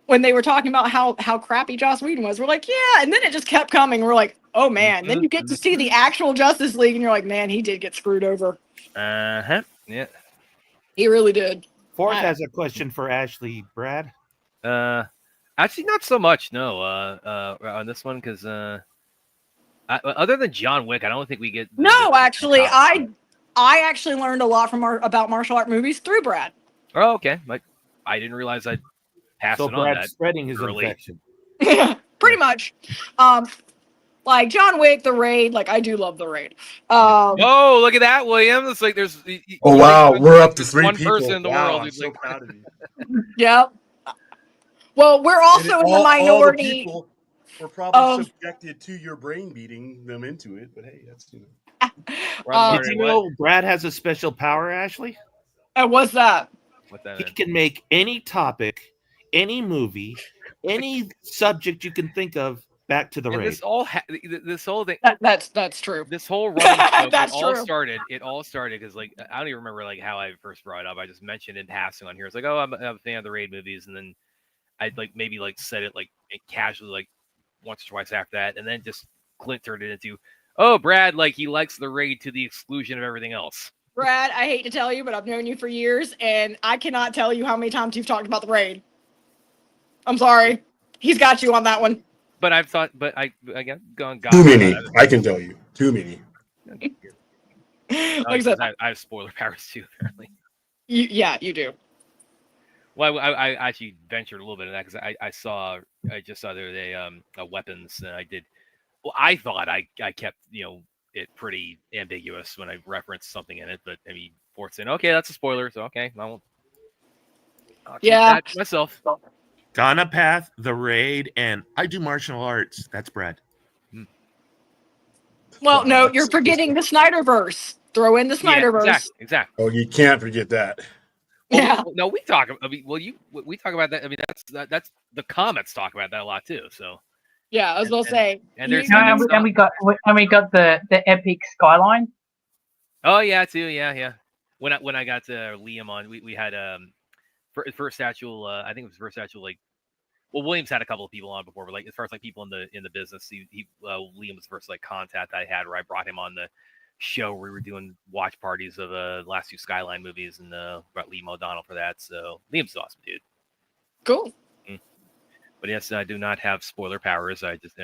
when they were talking about how crappy Joss Whedon was, we're like, yeah, and then it just kept coming. We're like, oh man. Then you get to see the actual Justice League and you're like, man, he did get screwed over. Yeah. He really did. Fourth has a question for Ashley, Brad. Actually, not so much. No, on this one, because other than John Wick, I don't think we get. No, actually, I actually learned a lot about martial art movies through Brad. Oh, okay. Like, I didn't realize I'd passed it on Brad's that spreading his early. infection. Pretty much. Like John Wick, The Raid. Like I do love The Raid. Oh, look at that, William! It's like there's. Oh wow, we're up to three one people. person in the Wow, world I'm who's so like, proud of you. Yep. Well, we're also in the minority. All the people were probably subjected to your brain beating them into it, but hey, that's Did you know Brad has a special power, Ashley? What's that? He can make any topic, any movie, any subject you can think of back to the Raid. This whole thing. That's true. This whole running joke, That's it all true. started because like I don't even remember like how I first brought it up. I just mentioned in passing on here. It's like, oh, I'm a fan of the Raid movies, and then I'd like maybe like said it like casually like once or twice after that, and then just Clint turned it into, oh, Brad, like he likes the Raid to the exclusion of everything else. Brad, I hate to tell you, but I've known you for years, and I cannot tell you how many times you've talked about the Raid. I'm sorry. He's got you on that one. But I've thought, I got gone. Too many. I can tell you. Too many. Like I said, I have spoiler powers too, apparently. Yeah, you do. Well, I actually ventured a little bit in that because I just saw the other day weapons, and I did. Well, I thought I kept it pretty ambiguous when I referenced something in it, but I mean, Fort saying, okay, that's a spoiler, so okay, I'll keep that to myself. Gonapath, The Raid, and I do martial arts. That's Brad. Well, no, you're forgetting the Snyderverse. Throw in the Snyderverse. Yeah, exactly. Oh, you can't forget that. Yeah. No, we talk. I mean, we talk about that. I mean, that's the comments talk about that a lot too. So. Yeah, I was gonna say. And there's and we got the epic skyline. Oh yeah, too. Yeah. When I got Liam on, we had first actual. I think it was first actual like. Well, Williams had a couple of people on before, but like as far as like people in the business, Liam was the first like contact I had where I brought him on the show where we were doing watch parties of the last two Skyline movies and brought Liam O'Donnell for that. So Liam's an awesome dude. Cool. But yes, I do not have spoiler powers. I just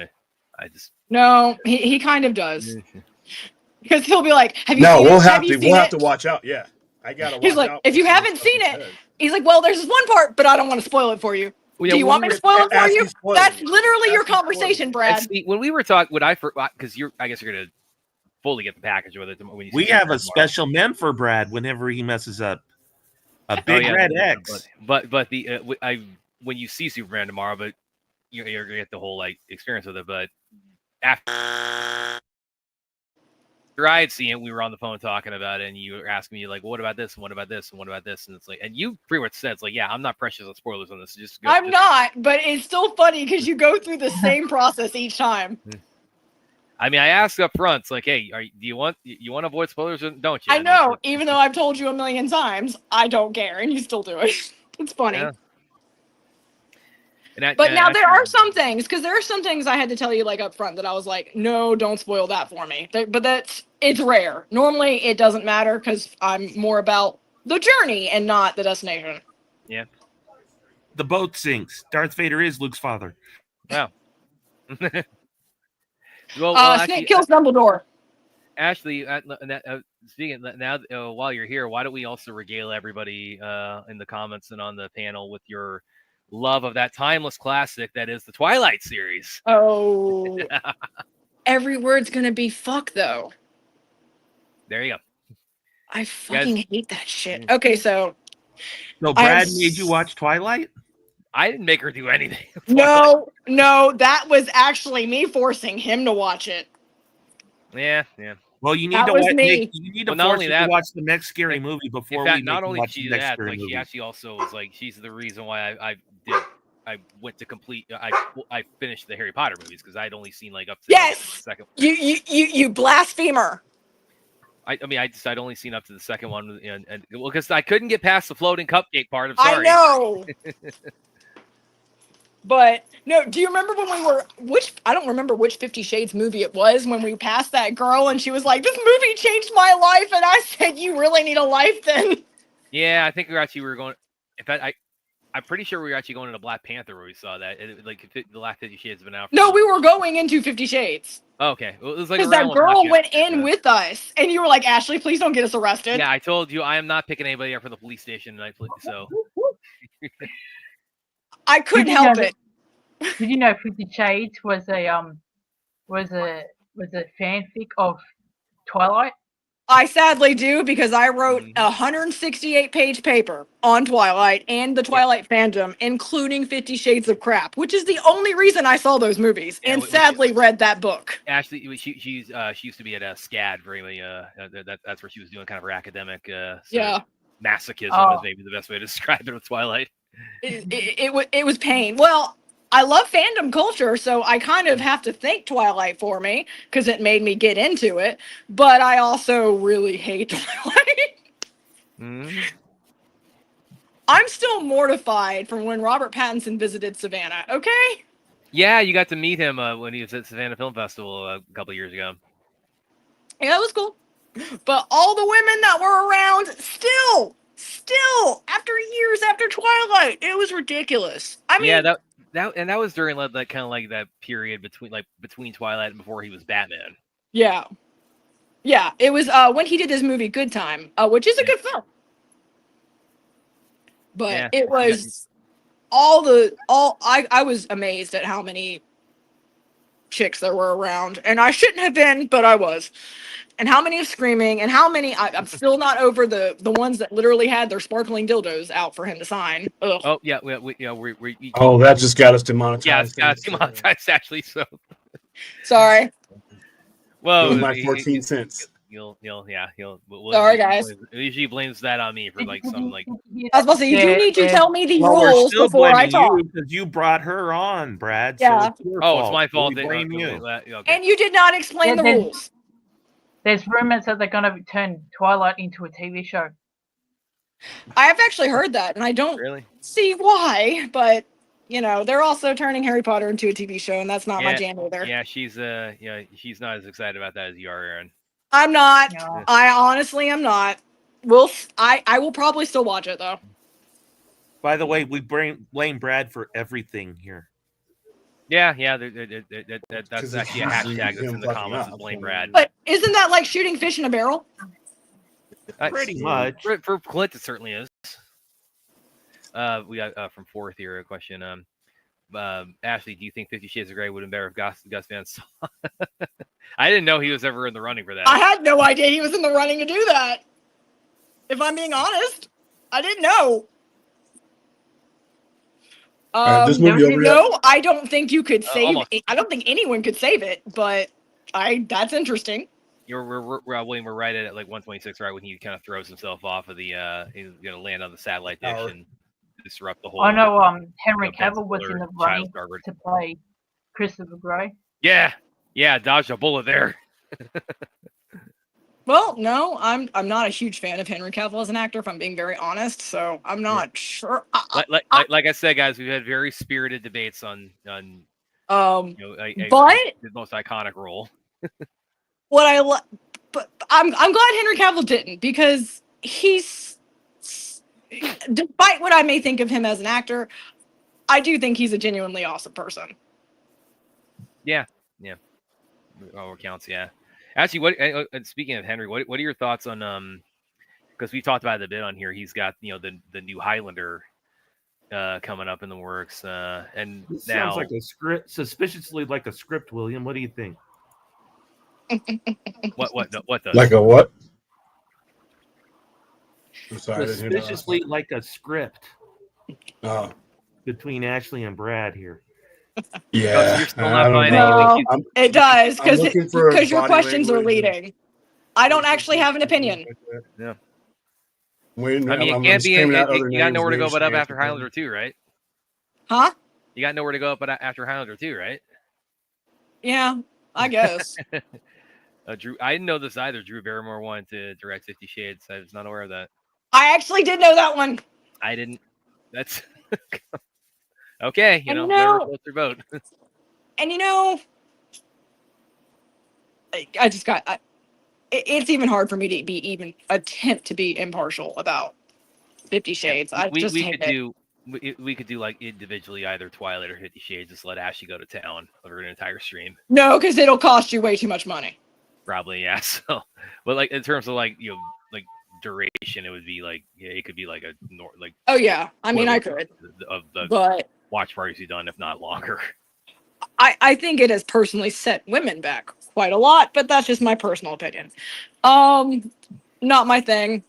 No, he kind of does. Because he'll be like, "Have you?" No, seen we'll it? have to watch out. Yeah, I gotta. He's like, "If you haven't seen it," he's like, "Well, there's this one part, but I don't want to spoil it for you." Well, do you want me to spoil it for you? That's literally your conversation, Brad. When we were talking, because I guess you're gonna fully get the package with it. When we have a special man for Brad whenever he messes up. A big red X. But when you see Superman tomorrow, but you're gonna get the whole like experience with it. But after I had seen it, we were on the phone talking about it, and you were asking me like, "What about this? And what about this? And what about this?" And it's like, and you pretty much said, "It's like, yeah, I'm not precious on spoilers on this. I'm not, but it's still funny because you go through the same process each time." I mean, I asked up front, it's like, "Hey, do you want to avoid spoilers, or don't you?" I know, even though I've told you a million times, I don't care, and you still do it. It's funny. Yeah. But now there are some things, because there are some things I had to tell you like up front that I was like, no, don't spoil that for me. But it's rare. Normally it doesn't matter because I'm more about the journey and not the destination. Yeah. The boat sinks. Darth Vader is Luke's father. Wow. Snape kills Dumbledore. Ashley, speaking now, while you're here, why don't we also regale everybody in the comments and on the panel with your love of that timeless classic that is the Twilight series? Oh, every word's gonna be fuck though. There you go. I fucking Guys. hate that shit. Okay, so So I have Brad made you watch Twilight? I didn't make her do anything. No, that was actually me forcing him to watch it. Yeah. Well, you need That to was watch. me. You need to Well, not force only him that, to watch the next scary movie before In we fact, make not him only watch she the did next that, scary like movie. she actually also was like she's the reason why I went to complete. I finished the Harry Potter movies because I'd only seen like up to Yes, the second. You blasphemer. I'd only seen up to the second one, and well, because I couldn't get past the floating cupcake part. I'm sorry. I know. But no, do you remember when we were I don't remember which 50 Shades movie it was when we passed that girl and she was like, "This movie changed my life," and I said, "You really need a life then." Yeah, I think we were going. In fact, I'm pretty sure we were actually going to Black Panther where we saw that. The last 50 Shades has been out. No, we were going into 50 Shades. Okay, well, it was like Because around that girl went in with us, and you were like, "Ashley, please don't get us arrested." Yeah, I told you I am not picking anybody up from the police station tonight. So I couldn't help it. Did you know 50 Shades was a fanfic of Twilight? I sadly do, because I wrote a 168-page paper on Twilight and the Twilight fandom, including 50 Shades of Crap, which is the only reason I saw those movies, and sadly read that book. Ashley, she used to be at SCAD very that's where she was doing kind of her academic masochism is maybe the best way to describe it with Twilight. It was pain. Well, I love fandom culture, so I kind of have to thank Twilight for me because it made me get into it. But I also really hate Twilight. I'm still mortified from when Robert Pattinson visited Savannah. Okay. Yeah, you got to meet him when he was at Savannah Film Festival a couple of years ago. Yeah, that was cool. But all the women that were around still after years after Twilight, it was ridiculous. I mean, yeah, that was during that kind of like that period between Twilight and before he was Batman. Yeah, it was when he did his movie Good Time, which is a good film. But it was I was amazed at how many chicks there were around, and I shouldn't have been, but I was. And how many of screaming, and how many I'm still not over the ones that literally had their sparkling dildos out for him to sign. Ugh. Oh yeah, that just got us demonetized. Yeah, it's got us demonetized actually. So sorry. Well, it was my 14 cents. Sorry, guys. He usually blames that on me for like some like. I was supposed to say, you need to tell me the rules before I talk. Because you brought her on, Brad. Yeah. So it's it's my fault. We blame you. Okay. And you did not explain the rules. There's rumors that they're going to turn Twilight into a TV show. I have actually heard that, and I don't see why, but they're also turning Harry Potter into a TV show, and that's not my jam either. Yeah, she's not as excited about that as you are, Aaron. I'm not. No. I honestly am not. I will probably still watch it though. By the way, we blame Brad for everything here. Yeah, that's actually a hashtag that's in the comments. Is blame Brad. But isn't that like shooting fish in a barrel? Pretty much. For Clint, it certainly is. We got from Fourth here a question. Ashley, do you think 50 Shades of Grey would have been better if Gus Van Sant? I didn't know he was ever in the running for that. I had no idea he was in the running to do that. If I'm being honest, I didn't know. This movie no, I don't think you could save it. I don't think anyone could save it, but that's interesting. We're right at like 126, right when he kind of throws himself off of the he's gonna land on the satellite dish and disrupt the whole. I know Henry Cavill was in the running to play Christopher Grey. Yeah, dodged a bullet there. Well, no, I'm not a huge fan of Henry Cavill as an actor, if I'm being very honest. So I'm not sure. Like I said, guys, we've had very spirited debates on but the most iconic role. But I'm glad Henry Cavill didn't, because he's, despite what I may think of him as an actor, I do think he's a genuinely awesome person. Yeah. All accounts, yeah. Actually, what? And speaking of Henry, what are your thoughts on because we talked about it a bit on here. He's got the new Highlander coming up in the works, and This now sounds like a script, suspiciously like a script. William, what do you think? what does? Like a what? I'm sorry, I didn't hear that. Suspiciously like a script Oh, between Ashley and Brad here. yeah. so you're still I not don't finding know. like I'm- It does I'm looking for because your body questions are language and- leading. I don't actually have an opinion. Yeah. Wait, I mean, it I'm can't be. screaming out other You got names, nowhere to go names but up to after answer. Highlander 2, right? Huh? You got nowhere to go but after Highlander 2, right? Yeah, I guess. Drew, I didn't know this either. Drew Barrymore wanted to direct 50 Shades. I was not aware of that. I actually did know that one. I didn't. That's okay. And Whatever floats your boat. And I just got. It's even hard for me to even attempt to be impartial about 50 Shades. I we just hate could it. do. We could do like individually either Twilight or 50 Shades. Just let Ashley go to town over an entire stream. No, because it'll cost you way too much money. Probably, yeah. So, but like in terms of like like duration, it would be like it could be like like. Oh yeah, I mean I could, of the but watch parties you've done, if not longer. I think it has personally set women back quite a lot, but that's just my personal opinion. Not my thing.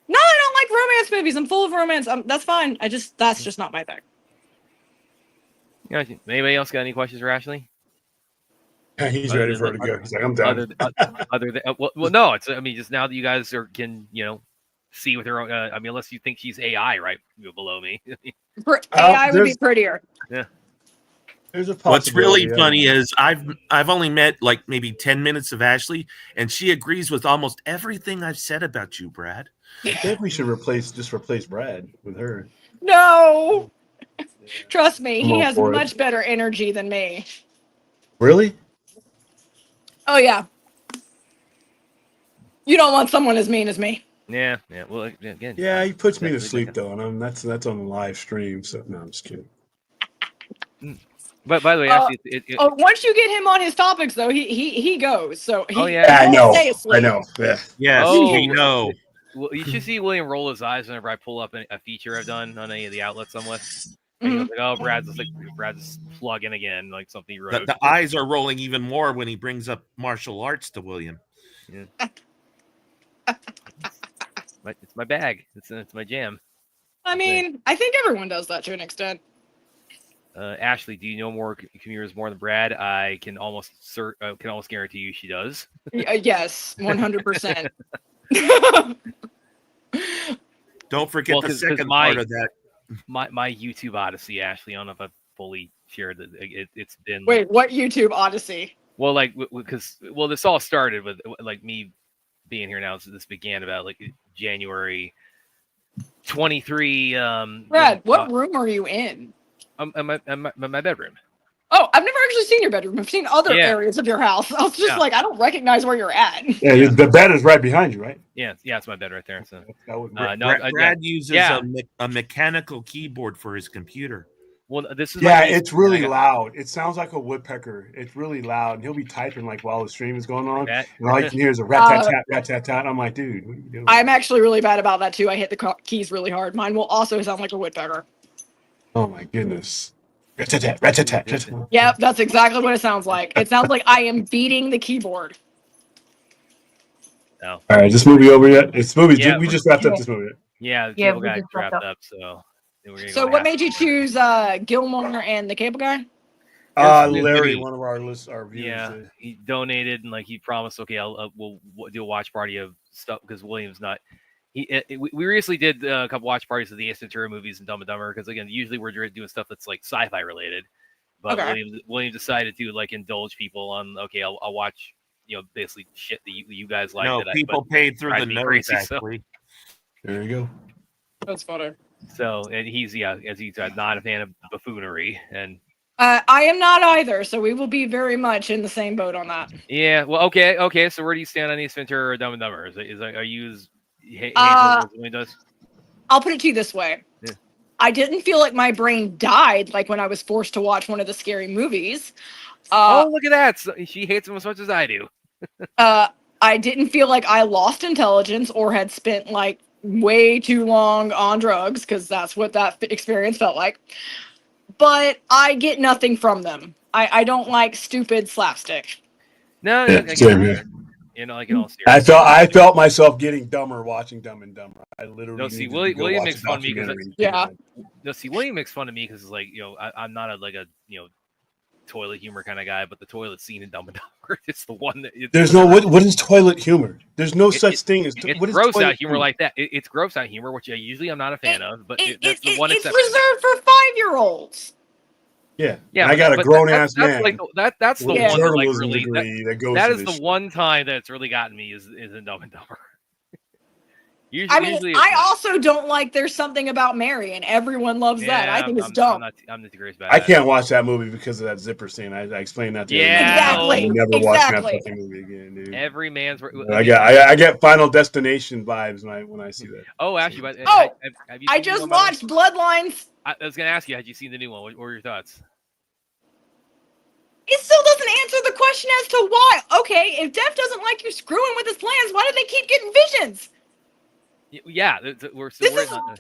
No, I don't like romance movies. I'm full of romance. That's fine. That's just not my thing. Anybody else got any questions for Ashley? He's ready for it to go. He's like, I'm done. Other than well, no, it's just now that you guys can see with her own. Unless you think she's AI right below me. AI would be prettier. Yeah. There's a What's really possibility, funny is I've only met like maybe 10 minutes of Ashley, and she agrees with almost everything I've said about you, Brad. I think we should replace Brad with her. No, trust me, I'm he all has for it. much better energy than me. Really? Oh yeah. You don't want someone as mean as me. Yeah. Well, again. Yeah, he puts me to sleep though, and that's on the live stream. So no, I'm just kidding. But by the way, Ashley, once you get him on his topics, though, he goes. So he, I know. stay asleep. I know. Yeah. Yes, we know. Well, you should see William roll his eyes whenever I pull up a feature I've done on any of the outlets I'm with. And he goes like, "Oh, Brad's plugging again, like something he wrote." The eyes are rolling even more when he brings up martial arts to William. Yeah. It's my bag. It's my jam. I mean, I think everyone does that to an extent. Ashley, do you know more commuters more than Brad? I can almost guarantee you she does. Yes, 100%. Don't forget the second part of that. My YouTube Odyssey, Ashley. I don't know if I've fully shared that. It's been. Wait, what YouTube Odyssey? Well, because this all started with like me being here now. So this began about like January 23. Brad, what room are you in? My bedroom. Oh, I've never actually seen your bedroom. I've seen other areas of your house. I was just like, I don't recognize where you're at. Yeah, the bed is right behind you, right? Yeah, it's my bed right there. So Brad uses a mechanical keyboard for his computer. Well, this is it's really loud. It sounds like a woodpecker. It's really loud, and he'll be typing like while the stream is going on, and all you can hear is a rat tat tat. I'm like, dude, what are you doing? I'm actually really bad about that too. I hit the keys really hard. Mine will also sound like a woodpecker. Oh my goodness. Rat-tat-tat. Yep, that's exactly what it sounds like. It sounds like I am beating the keyboard. No. All right, is this movie over yet? It's movie. Yeah, we just wrapped up this movie. Yeah, the Cable guy wrapped up. So what made you choose Gilmore and the Cable guy? Larry, one of our viewers. Yeah, he donated and he promised. Okay, we'll do a watch party of stuff because William's not. We recently did a couple watch parties of the Ace Ventura movies and Dumb and Dumber because again, usually we're doing stuff that's like sci-fi related, but William decided to indulge people on I'll watch basically shit that you guys like. No, people paid through the nose actually. There you go. That's funny. So and he's as he said, not a fan of buffoonery and. I am not either, so we will be very much in the same boat on that. Yeah. Well, okay. So where do you stand on Ace Ventura or Dumb and Dumber? Are you I'll put it to you this way. Yeah. I didn't feel like my brain died like when I was forced to watch one of the scary movies. Look at that. So she hates them as much as I do. I didn't feel like I lost intelligence or had spent like way too long on drugs, because that's what that experience felt like. But I get nothing from them. I don't like stupid slapstick. No, Yeah, again, same here. like in all seriousness. I felt myself getting dumber watching Dumb and Dumber. I literally No, see, needed to go William watch makes a fun of me 'cause documentary. Yeah. No, see, William makes fun of me because it's like, I'm not a toilet humor kind of guy, but the toilet scene in Dumb and Dumber, it's the one that There's no what is toilet humor? There's no such thing as it's what is gross toilet out humor like that. It's gross out humor, which usually I'm not a fan of, but that's the one It's exception. reserved for 5-year-olds. Yeah, Yeah, and I got a grown ass that's man like that's the with one a that like journalism really degree that goes that to is this the shit. one time that it's really gotten me is in Dumb and Dumber. Usually, I also don't like There's Something About Mary, and everyone loves that. I think it's dumb. I'm not curious about I that. can't watch that movie because of that zipper scene. I explained that to Exactly. I'm never watching that fucking movie again, dude. Every man's. I get Final Destination vibes when I see that. Oh, actually, have you I just watched Bloodlines. I was going to ask you, had you seen the new one? What were your thoughts? It still doesn't answer the question as to why. Okay, if Dev doesn't like you screwing with his plans, why do they keep getting visions? Yeah, we're still worried about that.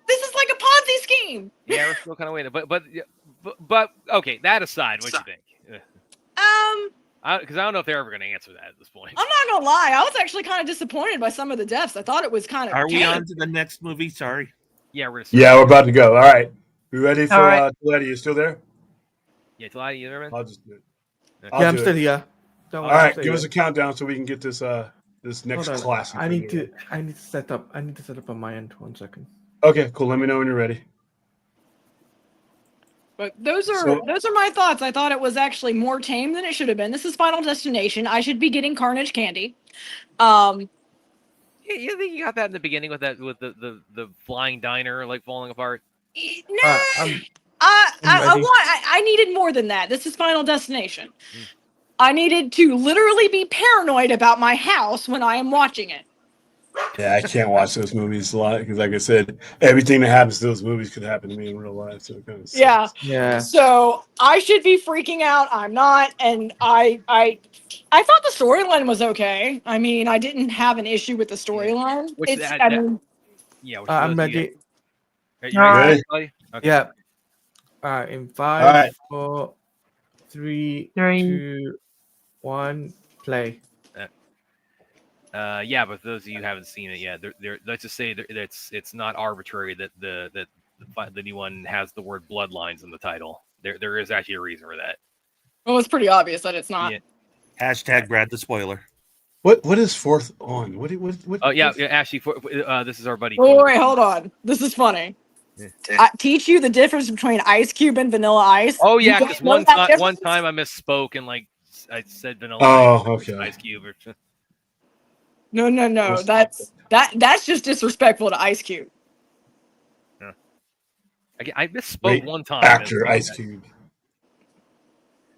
This is like a Ponzi scheme. Yeah, we're still kind of waiting. But okay, that aside, what do you think? Because I don't know if they're ever going to answer that at this point. I'm not gonna lie, I was actually kind of disappointed by some of the deaths. I thought it was kind of. Are we on to the next movie? Sorry. Yeah, we're about to go. All right, we ready for Taleti? You still there? Yeah, Taleti, you there, man? I'll just do it. I'm still here. All right, give us a countdown so we can get this this next classic. I need to set up on my end. 1 second. Okay, cool. Let me know when you're ready. But those are my thoughts. I thought it was actually more tame than it should have been. This is Final Destination. I should be getting Carnage candy. Yeah, you think you got that in the beginning with the flying diner like falling apart? No, I needed more than that. This is Final Destination. I needed to literally be paranoid about my house when I am watching it. Yeah, I can't watch those movies a lot because, like I said, everything that happens to those movies could happen to me in real life. So it kind of sucks. Yeah. So I should be freaking out. I'm not, and I thought the storyline was okay. I mean, I didn't have an issue with the storyline. I'm ready. Are you ready? Okay. Yeah. In 5, 4, 3, 2, 1, play. Yeah, but those of you who haven't seen it yet, let's just say that it's not arbitrary that the new one has the word bloodlines in the title. There is actually a reason for that. Well, it's pretty obvious that it's not. Yeah. Hashtag Brad the spoiler. What is fourth on? What? Oh yeah, Ashley. This is our buddy. Wait, hold on. This is funny. I teach you the difference between ice cube and vanilla ice. Oh yeah, because one time I misspoke and like I said vanilla ice. Okay. Ice cube. No. That's just disrespectful to Ice Cube. Yeah. I misspoke one time. Actor Ice Cube.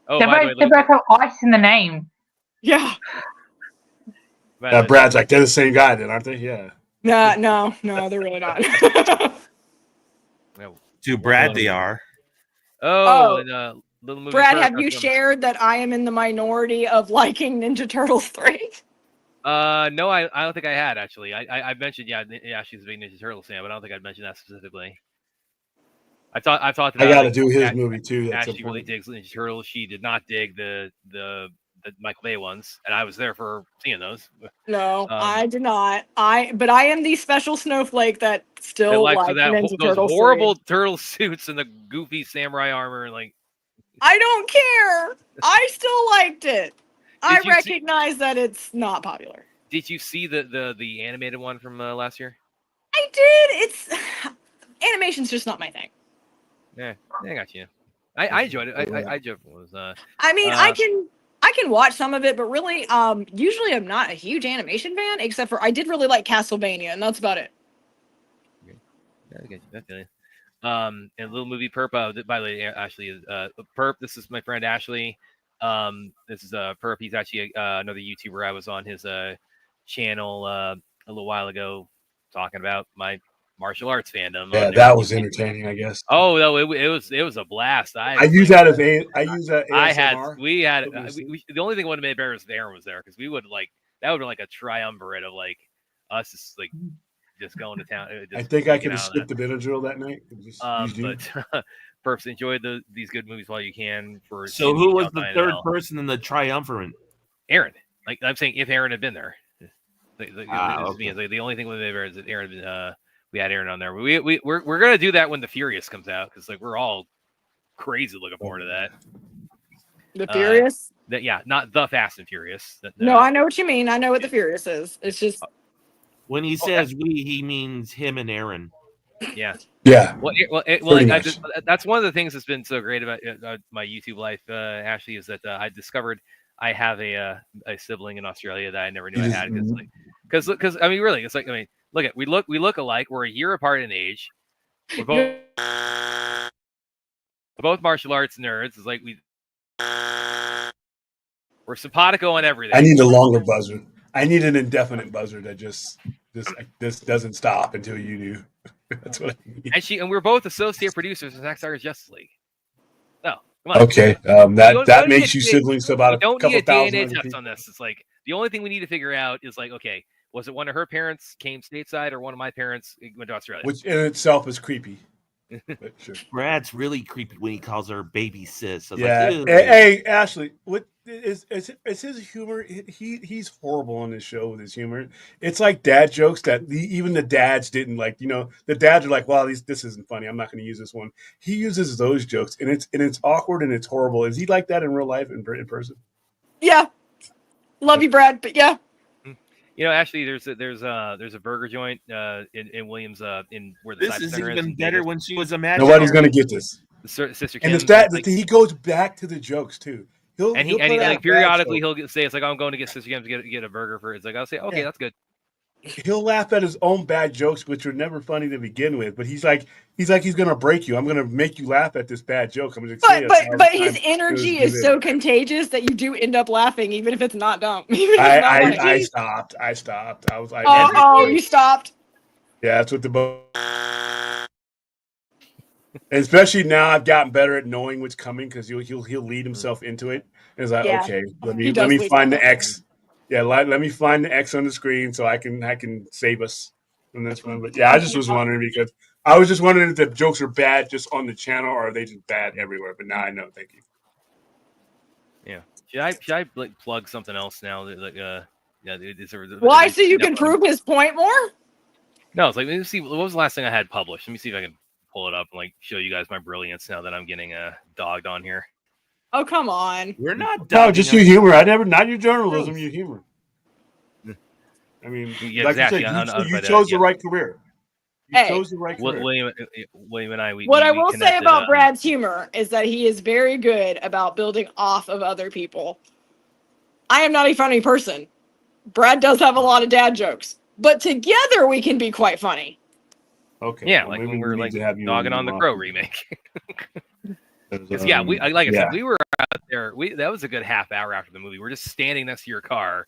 Oh, they both have ice in the name. Yeah. Brad's like, they're the same guy then, aren't they? Yeah. No, they're really not. To Brad, they are. Little movie. Brad, have you shared that I am in the minority of liking Ninja Turtles 3? No, I don't think I had actually. I mentioned she's a big Ninja Turtles fan, but I don't think I'd mentioned that specifically. I thought that I got to do his movie too. Ashley really digs Ninja Turtles. She did not dig the Michael Bay ones, and I was there for seeing those. No, I did not. But I am the special snowflake that still likes Ninja Turtles. Those horrible turtle suits and the goofy samurai armor, like. I don't care. I still liked it. I recognize that it's not popular. Did you see the animated one from last year? I did. Animation's just not my thing. Yeah, I got you. I enjoyed it. I enjoyed it. I mean, I can watch some of it, but really, usually I'm not a huge animation fan, except for I did really like Castlevania, and that's about it. Yeah, I get you. Definitely. And a little movie Perp. By the way, Ashley, Perp. This is my friend Ashley. This is Perp. He's actually another YouTuber. I was on his channel a little while ago talking about my martial arts fandom. Yeah, on that was YouTube. entertaining, I guess. Oh no, it was a blast. I use that as I use that ASMR. The only thing that would have made better is if Aaron was there, because we would that would be like a triumvirate of like us just going to town. I think I could have skipped the Benadryl that night. But Perps, enjoy these good movies while you can. So who was the third person in the triumvirate? Aaron. Like I'm saying, if Aaron had been there, okay. the only thing with Aaron is that Aaron. We had Aaron on there. We're gonna do that when The Furious comes out, because we're all crazy looking forward to that. The Furious? Not the Fast and Furious. No, I know what you mean. I know what The Furious is. It's just when he says we, he means him and Aaron. Yeah. Yeah. That's one of the things that's been so great about my YouTube life, Ashley, is that I discovered I have a sibling in Australia that I never knew I had, because I mean, really, it's we look alike. We're a year apart in age. We're both martial arts nerds. It's we're simpatico on everything. I need a longer buzzer. I need an indefinite buzzer that just doesn't stop until you do. That's what I need. And we're both associate producers of Zack Snyder's Justice League. No, come on. Okay, that makes you siblings about a couple thousand tests on this. It's the only thing we need to figure out is okay, was it one of her parents came stateside or one of my parents went to Australia? Which in itself is creepy. But sure. Brad's really creepy when he calls her baby sis. Yeah. Hey, Ashley, what is his humor? He's horrible on this show with his humor. It's like dad jokes that even the dads didn't like. The dads are like, "Wow, this isn't funny. I'm not going to use this one." He uses those jokes, and it's awkward and it's horrible. Is he like that in real life in person? Yeah. Love you, Brad, but yeah. Actually, there's a burger joint in Williams in where the this is even better when she was imagining. Nobody's gonna get this. Sister Kim, and it's he goes back to the jokes too. He'll periodically he'll say it's I'm going to get Sister Kim to get a burger for it. It's I'll say okay, that's good. He'll laugh at his own bad jokes, which are never funny to begin with. But he's gonna break you. I'm gonna make you laugh at this bad joke. I'm gonna say but his energy is so contagious that you do end up laughing, even if it's not dumb. I stopped. I was like, you stopped. Yeah, that's what and especially now I've gotten better at knowing what's coming, because he'll lead himself into it. And it's okay, let me find the X. Yeah, let me find the X on the screen so I can save us from this one. But yeah, I just was wondering, because I was just wondering if the jokes are bad just on the channel, or are they just bad everywhere? But now I know. Thank you. Yeah. Should I plug something else now? Why? So you can prove his point more? No, it's let me see. What was the last thing I had published? Let me see if I can pull it up and show you guys my brilliance now that I'm getting dogged on here. Oh, come on. We're not No, just your humor. Not your journalism, your humor. I mean, exactly. You chose the right career. You chose the right career. William and I, what I will say about Brad's humor is that he is very good about building off of other people. I am not a funny person. Brad does have a lot of dad jokes, but together we can be quite funny. Okay. Yeah, when we were dogging on the Crow remake. Because we were out there. That was a good half hour after the movie. We're just standing next to your car.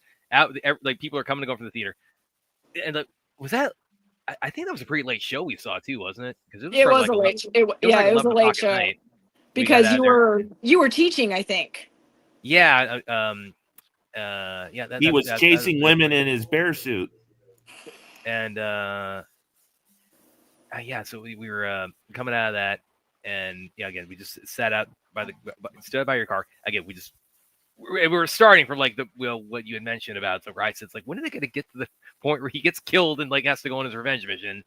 People are coming to go from the theater, and was that? I think that was a pretty late show we saw too, wasn't it? Because it was a late. It was a late show because you were teaching, I think. Yeah. He was chasing women in his bear suit, and so we were coming out of that. And again, we just sat out stood by your car. Again, we were starting from what you had mentioned about the rights. It's when are they going to get to the point where he gets killed and has to go on his revenge mission?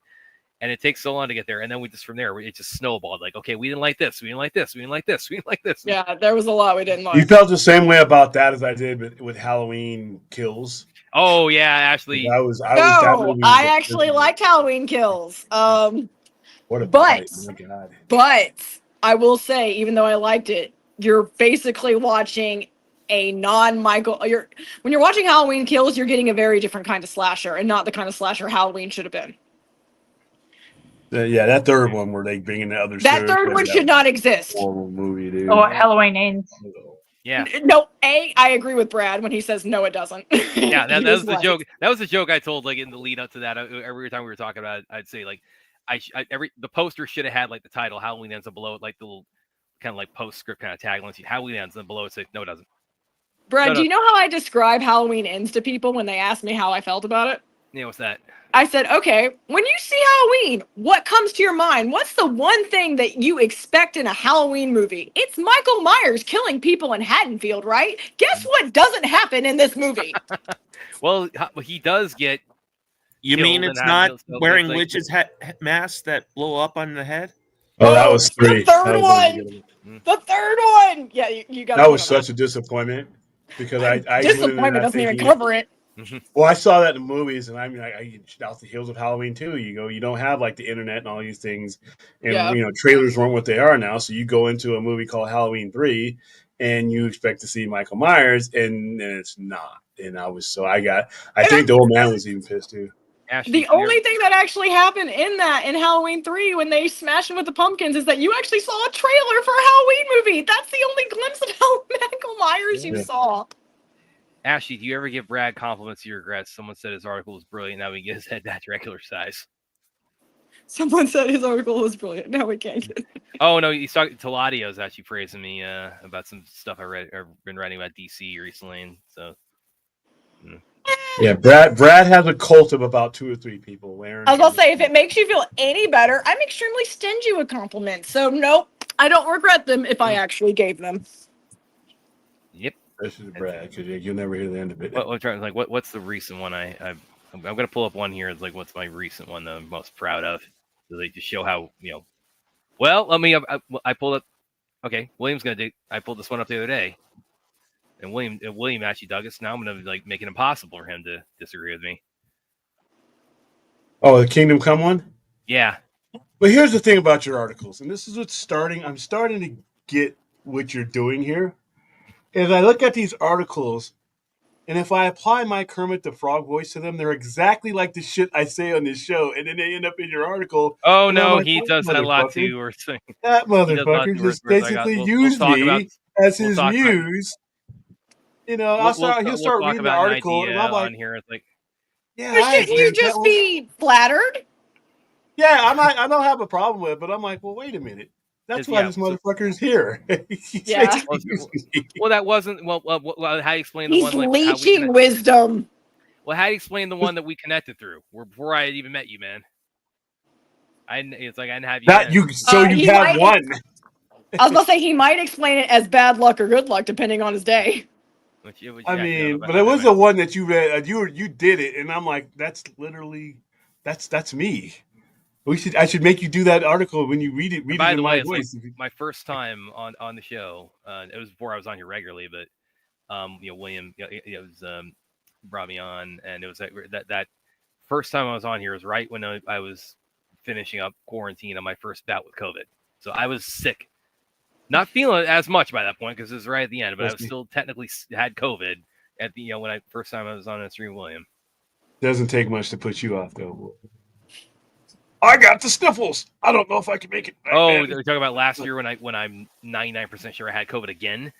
And it takes so long to get there. And then from there, it just snowballed. Okay, we didn't like this. We didn't like this. We didn't like this. We didn't like this. Yeah, there was a lot we didn't like. You felt the same way about that as I did with Halloween Kills. Oh yeah, Ashley. I actually liked Halloween Kills. What a bite. Oh my God. But I will say, even though I liked it, you're basically watching a non-Michael. When you're watching Halloween Kills, you're getting a very different kind of slasher, and not the kind of slasher Halloween should have been. Yeah, that third one where they bring in the other. That third one should not exist. Horrible movie, dude. Oh, Halloween Ends. Yeah. No, I agree with Brad when he says no, it doesn't. Yeah, that was the joke. That was the joke I told in the lead up to that. Every time we were talking about it, I'd say the poster should have had like the title Halloween Ends, and below it like the little kind of like postscript kind of tagline. Halloween Ends, and below it says no, it doesn't. Brad, No, do you know how I describe Halloween Ends to people when they ask me how I felt about it? Yeah, what's that? I said, okay, when you see Halloween, what comes to your mind? What's the one thing that you expect in a Halloween movie? It's Michael Myers killing people in Haddonfield, right? Guess what doesn't happen in this movie? Well, he does get. You mean killed it's in not Haddonfield, so wearing like- witches' masks that blow up on the head? Oh, that was 3. The third That was one. unforgettable. The third one. Yeah, you got That was such a disappointment because I went in disappointment that doesn't even thinking, cover it. well, I saw that in the movies, and I mean, I off the heels of Halloween too. You don't have like the internet and all these things, and Yeah. trailers weren't what they are now. So you go into a movie called Halloween 3, and you expect to see Michael Myers, and it's not. And I think the old man was even pissed too. Ashley, The only thing that actually happened in Halloween 3 when they smashed him with the pumpkins is that you actually saw a trailer for a Halloween movie. That's the only glimpse of Michael Myers you saw. Ashley, do you ever give Brad compliments you regret? Someone said his article was brilliant. Now we get his head back to regular size. Someone said his article was brilliant. Now we can't get it. Oh no, he's talking. Taladio's actually praising me about some stuff I've been writing about DC recently, and so. Yeah, Brad has a cult of about 2 or 3 people wearing. I was gonna say, if it makes you feel any better, I'm extremely stingy with compliments. So nope, I don't regret them if I actually gave them. Yep. Especially Brad, because you'll never hear the end of it. What's the recent one I'm gonna pull up one here. It's like, what's my recent one that I'm most proud of? So they just show how Well, let me. I pulled up. Okay, William's gonna do. I pulled this one up the other day, and William actually dug it. So now I'm gonna make it impossible for him to disagree with me. Oh, the Kingdom Come one? Yeah. But here's the thing about your articles, and this is what's starting. I'm starting to get what you're doing here. Is I look at these articles, and if I apply my Kermit the Frog voice to them, they're exactly like the shit I say on this show, and then they end up in your article. Oh no, like, he does that a lot too. Or that motherfucker just basically used me as his muse. He'll start reading the article, and I'm like, on here. It's like, yeah, shouldn't you just be flattered? Yeah, I don't have a problem with it, but I'm like, well, wait a minute. That's why this motherfucker is here. Yeah. Well, that wasn't. Well, how do you explain the He's one? leeching wisdom. Well, how do you explain the one that we connected through? Before I had even met you, man. It's like I didn't have you. That you. So you have one. I was gonna say he might explain it as bad luck or good luck, depending on his day. I mean, but it was the one that you read. You did it, and I'm like, that's literally, that's me. I should make you do that article when you read it. Read it in my voice. Like my first time on the show. It was before I was on here regularly, but William, brought me on, and it was that first time I was on here was right when I was finishing up quarantine on my first bout with COVID. So I was sick, not feeling it as much by that point because it was right at the end, but I was still technically had COVID at the when I first time I was on the stream. William, doesn't take much to put you off though. I got the sniffles. I don't know if I can make it. We're talking about last year when I'm 99% sure I had COVID again.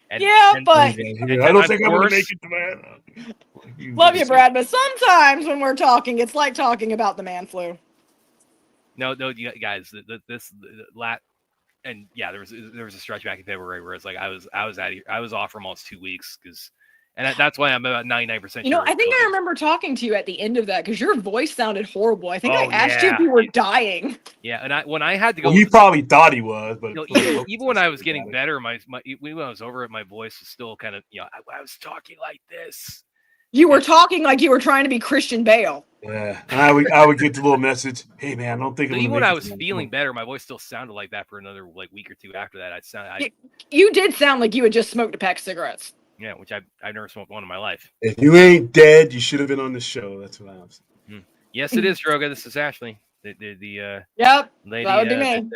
But I don't think I'm gonna make it to that. Love you, Brad, but sometimes when we're talking, it's like talking about the man flu. No, you guys, and yeah, there was a stretch back in February where it's like I was off for almost 2 weeks and that's why I'm about 99% sure. I think I remember talking to you at the end of that because your voice sounded horrible. I think I asked you if you were dying. Yeah, and when I had to go, he probably thought he was, but even when I was getting better, when I was over it, my voice was still kind of I was talking like this. You were talking like you were trying to be Christian Bale. Yeah, and I would get the little message, "Hey man, I don't think." Even when I was feeling better, my voice still sounded like that for another week or two after that. You did sound like you had just smoked a pack of cigarettes. Yeah, which I've never smoked one in my life. If you ain't dead, you should have been on the show. That's what I'm saying. Yes, it is, Droga. This is Ashley. The yep, lady that would be me.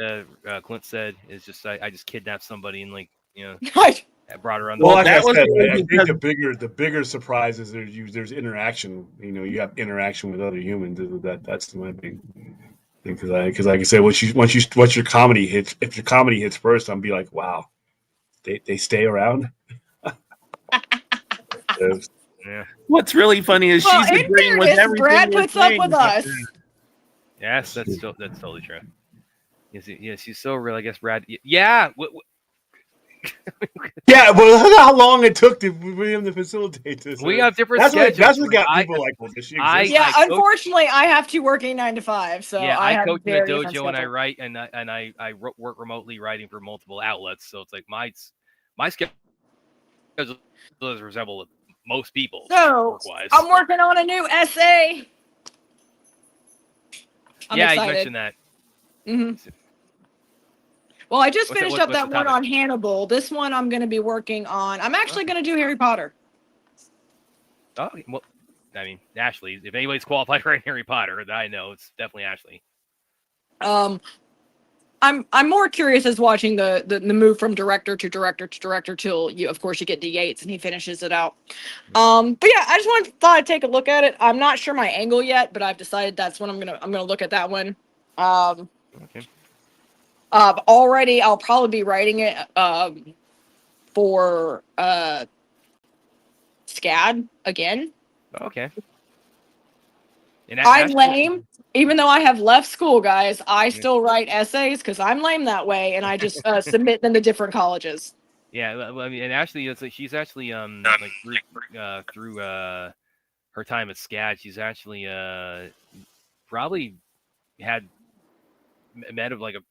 that Clint said is just I just kidnapped somebody and I brought her on. Well, like I said, I think the bigger surprise is there's interaction. You have interaction with other humans. That's my big thing. Because like I said, once your comedy hits, if your comedy hits first, I'm be like, wow, they stay around. Yeah. What's really funny is she's agreeing with everything Brad puts up with us. Yes, that's totally true. Yes, he's so real. I guess Brad. Yeah. Yeah, well, look how long it took for him to facilitate this. We have different That's schedules. That's what got people like, well, does she exist? Yeah, unfortunately, I have to work a 9 to 5, so yeah, I have coach in a very different dojo and I schedule. write and I work remotely writing for multiple outlets. So it's like my schedule does resemble most people's So work-wise. I'm working on a new essay. I'm yeah, excited. you mentioned that. Mm-hmm. Well, I just What's finished that- up what's that the one topic? on Hannibal. This one I'm going to be working on. I'm actually going to do Harry Potter. Oh, well, I mean, Ashley. If anybody's qualified for Harry Potter, that I know, it's definitely Ashley. I'm more curious as watching the move from director to director to director till you get to Yates and he finishes it out. But yeah, I just thought I'd take a look at it. I'm not sure my angle yet, but I've decided that's when I'm gonna look at that one. Okay. Already I'll probably be writing it for SCAD again. Okay. And I'm lame. Even though I have left school, guys, I still write essays because I'm lame that way, and I just submit them to different colleges. Yeah, well, I mean, and Ashley, it's like she's actually like through her time at SCAD, she's actually probably had met of like a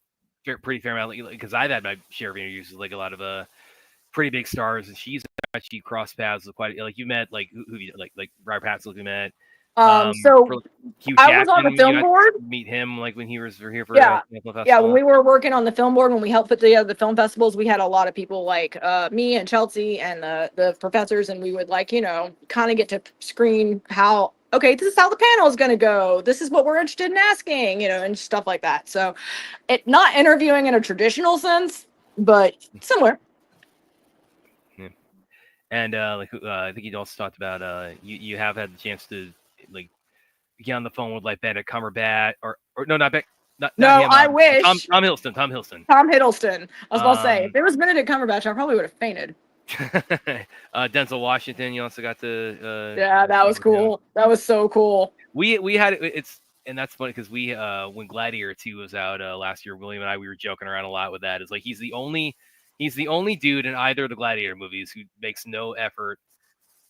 pretty fair amount, because I've had my share of interviews with like a lot of pretty big stars, and she's actually crossed paths with quite like you met like who you like Robert Pattinson who met. So Hugh I was on the film board. Meet him like when he was here for yeah. festival. Yeah, when we were working on the film board, when we helped put together the film festivals, we had a lot of people like me and Chelsea and the professors, and we would kind of get to screen how, okay, this is how the panel is going to go. This is what we're interested in asking, and stuff like that. So it not interviewing in a traditional sense, but similar. Yeah. And I think you also talked about you have had the chance to like get on the phone with like Benedict Cumberbatch or no, not him. I wish. Tom Hiddleston. Tom Hiddleston. I was about to say, if it was Benedict Cumberbatch, I probably would have fainted. Denzel Washington, you also got to. Yeah, that was cool. That was so cool. We had and that's funny because we when Gladiator 2 was out last year, William and I, we were joking around a lot with that. It's like he's the only dude in either of the Gladiator movies who makes no effort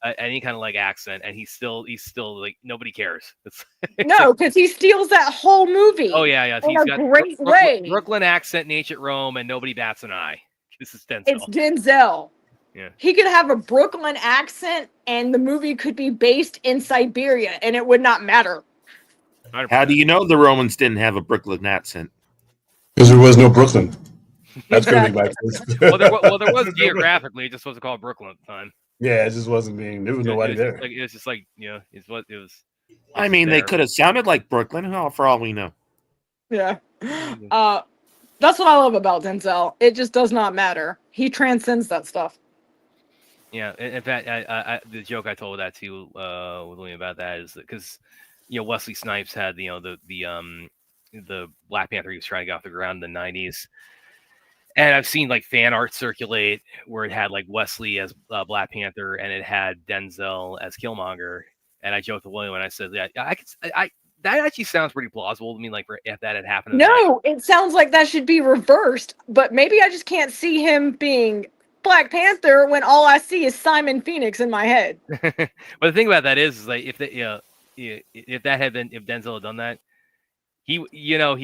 at any kind of like accent, and he's still like nobody cares. No, because he steals that whole movie. Oh yeah. He's got great way. Brooklyn accent in ancient Rome, and nobody bats an eye. This is Denzel. It's Denzel. Yeah. He could have a Brooklyn accent, and the movie could be based in Siberia, and it would not matter. How do you know the Romans didn't have a Brooklyn accent? Because there was no Brooklyn. That's going to be my first. Well, there was geographically. It just wasn't called Brooklyn at the time. Yeah, it just wasn't being. There was nobody there. It was just like it's what it was. I mean, they could have sounded like Brooklyn, for all we know. Yeah. That's what I love about Denzel. It just does not matter. He transcends that stuff. Yeah, in fact, I the joke I told that to with William about that is because Wesley Snipes had the Black Panther he was trying to get off the ground in the 90s, and I've seen like fan art circulate where it had like Wesley as Black Panther and it had Denzel as Killmonger, and I joked with William and I said, yeah, that actually sounds pretty plausible to me. Like if that had happened. No, it sounds like that should be reversed, but maybe I just can't see him being Black Panther when all I see is Simon Phoenix in my head. But the thing about that is like if Denzel had done that, he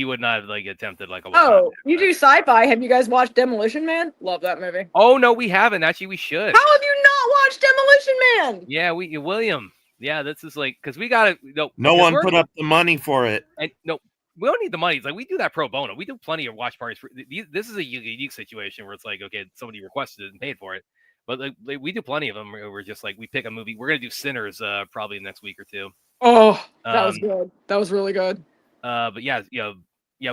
would not have like attempted like a. Oh, you do sci-fi? Have you guys watched Demolition Man? Love that movie. Oh no, we haven't. Actually, we should. How have you not watched Demolition Man? Yeah, William. Yeah, this is like because we gotta. No one put up the money for it. And no, we don't need the money. It's like we do that pro bono. We do plenty of watch parties. This is a unique situation where it's like, okay, somebody requested it and paid for it, but like we do plenty of them. We're just like we pick a movie. We're gonna do Sinners probably next week or two. Oh, that was good. That was really good. But yeah,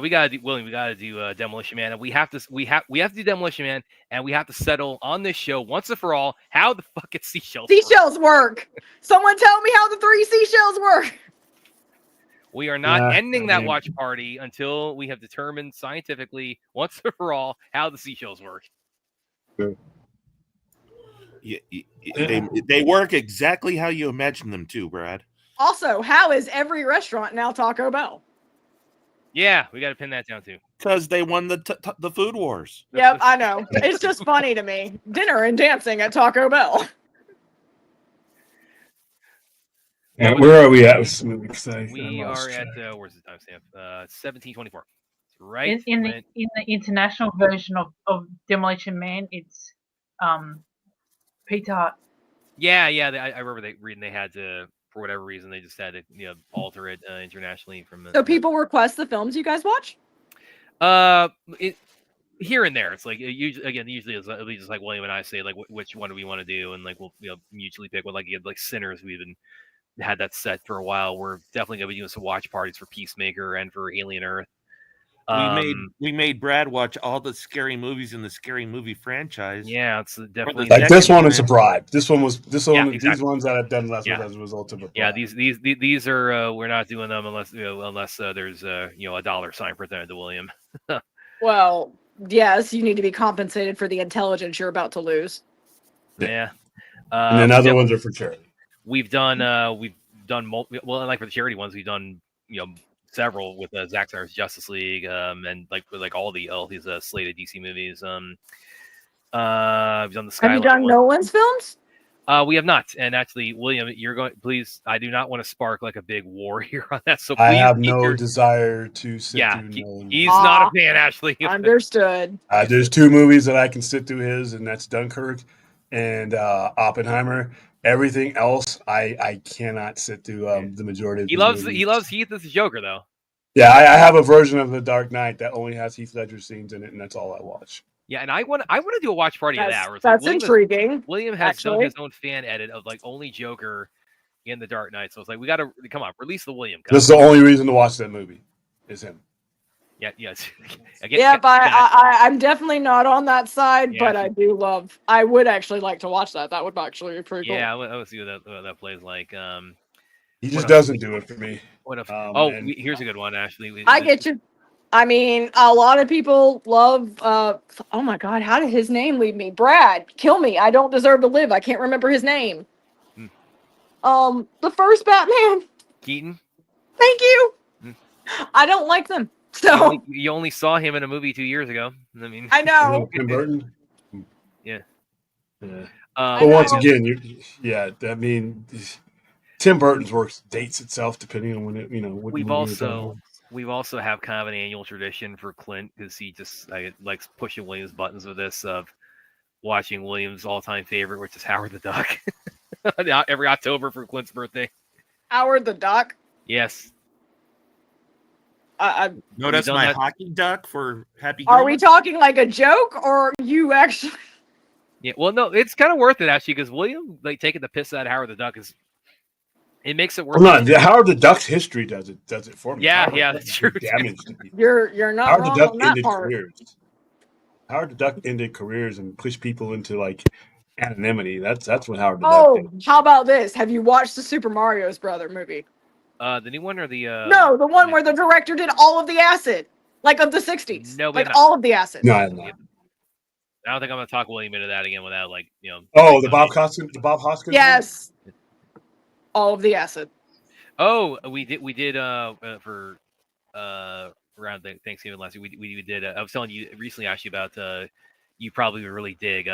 we gotta do William. We gotta do Demolition Man, and we have to do Demolition Man, and we have to settle on this show once and for all how the fucking seashells work. Someone tell me how the 3 seashells work. We are not ending that watch party until we have determined scientifically once and for all how the seashells work. They work exactly how you imagine them to, Brad. Also, how is every restaurant now Taco Bell? Yeah, we got to pin that down too. Because they won the food wars. Yep, I know. It's just funny to me. Dinner and dancing at Taco Bell. Yeah, where are we at with this movie? We are at where's the timestamp? 1724. Right. In the international version of Demolition Man, it's Peter Hart. Yeah. I remember reading they had to, for whatever reason, they just had to alter it internationally from. So people request the films you guys watch? Here and there, it's like usually it's just like William and I say like which one do we want to do, and like we'll mutually pick one. Like Sinners, we've been had that set for a while. We're definitely gonna be doing some watch parties for Peacemaker and for Alien Earth. We made Brad watch all the scary movies in the Scary Movie franchise. Yeah, it's definitely like this one is a bribe. These ones exactly. These ones that I've done less with as a result of a bribe. Yeah, these are we're not doing them unless there's a dollar sign presented to William. Well, yes, you need to be compensated for the intelligence you're about to lose. Yeah. And then other ones are for charity. We've done well, like for the charity ones, we've done several with Zack Snyder's Justice League, and like all these slated DC movies. We've done the Skyline. Have you done Nolan's films? We have not. And actually, William, you're going. Please, I do not want to spark like a big war here on that. So please, I have no desire to sit through Nolan. He's not a fan, Ashley. Understood. There's 2 movies that I can sit through his, and that's Dunkirk and Oppenheimer. Everything else, I cannot sit through the majority of. He loves Heath as a Joker, though. Yeah, I have a version of The Dark Knight that only has Heath Ledger scenes in it, and that's all I watch. Yeah, and I want to do a watch party of that. That's intriguing. William has done his own fan edit of like only Joker in The Dark Knight, so it's like we got to come on, release the William. This is the only reason to watch that movie, is him. Yeah, yes. I'm definitely not on that side, but I would actually like to watch that. That would actually be pretty cool. Yeah, I would see what that plays like. He just doesn't do it for me. Here's a good one, Ashley. I get you. I mean, a lot of people love. Oh my God, how did his name leave me? Brad, kill me. I don't deserve to live. I can't remember his name. The first Batman. Keaton. Thank you. I don't like them. So you only saw him in a movie 2 years ago. I mean, I know. Tim Burton. Yeah. But once again, I mean, Tim Burton's work dates itself depending on when it. We've also have kind of an annual tradition for Clint because he just likes pushing Williams' buttons with this of watching Williams' all-time favorite, which is Howard the Duck, every October for Clint's birthday. Howard the Duck. Yes. Notice my hockey duck for Happy Gilmore? Are we talking like a joke or you actually? Yeah, well, no, it's kind of worth it actually because William taking the piss out of Howard the Duck it makes it worth it. Howard the Duck's history does it for me. Yeah, that's true. You're not Howard wrong the Duck on that ended part. careers. Howard the Duck ended careers and pushed people into like anonymity. That's what Howard the Duck did. How about this? Have you watched the Super Mario's Brother movie? The new one or the No, the one where the director did all of the acid, like of the 60s. No, all of the acid. No, I'm not. I don't think I'm gonna talk William into that again without Oh, the Bob Hoskins. Yes. All of the acid. Oh, we did for around Thanksgiving last week. We did. I was telling you recently actually about you probably would really dig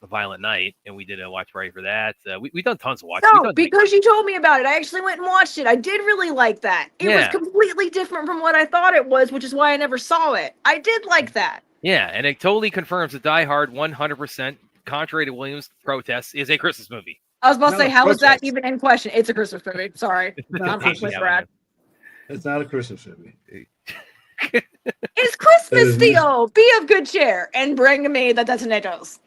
Violent Night, and we did a watch party for that. We've done tons of watches. No, because you told me about it. I actually went and watched it. I did really like that. It was completely different from what I thought it was, which is why I never saw it. I did like that. Yeah, and it totally confirms that Die Hard 100%, contrary to Williams' protests, is a Christmas movie. I was about to say, how is that even in question? It's a Christmas movie. Sorry. I'm with Brad. It's not a Christmas movie. It's Christmas, Theo. Be of good cheer and bring me the detonators.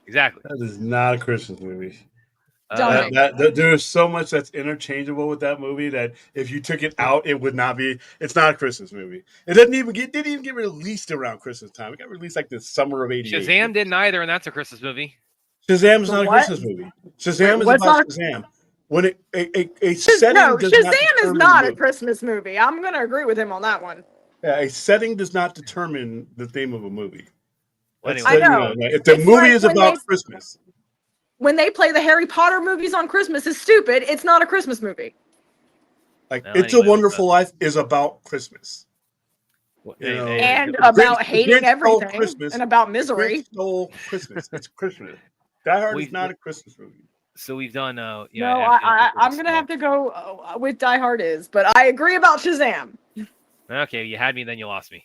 Exactly. That is not a Christmas movie. Don't there's so much that's interchangeable with that movie that if you took it out, it would not be. It's not a Christmas movie. It didn't even get released around Christmas time. It got released like the summer of '88. Shazam didn't either, and that's a Christmas movie. Shazam is not a Christmas movie. Shazam is about Shazam. When Shazam is not a Christmas movie. I'm going to agree with him on that one. Yeah, a setting does not determine the theme of a movie. Well, anyway, I know. If the movie is about Christmas. When they play the Harry Potter movies on Christmas, it's stupid. It's not a Christmas movie. Like It's a Wonderful Life is about Christmas. You know, And the about Grinch hating stole everything Christmas. and about The Grinch misery. stole Christmas. It's Christmas. Die Hard is We've- not a Christmas movie. So we've done. No, actually, I'm gonna have to go with Die Hard is, but I agree about Shazam. Okay, you had me, then you lost me.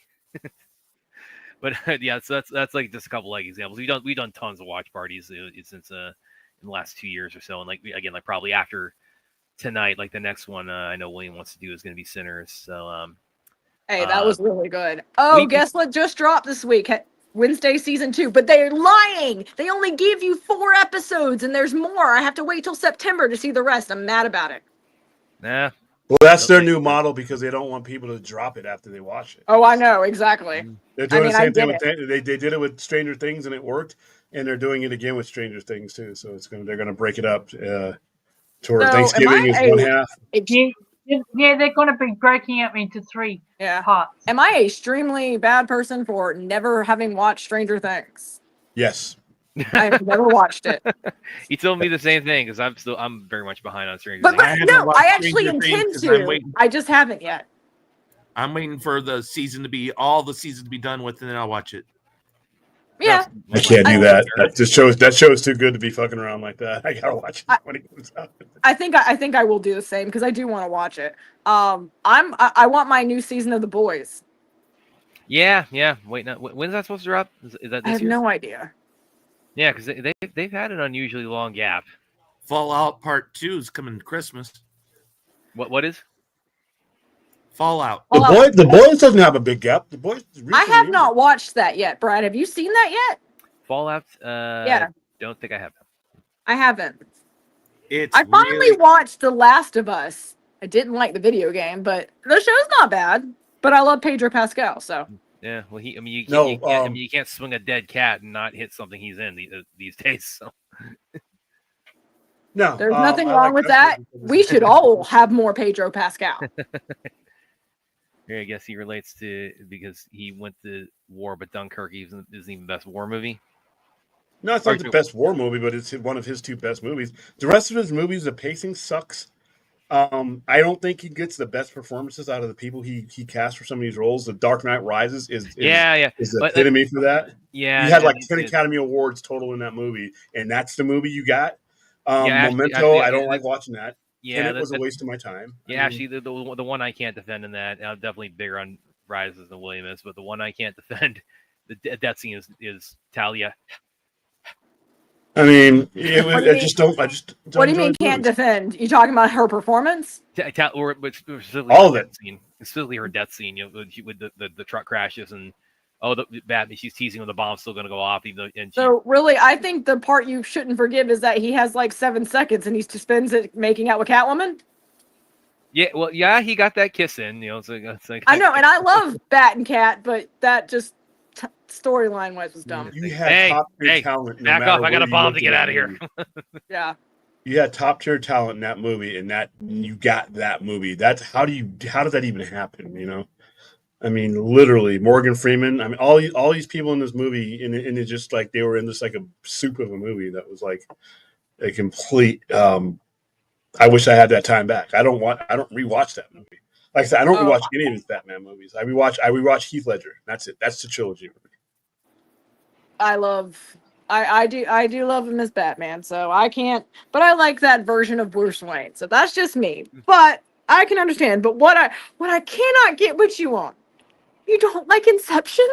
But yeah, so that's like just a couple like examples. We've done tons of watch parties since in the last 2 years or so, and like like probably after tonight, like the next one I know William wants to do is going to be Sinners. So Hey, that was really good. Oh, guess what just dropped this week? Wednesday season 2, but they're lying. They only give you 4 episodes, and there's more. I have to wait till September to see the rest. I'm mad about it. Nah. Well, that's their new model because they don't want people to drop it after they watch it. Oh, I know exactly. They're doing the same thing with it. they did it with Stranger Things and it worked, and they're doing it again with Stranger Things too. So they're going to break it up. Toward Thanksgiving is one half. Yeah, they're going to be breaking up into 3 parts. Am I a extremely bad person for never having watched Stranger Things? Yes. I've never watched it. He told me the same thing because I'm very much behind on Stranger But Things. no, I actually intend to. I just haven't yet. I'm waiting for all the season to be done with, and then I'll watch it. Yeah, I can't do that. That show is too good to be fucking around like that. I gotta watch it when it comes out. I think I will do the same because I do want to watch it. I want my new season of The Boys. Yeah. Wait, when's that supposed to drop? Is that this year? I have no idea. Yeah, because they've had an unusually long gap. Fallout Part 2 is coming Christmas. What is? Fallout. The Boys doesn't have a big gap. The Boys. I have not watched that yet, Brad. Have you seen that yet? Fallout? Yeah. Don't think I have. I haven't. I finally watched The Last of Us. I didn't like the video game, but the show's not bad. But I love Pedro Pascal, so. Yeah, well, you can't swing a dead cat and not hit something he's in these days. So. No, there's nothing wrong with that. We should all have more Pedro Pascal. Yeah, I guess he relates to because he went to war, but Dunkirk isn't even the best war movie. No, it's not the best war movie, but it's one of his 2 best movies. The rest of his movies, the pacing sucks. I don't think he gets the best performances out of the people he cast for some of these roles. The Dark Knight Rises is the epitome for that. Yeah, you had like 10 Academy Awards total in that movie, and that's the movie you got. Memento, I don't like watching that. Yeah, it was a waste of my time. Yeah, actually, the one I can't defend in that, I'm definitely bigger on Rises than William is, but the one I can't defend, the death scene is Talia. I mean, I just don't. What do you mean can't defend? You talking about her performance? Or specifically all of it. Scene, specifically her death scene. You know, with the truck crashes and the Batman. She's teasing when the bomb's still going to go off. So really, I think the part you shouldn't forgive is that he has like 7 seconds and he spends it making out with Catwoman. Yeah, well, yeah, he got that kiss in. You know, it's like I know, and I love Bat and Cat, but that just storyline wise was dumb. You had top tier talent. Back off! I got a bomb to get out of here. Yeah. You had top tier talent in that movie, and you got that movie. That's how does that even happen? You know, I mean, literally Morgan Freeman. I mean, all these people in this movie, and it's just like they were in this like a soup of a movie that was like a complete. I wish I had that time back. I don't rewatch that movie. Like I said, I don't rewatch any of his Batman movies. I rewatch Heath Ledger. That's it. That's the trilogy. I do love him as Batman, so I can't. But I like that version of Bruce Wayne, so that's just me. But I can understand. But what I cannot get with you on, you don't like Inception?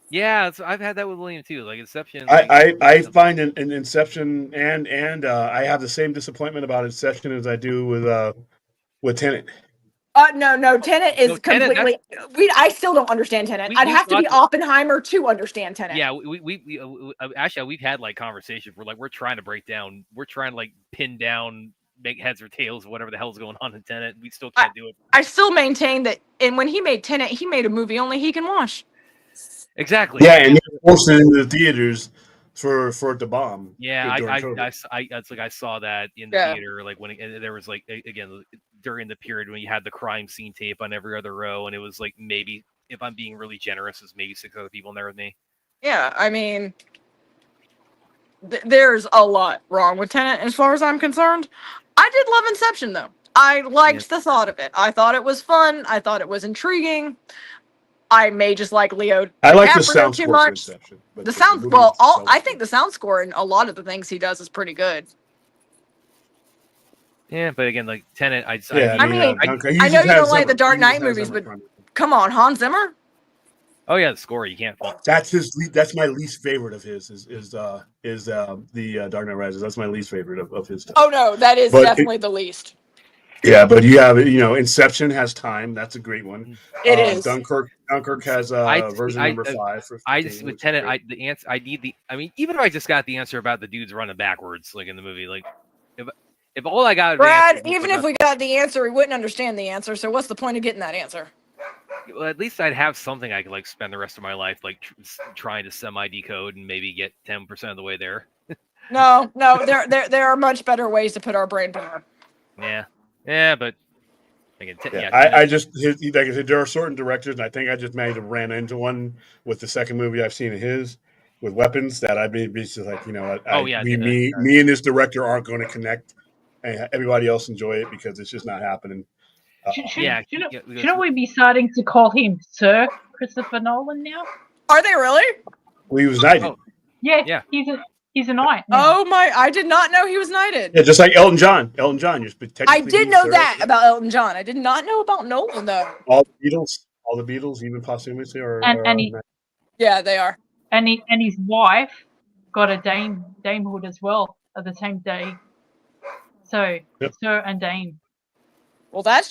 Yeah, I've had that with William too. Like Inception. I find in Inception and I have the same disappointment about Inception as I do with Tenet. No, Tenet is completely. I still don't understand Tenet. I'd have to be Oppenheimer to understand Tenet. Yeah, we actually we've had like conversations where like we're trying to like pin down, make heads or tails, whatever the hell's going on in Tenet. We still can't do it. I still maintain that, and when he made Tenet, he made a movie only he can watch. Exactly. Yeah, and he forced it into the theaters for it to bomb. Yeah, I saw that in the theater, like when there was like again during the period when you had the crime scene tape on every other row, and it was like maybe, if I'm being really generous, there's maybe 6 other people in there with me. Yeah, I mean, there's a lot wrong with Tenet as far as I'm concerned. I did love Inception though. I liked the thought of it. I thought it was fun. I thought it was intriguing. I may just like Leo I like the DiCaprio sound too score for much. Inception. But The sound, movie well, itself- I think the sound score in a lot of the things he does is pretty good. Yeah, but again, like Tenet, I know you don't like the Dark Knight movies, but come on, Hans Zimmer. Oh yeah, the score you can't fault. That's my least favorite of his is the Dark Knight Rises. That's my least favorite of his stuff. Oh no, that is definitely the least. Yeah, but you have Inception has Time. That's a great one. It is. Dunkirk has version number 5. I just with Tenet, the answer I need the. I mean, even if I just got the answer about the dudes running backwards, like in the movie, like if all I got, Brad, even if we got the answer, we wouldn't understand the answer. So what's the point of getting that answer? Well, at least I'd have something I could like spend the rest of my life like trying to semi-decode and maybe get 10% of the way there. No, there are much better ways to put our brain power. Yeah, but again, I just like I said, there are certain directors, and I think I just might have ran into one with the second movie I've seen of his with Weapons that I may be just like, me and this director aren't going to connect, and everybody else enjoy it because it's just not happening. Shouldn't we be starting to call him Sir Christopher Nolan now? Are they really? Well, he was knighted. Oh. Yeah, he's a knight. Oh my! I did not know he was knighted. Yeah, just like Elton John. Elton John, I did know that about Elton John. I did not know about Nolan though. All the Beatles, even posthumously, yeah, they are. And his wife got a damehood as well at the same day. So Sir and Dame. Well, I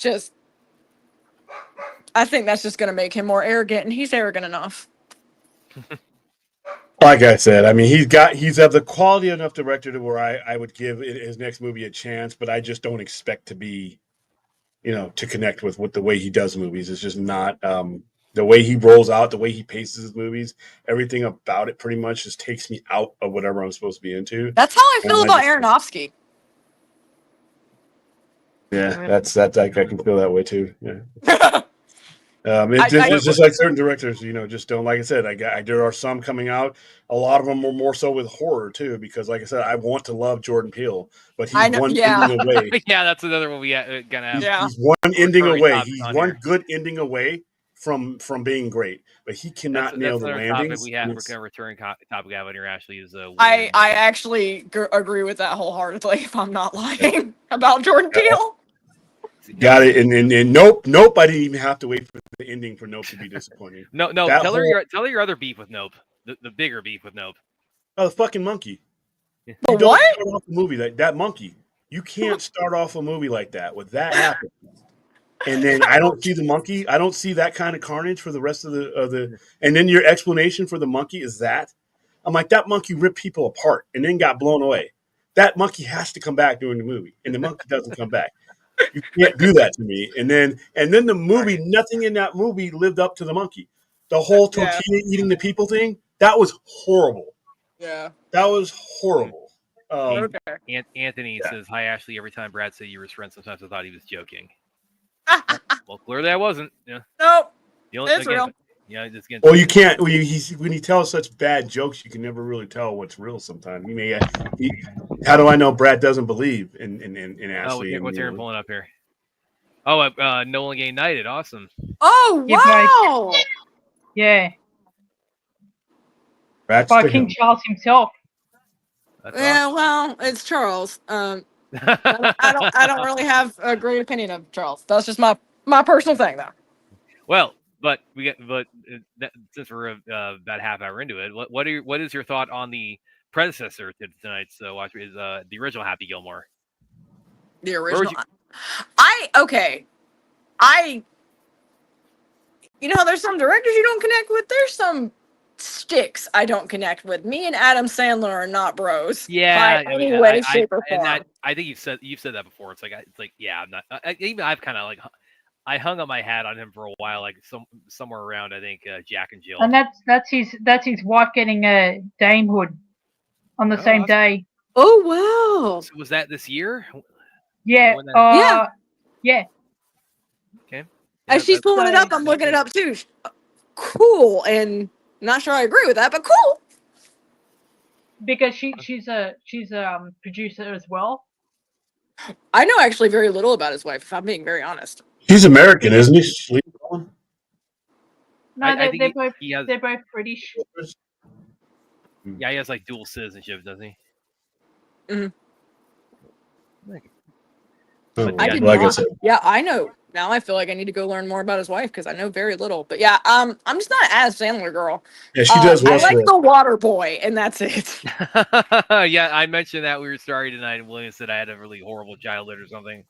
think that's just going to make him more arrogant, and he's arrogant enough. Like I said, I mean, he's of the quality enough director to where I would give his next movie a chance, but I just don't expect to be, to connect with the way he does movies. It's just not the way he rolls out, the way he paces his movies. Everything about it pretty much just takes me out of whatever I'm supposed to be into. That's how I feel about Aronofsky. Yeah, that's I can feel that way too. Yeah. It's just like certain directors, just don't. Like I said, there are some coming out. A lot of them are more so with horror too, because, like I said, I want to love Jordan Peele, but he's one ending away. Yeah, that's another one we gonna have. He's one ending away. He's one good ending away from being great, but he cannot nail the landings. Topic we have. We're gonna return topic we have on here. Ashley is I actually agree with that wholeheartedly. If I'm not lying about Jordan Peele. Got it, and nope. I didn't even have to wait for the ending for Nope to be disappointing. No. Tell her your other beef with Nope. The bigger beef with Nope. Oh, the fucking monkey. The what? Start off a movie like that monkey. You can't start off a movie like that with that happen. And then I don't see the monkey. I don't see that kind of carnage for the rest of the. And then your explanation for the monkey is that I'm like, that monkey ripped people apart and then got blown away. That monkey has to come back during the movie, and the monkey doesn't come back. You can't do that to me. And then the movie, nothing in that movie lived up to the monkey. The whole tortilla eating the people thing, that was horrible. Yeah, that was horrible. Anthony says, "Hi Ashley. Every time Brad said you were his friend, sometimes I thought he was joking." Well, clearly I wasn't. Yeah. Nope. It's real. Yeah, just getting. Well, you can't. When he tells such bad jokes, you can never really tell what's real. Sometimes you may. How do I know Brad doesn't believe in Ashley? What's Aaron pulling up here? Oh, Nolan getting knighted. Awesome. Oh wow! Yeah. By King Charles himself. Well, it's Charles. I don't really have a great opinion of Charles. That's just my personal thing, though. Well. But since we're about half hour into it, what is your thought on the predecessor to tonight's watch? Is the original Happy Gilmore? The original. There's some directors you don't connect with. There's some sticks I don't connect with. Me and Adam Sandler are not bros. Yeah, by any way, shape, or form. I think you've said that before. It's like I'm not. Even I've kind of like. I hung up my hat on him for a while, like somewhere around, I think, Jack and Jill. And that's his wife getting a damehood on the same day. Oh wow! So was that this year? Yeah. Yeah. Okay. As she's pulling it up, I'm looking it up too. Cool, and not sure I agree with that, but cool. Because she's a producer as well. I know actually very little about his wife, if I'm being very honest. He's American, isn't he? No, I they're, think they're both he has. they're both British. Yeah, he has like dual citizenship, doesn't he? Mhm. Oh, I yeah, did like I not. said, Yeah, I know. Now I feel like I need to go learn more about his wife because I know very little. But yeah, I'm just not an Adam Sandler girl. yeah, she does I like Westworld. the Water Boy, and that's it. Yeah, I mentioned that we were sorry tonight, and William said I had a really horrible childhood or something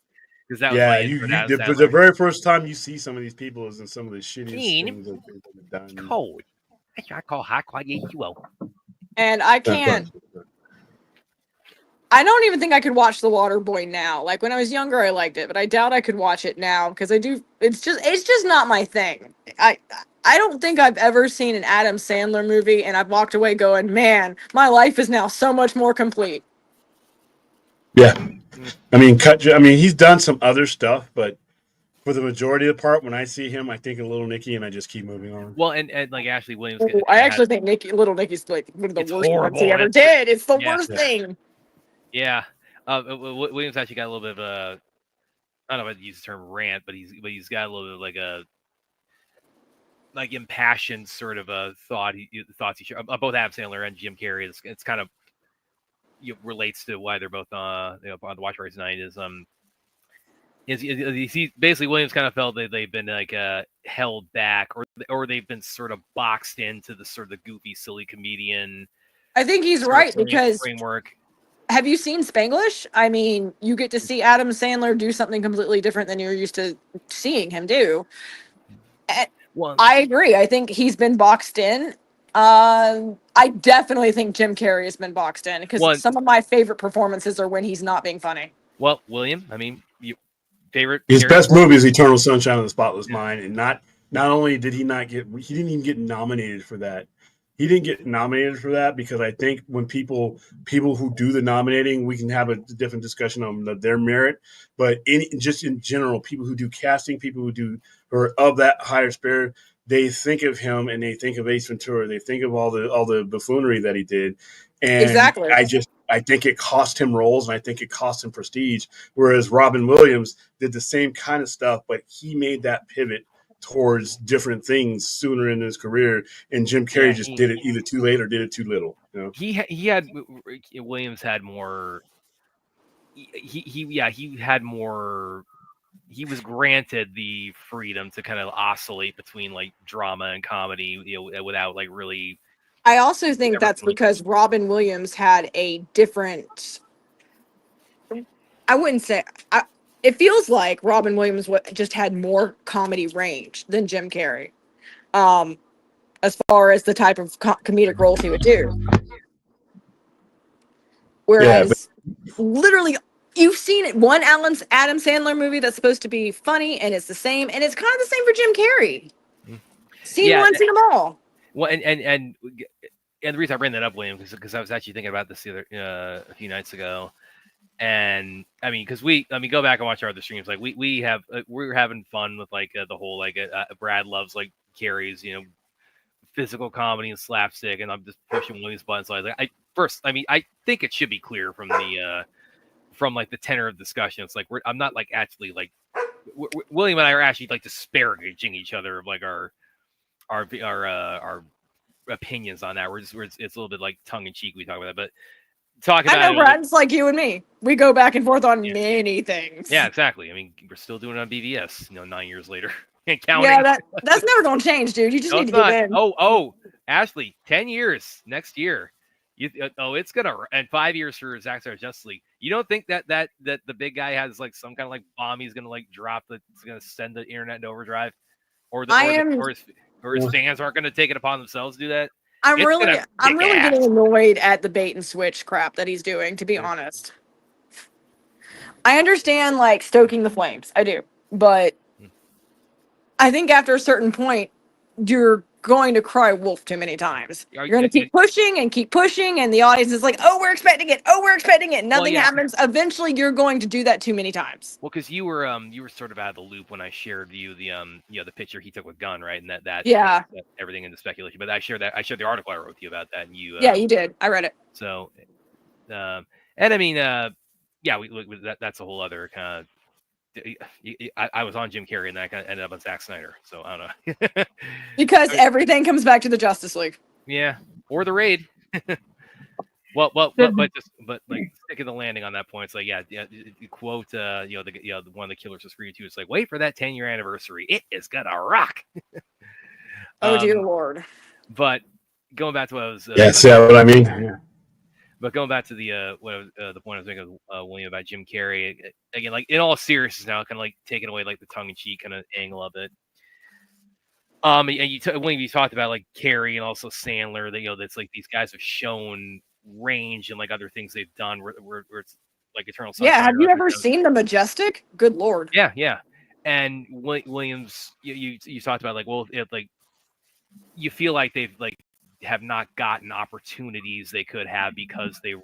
because that was my Yeah, intro to Adam the Sandler. very first time you see some of these people is in some of the shittiest Gene, things that they've done. Cold. I call hot quite H2O. And I can't. I don't even think I could watch The Water Boy now. Like when I was younger, I liked it, but I doubt I could watch it now because I do. It's just not my thing. I don't think I've ever seen an Adam Sandler movie and I've walked away going, man, my life is now so much more complete. Yeah, I mean, he's done some other stuff, but for the majority of the part, when I see him, I think of Little Nicky, and I just keep moving on. Well, and like Ashley Williams, Ooh, I actually think Little Nicky's like one of the It's worst ones he horrible. ever did. It's the Yeah. worst thing. Yeah, Williams actually got a little bit of a. I don't know if I'd use the term rant, but he's got a little bit of like a impassioned sort of a thoughts he shared both Adam Sandler and Jim Carrey. It's kind of relates to why they're both on the watch party tonight. He basically Williams kind of felt that they've been like held back or they've been sort of boxed into the sort of the goofy, silly comedian. I think he's right because framework. Have you seen Spanglish? I mean, you get to see Adam Sandler do something completely different than you're used to seeing him do. Well, I agree. I think he's been boxed in. I definitely think Jim Carrey has been boxed in because some of my favorite performances are when he's not being funny. Well, William, I mean, favorite his best movie is Eternal Sunshine of the Spotless Mind, and not only did he didn't even get nominated for that. He didn't get nominated for that because I think when people who do the nominating, we can have a different discussion on their merit. But just in general, people who do casting, people who are of that higher spirit, they think of him and they think of Ace Ventura. They think of all the buffoonery that he did, and exactly. I think it cost him roles and I think it cost him prestige. Whereas Robin Williams did the same kind of stuff, but he made that pivot towards different things sooner in his career, and Jim Carrey just did it either too late or did it too little. You know? He had Williams had more. He had more. He was granted the freedom to kind of oscillate between like drama and comedy, without like really. I also think that's because Robin Williams had a different. I wouldn't say. It feels like Robin Williams just had more comedy range than Jim Carrey, as far as the type of comedic roles he would do. Whereas, literally, you've seen it. One Adam Sandler movie that's supposed to be funny, and it's the same, and it's kind of the same for Jim Carrey. Seen one, seen them all. Well, and the reason I bring that up, William, because I was actually thinking about this a few nights ago. And I mean, because go back and watch our other streams. Like we're having fun with like the whole like Brad loves like Carrey's physical comedy and slapstick, and I'm just pushing William's buttons. So I think it should be clear from the like the tenor of discussion. It's like I'm not like actually like William and I are actually like disparaging each other of like our opinions on that. It's a little bit like tongue in cheek. We talk about that, but. I know, Brad. It's like you and me. We go back and forth on many things. Yeah, exactly. I mean, we're still doing it on BVS, 9 years later. And counting. Yeah, that's never going to change, dude. You just need to get in. Oh, Ashley, 10 years next year. It's gonna, and 5 years for Zack Snyder's Justice League. You don't think that the big guy has like some kind of like bomb he's gonna like drop that's gonna send the internet into overdrive, or his fans aren't gonna take it upon themselves to do that? I'm really getting annoyed at the bait and switch crap that he's doing, to be honest. I understand like stoking the flames. I do. But I think after a certain point, you're going to cry wolf too many times. You're going to keep pushing, and the audience is like, "Oh, we're expecting it." Nothing happens. Eventually, you're going to do that too many times. Well, because you were sort of out of the loop when I shared you the picture he took with Gunn, right? And that everything in the speculation. But I shared the article I wrote to you about that, and you you did. I read it. So, and I mean, that's a whole other kind of I was on Jim Carrey, and that kind of ended up on Zack Snyder. So I don't know. Because everything comes back to the Justice League. Yeah, or the Raid. Well, but like sticking the landing on that point, it's like quote the one of the killers was free too. It's like, wait for that 10-year anniversary. It is gonna rock. Oh dear Lord. But going back to what I was see what I mean? Yeah. But going back to the the point I was making with William about Jim Carrey again, like in all seriousness now, kind of like taking away like the tongue in cheek kind of angle of it. And when you talked about like Carrey and also Sandler, that that's like these guys have shown range and like other things they've done where it's like Eternal Sunshine. Yeah, have you ever seen The Majestic? Good Lord. Yeah. And Williams, you talked about like, well, like you feel like they've like have not gotten opportunities they could have because the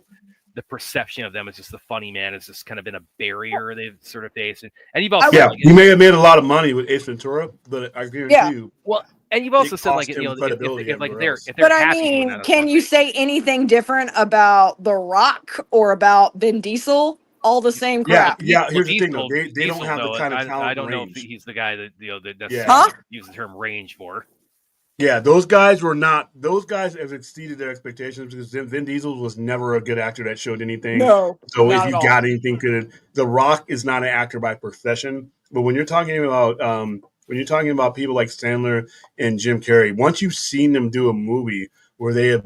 perception of them as just the funny man has just kind of been a barrier they've sort of faced. And you've also you may have made a lot of money with Ace Ventura, but I guarantee you. Well, and you've also said like if they're but I mean, can you say anything different about The Rock or about Vin Diesel? All the same crap. Yeah. Here's the thing, though. They don't have the kind of talent. I don't know if he's the guy that use the term range for. Yeah, those guys have exceeded their expectations because Vin Diesel was never a good actor that showed anything. No. So if you got anything good, The Rock is not an actor by profession. But when you're talking about people like Sandler and Jim Carrey, once you've seen them do a movie where they've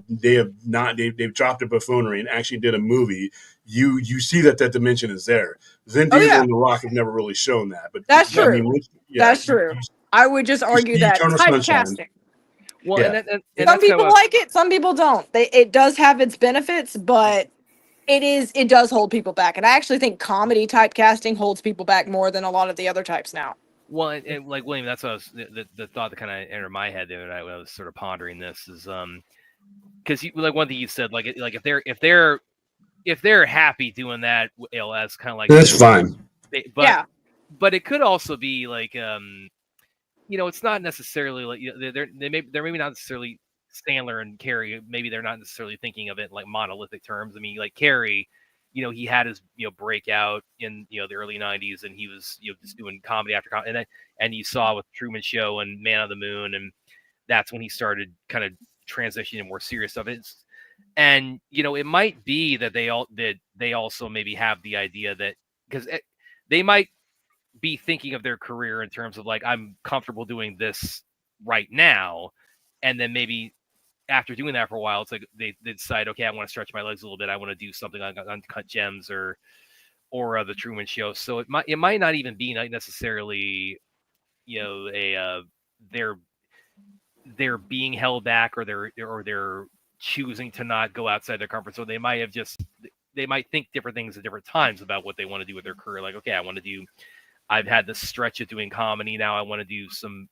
dropped their buffoonery and actually did a movie, you see that dimension is there. Vin Diesel and The Rock have never really shown that. But that's true. That's true. I would just argue that typecasting. Well, and some people like it, some people don't. It does have its benefits, but it does hold people back. And I actually think comedy typecasting holds people back more than a lot of the other types now. Well, and like William, that's what the thought that kind of entered my head there when I was sort of pondering this is because like one thing you said, like if they're happy doing that, that's kind of like that's fine. But it could also be like it's not necessarily like they're maybe not necessarily Sandler and Carrey. Maybe they're not necessarily thinking of it in like monolithic terms. I mean, like Carrey, he had his breakout in the early '90s, and he was just doing comedy after comedy, and you saw with Truman Show and Man on the Moon, and that's when he started kind of transitioning to more serious stuff. And it might be that they also maybe have the idea that because they might be thinking of their career in terms of like, I'm comfortable doing this right now. And then maybe after doing that for a while, it's like they decide, okay, I want to stretch my legs a little bit. I want to do something like Uncut Gems or the Truman Show. So it might not even be necessarily, they're being held back or they're choosing to not go outside their comfort zone. They might think different things at different times about what they want to do with their career. Like, okay, I've had this stretch of doing comedy. Now I want to do some,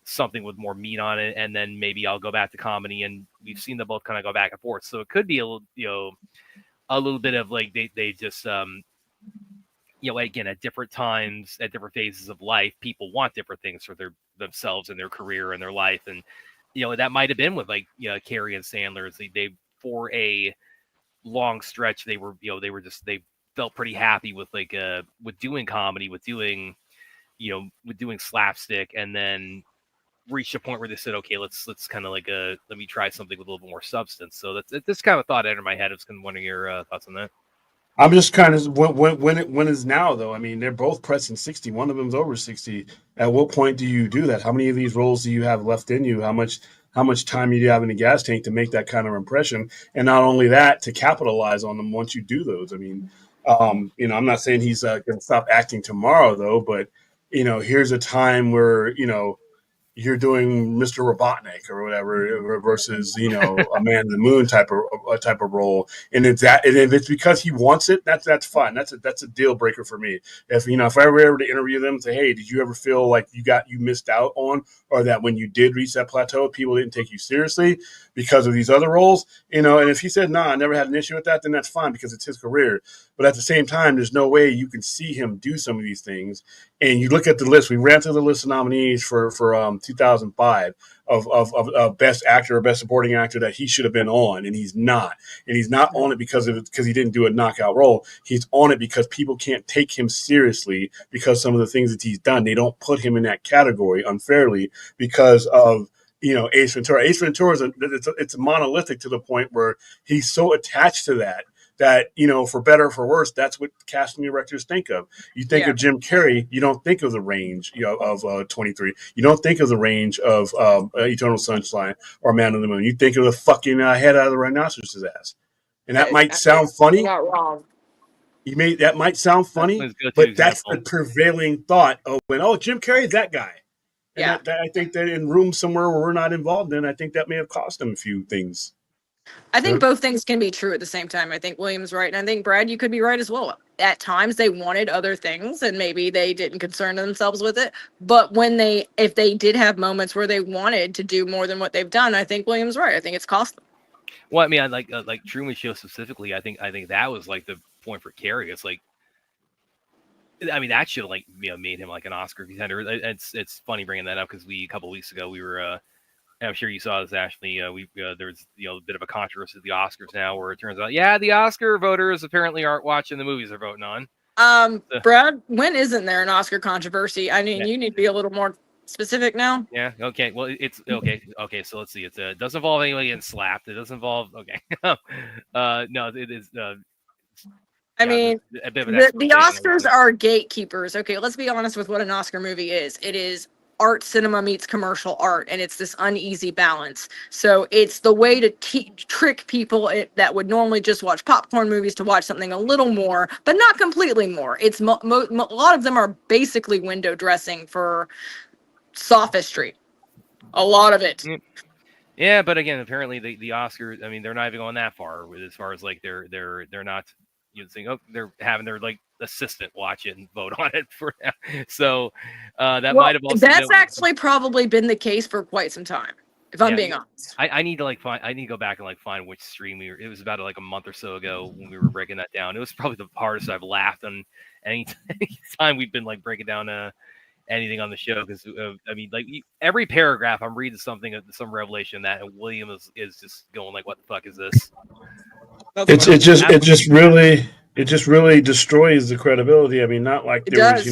something with more meat on it. And then maybe I'll go back to comedy, and we've seen them both kind of go back and forth. So it could be a little bit of like, they just, again, at different times, at different phases of life, people want different things for themselves and their career and their life. And, that might've been with like, Carrey and Sandler. They for a long stretch, they felt pretty happy with like with doing comedy, with doing slapstick, and then reached a point where they said, okay, let's kind of like let me try something with a little more substance. So that's kind of thought entered my head. It's kind of one of your thoughts on that. I'm just kind of when is now though. I mean, they're both pressing 60. One of them's over 60. At what point do you do that? How many of these roles do you have left in you? How much time do you have in the gas tank to make that kind of impression? And not only that, to capitalize on them once you do those. I mean, I'm not saying he's going to stop acting tomorrow though, but here's a time where you're doing Mr. Robotnik or whatever versus a Man in the Moon type of role, and if it's because he wants it, that's fine. That's a deal breaker for me. If if I were ever to interview them, say, hey, did you ever feel like you missed out on, or that when you did reach that plateau, people didn't take you seriously because of these other roles, and if he said, I never had an issue with that, then that's fine because it's his career. But at the same time, there's no way you can see him do some of these things. And you look at the list. We ran through the list of nominees for 2005 of best actor or best supporting actor that he should have been on, and he's not. And he's not on it because he didn't do a knockout role. He's on it because people can't take him seriously because some of the things that he's done. They don't put him in that category unfairly because of Ace Ventura. Ace Ventura it's monolithic to the point where he's so attached to that for better or for worse, that's what casting directors think of. You think of Jim Carrey, you don't think of the range of 23. You don't think of the range of Eternal Sunshine or Man on the Moon. You think of the fucking head out of the rhinoceros's ass. And that might sound funny. You're not wrong. That might sound funny, but that's the prevailing thought of Jim Carrey's that guy. And I think that in rooms somewhere where we're not involved in, I think that may have cost him a few things. I think both things can be true at the same time. I think William's right, and I think, Brad, you could be right as well. At times they wanted other things, and maybe they didn't concern themselves with it. But if they did have moments where they wanted to do more than what they've done, I think William's right. I think it's cost them. Well, I mean, like Truman Show specifically, I think that was like the point for Carey. It's like, I mean, that should have made him like an Oscar contender. It's funny bringing that up because a couple of weeks ago we were. I'm sure you saw this, Ashley. There's a bit of a controversy with the Oscars now, where it turns out, the Oscar voters apparently aren't watching the movies they're voting on. Brad, when isn't there an Oscar controversy? I mean, you need to be a little more specific now. Yeah. Okay. Well, it's okay. Okay. So let's see. It doesn't involve anybody getting slapped. It doesn't involve. Okay. No, it is. I mean, the Oscars are gatekeepers. Okay, let's be honest with what an Oscar movie is. It is art cinema meets commercial art, and it's this uneasy balance. So it's the way to trick people that would normally just watch popcorn movies to watch something a little more, but not completely more. It's a lot of them are basically window dressing for sophistry. A lot of it. Yeah, but again, apparently the Oscars, I mean, they're not even going that far as far as like they're not saying, they're having their like assistant watch it and vote on it for now. So that might have also that's actually probably been the case for quite some time, if I'm being honest. I need to go back and find which stream it was about like a month or so ago when we were breaking that down. It was probably the hardest I've laughed on any time we've been like breaking down anything on the show, because I mean, like every paragraph I'm reading something, some revelation that William is just going like, what the fuck is this? It just really destroys the credibility. I mean, not like there was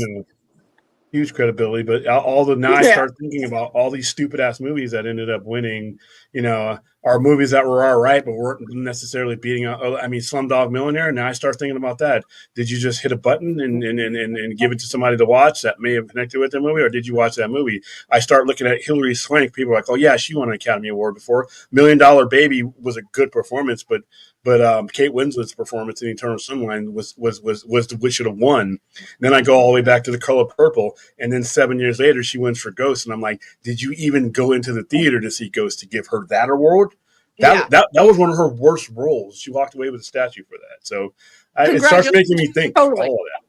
huge credibility, but I start thinking about all these stupid ass movies that ended up winning, are movies that were all right, but weren't necessarily beating out. I mean, Slumdog Millionaire. Now I start thinking about that. Did you just hit a button and give it to somebody to watch that may have connected with the movie, or did you watch that movie? I start looking at Hilary Swank. People are like, oh yeah, she won an Academy Award before. $1 Million Baby was a good performance, but Kate Winslet's performance in Eternal Sunshine was what should have won. And then I go all the way back to The Color Purple, and then 7 years later she wins for Ghost, and I'm like, did you even go into the theater to see Ghost to give her that award? That was one of her worst roles. She walked away with a statue for that. So it starts making me think all of that.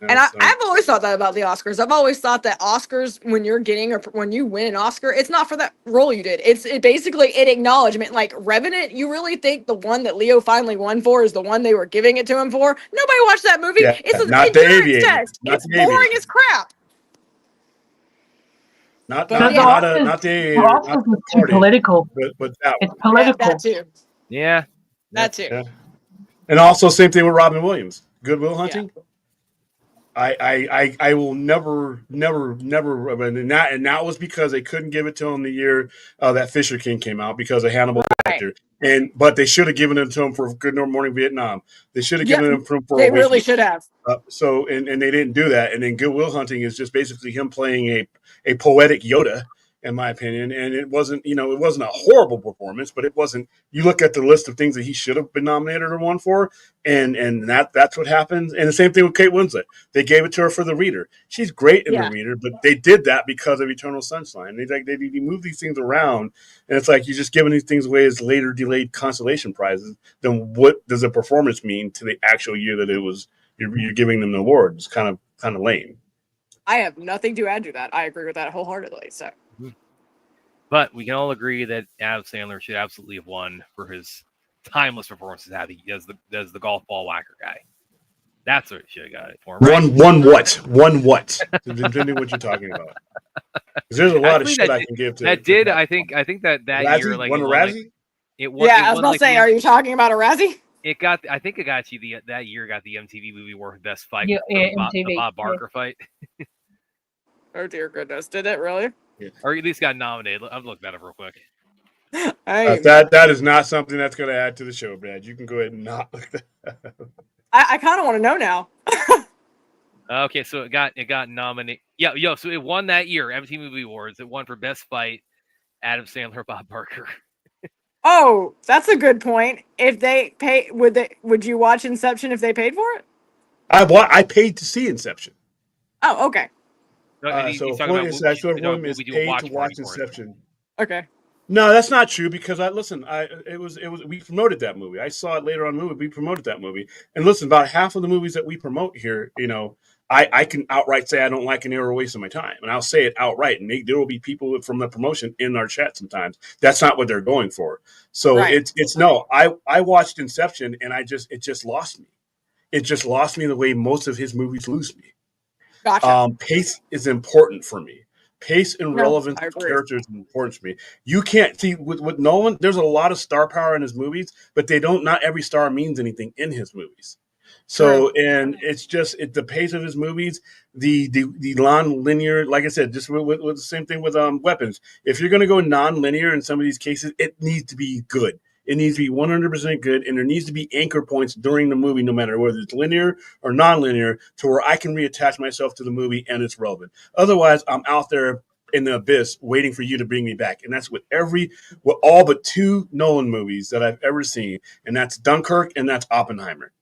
And I've always thought that about the Oscars. I've always thought that Oscars, when you're getting or when you win an Oscar, it's not for that role you did. It's basically an acknowledgement. Like Revenant, you really think the one that Leo finally won for is the one they were giving it to him for? Nobody watched that movie. Yeah, it's an not endurance test. It's boring as crap. Not the Oscars was too political. But that it's political. That too. Yeah. That too. Yeah. And also same thing with Robin Williams. Good Will Hunting. Yeah. I will never, and that was because they couldn't give it to him the year that Fisher King came out because of Hannibal Lecter. But they should have given it to him for Good Morning Vietnam. They should have given it for They really should have. So they didn't do that. And then Good Will Hunting is just basically him playing a poetic Yoda, in my opinion. And it wasn't a horrible performance, but it wasn't. You look at the list of things that he should have been nominated or won for, and that's what happens. And the same thing with Kate Winslet. They gave it to her for The Reader. She's great in The Reader, but they did that because of Eternal Sunshine. They move these things around, and it's like you're just giving these things away as later delayed consolation prizes. Then what does a performance mean to the actual year that it was? You're giving them the award. It's kind of lame. I have nothing to add to that. I agree with that wholeheartedly. So. But we can all agree that Adam Sandler should absolutely have won for his timeless performances as the golf ball whacker guy. That's what should have got it for him. Right? One what? Depending what you're talking about. Because there's a lot Actually, of shit I can give to that to did. Pat. I think that Razzie? year, like Won it a won, like, Razzie? it won. Yeah, it I was won, about to like, say, are you talking about a Razzie? It got. I think it got actually that year got the MTV Movie Award for Best Fight. Yeah, for yeah, the MTV, Bob yeah. Barker fight, Oh dear goodness, did it really? or at least got nominated. I'm looking that up real quick. That is not something that's going to add to the show, Brad. You can go ahead and not look that up. I kind of want to know now. Okay, so it got nominated. Yeah, so it won that year, MTV Movie Awards. It won for Best Fight, Adam Sandler, Bob Barker. Oh, that's a good point. If they pay, would you watch Inception if they paid for it? I paid to see Inception. Oh, okay. No, and So he's if talking about one is movie doing paid watch to party watch for it. Inception. Okay. No, that's not true because we promoted that movie. I saw it later on in the movie. We promoted that movie. And listen, about half of the movies that we promote here, I can outright say I don't like, and they were a waste of my time. And I'll say it outright. And there will be people from the promotion in our chat sometimes. That's not what they're going for. So Right. I watched Inception and it just lost me. It just lost me the way most of his movies lose me. Gotcha. Pace is important for me. Pace and No, relevance I of agree. characters is important to me. You can't see with Nolan. There's a lot of star power in his movies, but they don't. Not every star means anything in his movies. So, and it's just the pace of his movies, the non-linear. Like I said, just with the same thing with weapons. If you're going to go non-linear in some of these cases, it needs to be good. It needs to be 100% good, and there needs to be anchor points during the movie, no matter whether it's linear or non-linear, to where I can reattach myself to the movie and it's relevant. Otherwise, I'm out there in the abyss waiting for you to bring me back. And that's with all but two Nolan movies that I've ever seen, and that's Dunkirk and that's Oppenheimer.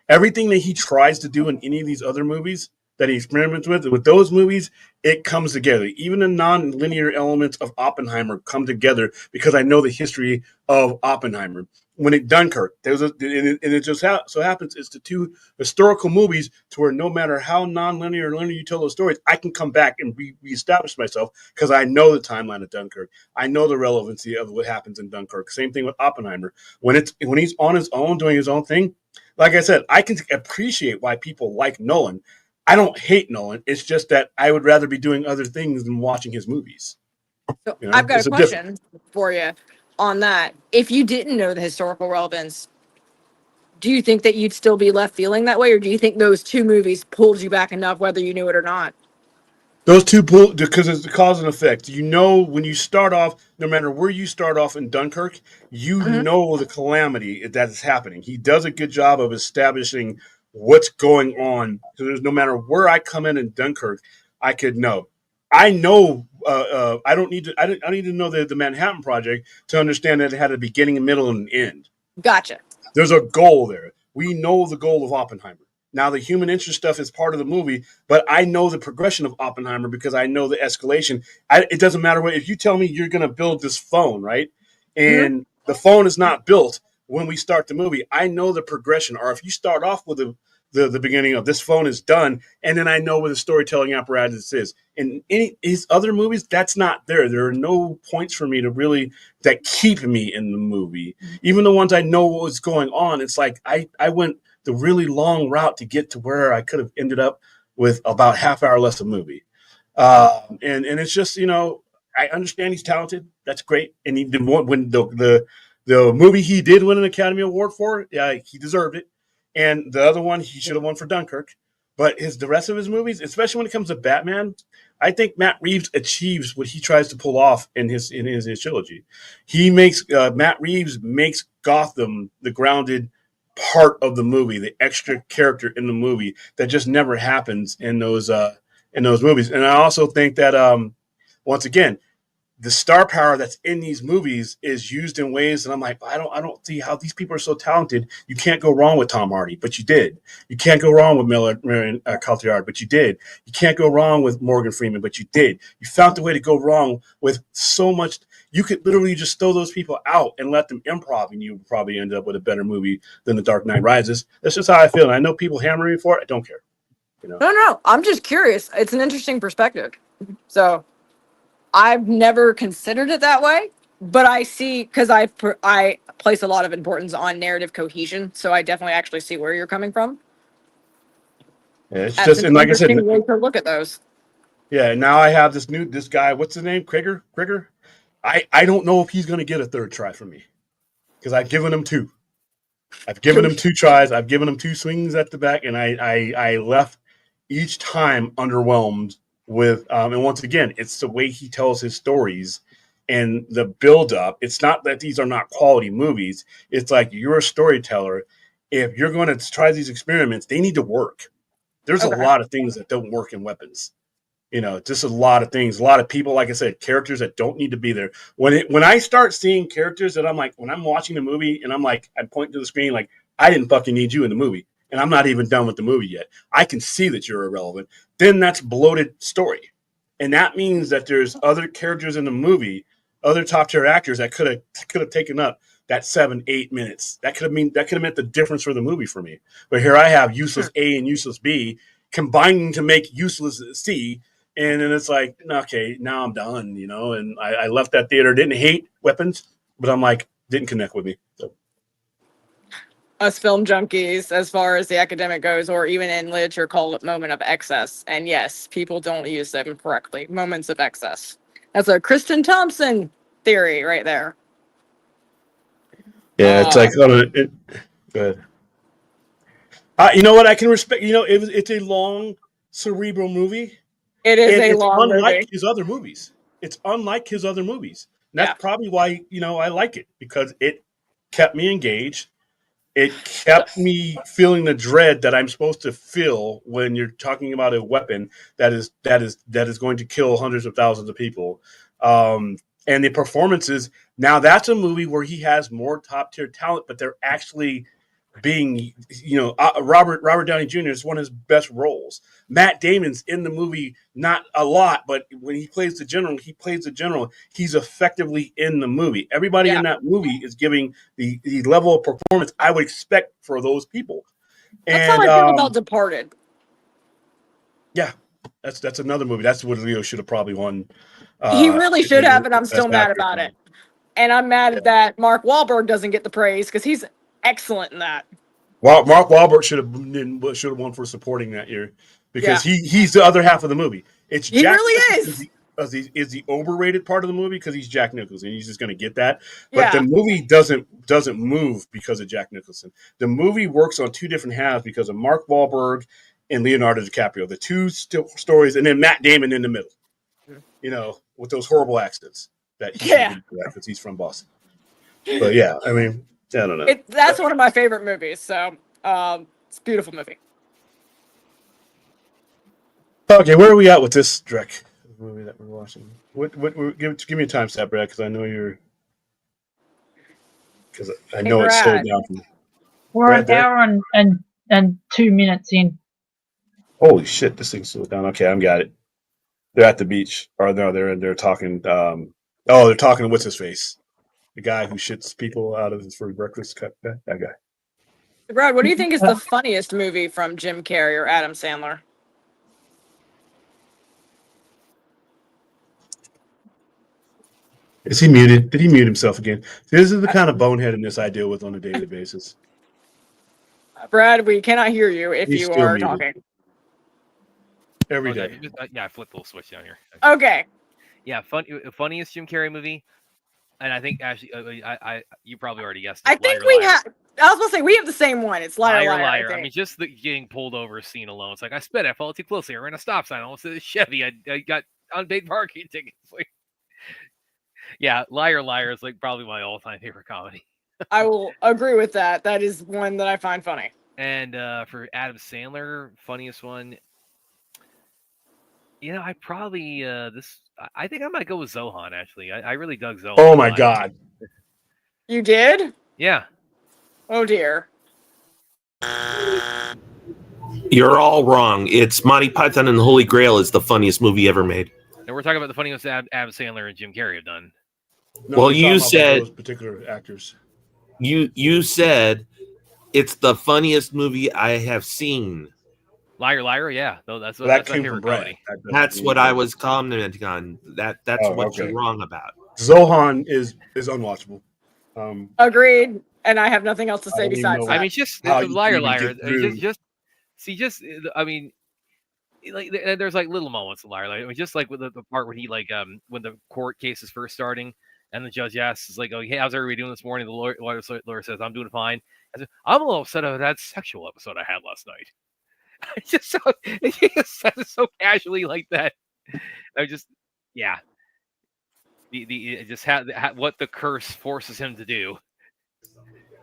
Everything that he tries to do in any of these other movies that he experiments with those movies, it comes together. Even the non-linear elements of Oppenheimer come together because I know the history of Oppenheimer. When it Dunkirk, it just so happens it's the two historical movies to where no matter how non-linear or linear you tell those stories, I can come back and reestablish myself because I know the timeline of Dunkirk. I know the relevancy of what happens in Dunkirk. Same thing with Oppenheimer. When he's on his own doing his own thing, like I said, I can appreciate why people like Nolan. I don't hate Nolan. It's just that I would rather be doing other things than watching his movies. So I've got It's a a difference. question for you on that. If you didn't know the historical relevance, do you think that you'd still be left feeling that way, or do you think those two movies pulled you back enough, whether you knew it or not? Those two pull because it's the cause and effect. When you start off, no matter where you start off in Dunkirk, you know the calamity that is happening. He does a good job of establishing what's going on. So there's no matter where I come in Dunkirk, I could know. I know. I don't need to. I don't need to know the Manhattan Project to understand that it had a beginning, a middle, and an end. Gotcha. There's a goal there. We know the goal of Oppenheimer. Now, the human interest stuff is part of the movie, but I know the progression of Oppenheimer because I know the escalation. It doesn't matter what, if you tell me you're going to build this phone, right? And the phone is not built when we start the movie. I know the progression. Or if you start off with the beginning of this phone is done, and then I know what the storytelling apparatus is. In any these other movies, that's not there. There are no points for me that keep me in the movie. Even the ones I know what's going on, it's like I went the really long route to get to where I could have ended up with about half hour less of movie. And it's just, I understand he's talented. That's great. And he did when the movie he did win an Academy Award for, yeah, he deserved it. And the other one he should have won for Dunkirk. But the rest of his movies, especially when it comes to Batman, I think Matt Reeves achieves what he tries to pull off in his trilogy. Matt Reeves makes Gotham the grounded part of the movie, the extra character in the movie that just never happens in those movies. And I also think that once again, the star power that's in these movies is used in ways that I'm like, I don't see how these people are so talented. You can't go wrong with Tom Hardy, but you did. You can't go wrong with Marion Cotillard, but you did. You can't go wrong with Morgan Freeman, but you did. You found a way to go wrong with so much. You could literally just throw those people out and let them improv, and you would probably end up with a better movie than The Dark Knight Rises. That's just how I feel. And I know people hammer me for it. I don't care. No, I'm just curious. It's an interesting perspective. So I've never considered it that way, but I see, because I place a lot of importance on narrative cohesion, so I definitely actually see where you're coming from. It's That's just, an and like I said, interesting way to look at those. yeah. Now I have this guy. What's his name? Krieger. I don't know if he's going to get a third try from me because I've given him two. I've given him two tries. I've given him two swings at the back, and I left each time underwhelmed with. And once again, it's the way he tells his stories and the build up. It's not that these are not quality movies. It's like you're a storyteller. If you're going to try these experiments, they need to work. There's a Okay. lot of things that don't work in weapons. Just a lot of things, a lot of people, like I said, characters that don't need to be there. When I start seeing characters that I'm like, when I'm watching the movie and I'm like, I'm pointing to the screen like, I didn't fucking need you in the movie, and I'm not even done with the movie yet. I can see that you're irrelevant. Then that's bloated story, and that means that there's other characters in the movie, other top tier actors that could have taken up that 7-8 minutes. That could have meant the difference for the movie for me. But here I have useless A and useless B combining to make useless C. And then it's like, okay, now I'm done, And I left that theater, didn't hate weapons, but I'm like, didn't connect with me. So. Us film junkies, as far as the academic goes, or even in literature, call it moment of excess. And yes, people don't use them correctly. Moments of excess. That's a Kristen Thompson theory right there. Yeah, it's like, go ahead. You know what? I can respect, it's a long, cerebral movie. It is And a it's long unlike movie. his other movies. It's unlike his other movies. And that's Yeah. probably why, I like it, because it kept me engaged. It kept me feeling the dread that I'm supposed to feel when you're talking about a weapon that is going to kill hundreds of thousands of people. And the performances. Now that's a movie where he has more top tier talent, but they're actually being, Robert Downey Jr. is one of his best roles. Matt Damon's in the movie, not a lot, but when he plays the general, He's effectively in the movie. Everybody in that movie is giving the level of performance I would expect for those people. That's how And I feel about Departed. yeah, that's another movie. That's what Leo should have probably won. He really should have, and I'm Best still mad actor. about it. And I'm mad that Mark Wahlberg doesn't get the praise because he's excellent in that. Mark Wahlberg should have won for supporting that year, because he's the other half of the movie. It's He Jack really Nicholson is the overrated part of the movie because he's Jack Nicholson. He's just going to get that. But Yeah. the movie doesn't move because of Jack Nicholson. The movie works on two different halves because of Mark Wahlberg and Leonardo DiCaprio, the two stories, and then Matt Damon in the middle. With those horrible accents that he should do because he's from Boston. But yeah, I mean, I don't know. That's one of my favorite movies. So it's a beautiful movie. Okay, where are we at with this, Drek? The movie that we're watching. Give me a time stamp, Brad, because I know you're. Because I know it's slowed down from. We're Brad, an hour and 2 minutes in. Holy shit! This thing's slowed down. Okay, I've got it. They're at the beach, or no, they're talking. They're talking to what's his face, the guy who shits people out of his free breakfast. That guy. Brad, what do you think is the funniest movie from Jim Carrey or Adam Sandler? Is he muted? Did he mute himself again? This is the kind of boneheadedness I deal with on a daily basis. Brad, we cannot hear you if He's you still are muted. talking. Every day. I flipped the little switch down here. Okay. Yeah, funniest Jim Carrey movie, and I think actually, you probably already guessed. I think we have. I was going to say we have the same one. It's Liar, Liar. I mean, just the getting pulled over scene alone. It's like I sped. I followed too closely. I ran a stop sign. I almost hit a Chevy. I got unpaid parking tickets. Yeah, Liar, Liar is like probably my all-time favorite comedy. I will agree with that. That is one that I find funny. And for Adam Sandler, funniest one. I probably I think I might go with Zohan. Actually, I really dug Zohan. Oh my god! You did? Yeah. Oh dear. You're all wrong. It's Monty Python and the Holy Grail is the funniest movie ever made. And we're talking about the funniest Adam Sandler and Jim Carrey have done. No, well, you said those particular actors. You said it's the funniest movie I have seen. Liar, Liar, yeah. That's that my came favorite from Brad. comedy. That's what I was commenting on. That's what you're wrong about. Zohan is unwatchable. Agreed. And I have nothing else to say besides that. I mean, just Liar, Liar. I mean, like there's like little moments of Liar Liar. I mean, just like with the part when he like when the court case is first starting and the judge asks like, "Oh, hey, how's everybody doing this morning?" The lawyer says, "I'm doing fine." I said, "I'm a little upset about that sexual episode I had last night." It's just so he just says it so casually like that. I just yeah. It just what the curse forces him to do.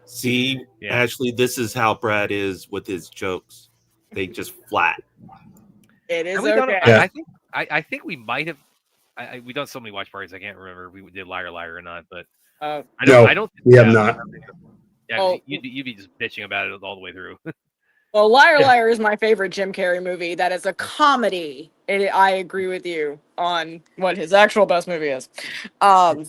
See, Yeah. Ashley, this is how Brad is with his jokes. They just flat. It is And we don't. okay. I think we might have. We done so many watch parties. I can't remember if we did Liar Liar or not. But I don't. We have not. Yeah, you'd be just bitching about it all the way through. Well, Liar Liar is my favorite Jim Carrey movie. That is a comedy. I agree with you on what his actual best movie is. I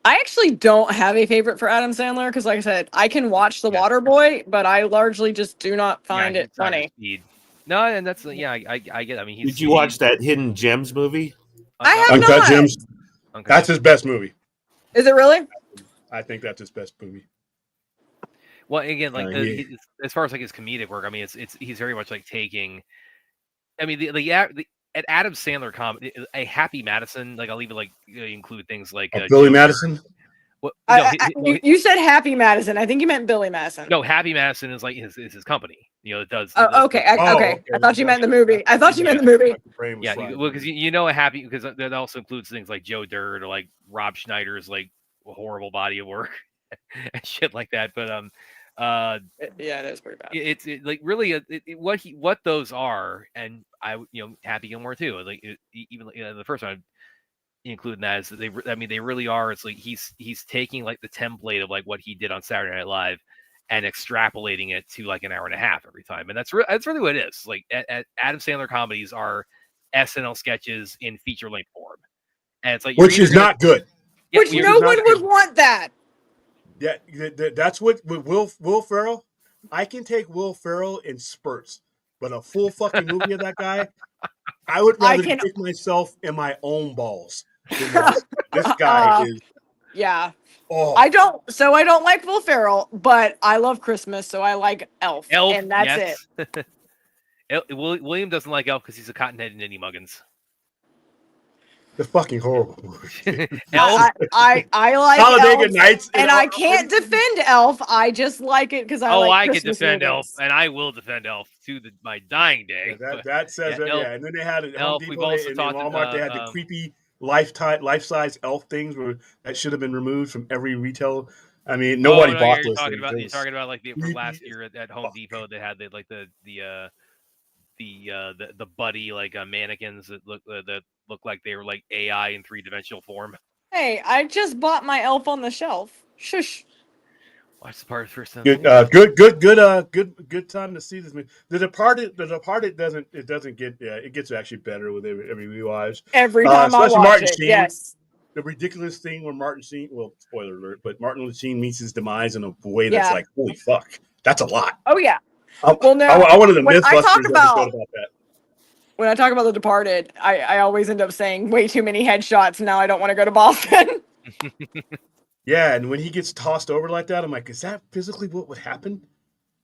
actually don't have a favorite for Adam Sandler because, like I said, I can watch The Waterboy, but I largely just do not find it funny. No, and that's I get. I mean, did you watch that Hidden Gems movie? I have Uncut not. Gems. That's his best movie. Is it really? I think that's his best movie. Well, again, like as far as like his comedic work, I mean, he's very much like taking. I mean, the Adam Sandler comedy, a Happy Madison, like I'll even like include things like Billy Madison. Well, you said Happy Madison. I think you meant Billy Madison. No, Happy Madison is like his company. It does. Okay. I thought you meant the movie. I thought you meant the movie. Yeah, well, because a Happy, because that also includes things like Joe Dirt or like Rob Schneider's like horrible body of work and shit like that. But yeah, it is pretty bad. It's like really what those are, and Happy Gilmore too. Like even the first one. Including that is that they really are. It's like he's taking like the template of like what he did on Saturday Night Live and extrapolating it to like an hour and a half every time, and that's really what it is. Like Adam Sandler comedies are SNL sketches in feature length form, and it's like which is not good. Yeah, which no one would want that. Yeah, that's what with Will Ferrell. I can take Will Ferrell in spurts, but a full fucking movie of that guy, I would rather kick myself in my own balls. This guy is. Yeah. Oh. I don't like Will Ferrell, but I love Christmas, so I like Elf, and that's it. William doesn't like Elf because he's a cotton-headed Ninny Muggins. The fucking horrible movie. I like Holiday Elf, Goodnights, and I can't defend Elf. I just like it because I can defend Elf, and I will defend Elf to my dying day. Yeah, that says Elf, and then they had at Elf. Home Depot and Walmart. They had the creepy life-size Elf things that should have been removed from every retail. I mean, nobody bought those things. You're talking about like for last year at Home Depot. They had the buddy like mannequins that look like they were like AI in 3-dimensional form. Hey, I just bought my Elf on the shelf. Shush. Watch The Departed first time. Good time to see this movie. The Departed doesn't get it gets actually better with every rewatch. Every time I watch it, yes. The ridiculous thing when Martin Sheen, well, spoiler alert, but Martin Sheen meets his demise in a way that's like, holy fuck, that's a lot. Oh yeah. Well, no, I wanted a Mythbusters episode about that. When I talk about The Departed, I always end up saying way too many headshots. Now I don't want to go to Boston. Yeah, and when he gets tossed over like that, I'm like, is that physically what would happen?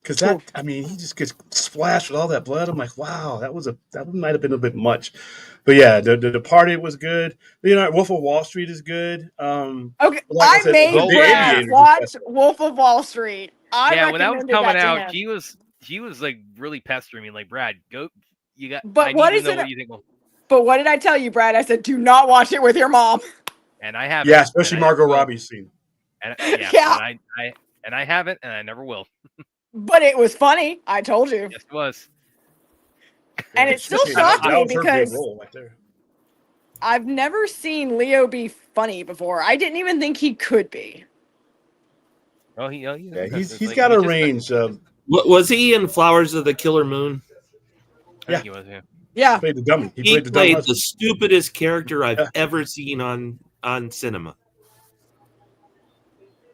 Because he just gets splashed with all that blood. I'm like, wow, that might have been a bit much. But yeah, the Departed was good. Wolf of Wall Street is good. Okay, like I made Brad watch Wolf of Wall Street. When that was coming out, he was like really pestering me, like, Brad, go. You got. But what is it? What you think, but what did I tell you, Brad? I said, do not watch it with your mom. And I haven't. Yeah, especially Margot Robbie's scene. And I haven't, and I never will. But it was funny. I told you. Yes, it was. And it still shocked me because I've never seen Leo be funny before. I didn't even think he could be. Oh, he's got a range of. Was he in Flowers of the Killer Moon? I think he was, yeah. He played the dummy. He played the stupidest character I've ever seen on cinema.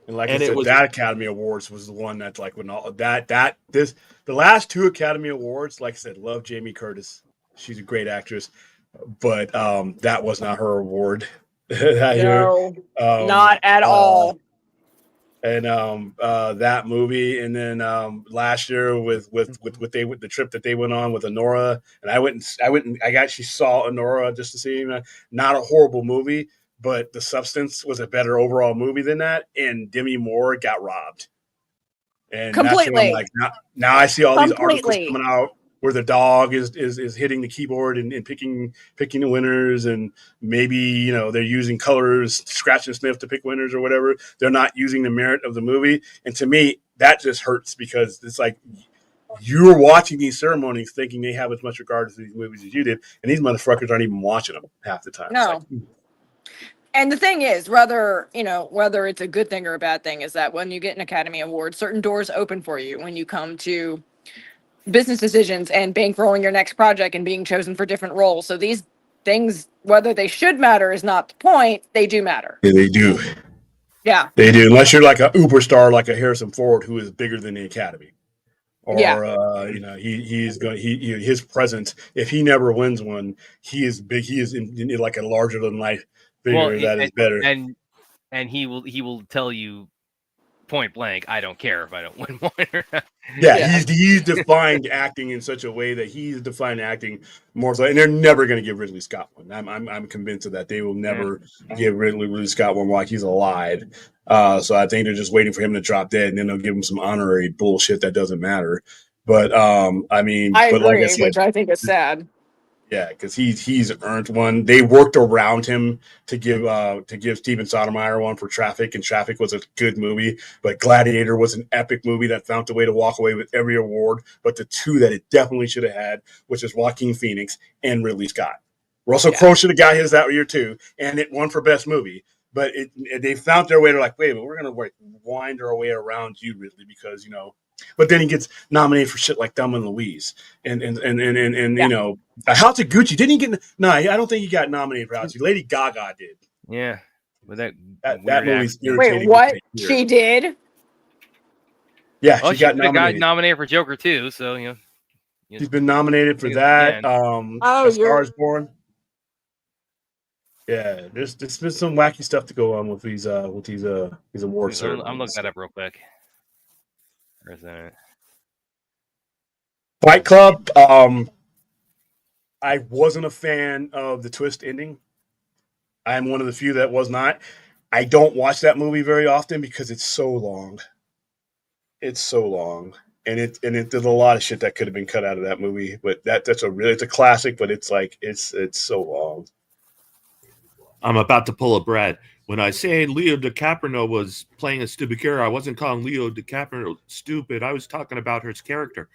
And like I said, that Academy Awards was the one that's like when all the last 2 Academy Awards, like I said, love Jamie Curtis. She's a great actress, but that was not her award. No, not at all. and that movie, and then last year with the trip that they went on with Honora, and I actually saw Honora just to see, not a horrible movie, but The Substance was a better overall movie than that, and Demi Moore got robbed. And that's when I'm Completely. like, now I see all these articles Completely. coming out where the dog is hitting the keyboard and picking the winners, and maybe they're using colors, scratch and sniff to pick winners or whatever. They're not using the merit of the movie, and to me that just hurts because it's like you're watching these ceremonies thinking they have as much regard for these movies as you did, and these motherfuckers aren't even watching them half the time. It's No. like, And the thing is, whether it's a good thing or a bad thing, is that when you get an Academy Award, certain doors open for you when you come to business decisions and bankrolling your next project and being chosen for different roles. So these things, whether they should matter is not the point. They do matter. yeah, they do. Yeah. They do, unless you're like a uber star like a Harrison Ford who is bigger than the Academy. Yeah. Or his presence. If he never wins one, he is big. He is in like a larger than life figure that is better. And he will tell you point blank, I don't care if I don't win one. Yeah, he's defined acting in such a way that he's defined acting more so, and they're never going to give Ridley Scott one. I'm convinced of that. They will never give Ridley Scott one while he's alive. So I think they're just waiting for him to drop dead, and then they'll give him some honorary bullshit that doesn't matter. But I agree, like I said, which I think is sad. yeah, because he's earned one. They worked around him to give Steven Sotomayor one for Traffic, and Traffic was a good movie. But Gladiator was an epic movie that found a way to walk away with every award. But the two that it definitely should have had, which is Joaquin Phoenix and Ridley Scott. Russell Crowe should have got his that year too, and it won for best movie. But they found their way to like, wait, but we're gonna wind our way around you, Ridley, because. But then he gets nominated for shit like Thelma and Louise, and House of Gucci. Didn't he get? No, I don't think he got nominated for House of Gucci. Lady Gaga did. Yeah, with that movie's Wait, irritating. what? She did? Yeah, well, she got nominated for Joker too. So she's been nominated for that. A Star Is Born. Yeah, there's been some wacky stuff to go on with these awards. I'm looking that up real quick. Where's that? Fight Club. I wasn't a fan of the twist ending. I'm one of the few that was not. I don't watch that movie very often because it's so long. It's so long, and there's a lot of shit that could have been cut out of that movie. But it's a classic. But it's like it's so long. I'm about to pull a Brad. When I say Leo DiCaprio was playing a stupid character, I wasn't calling Leo DiCaprio stupid. I was talking about his character.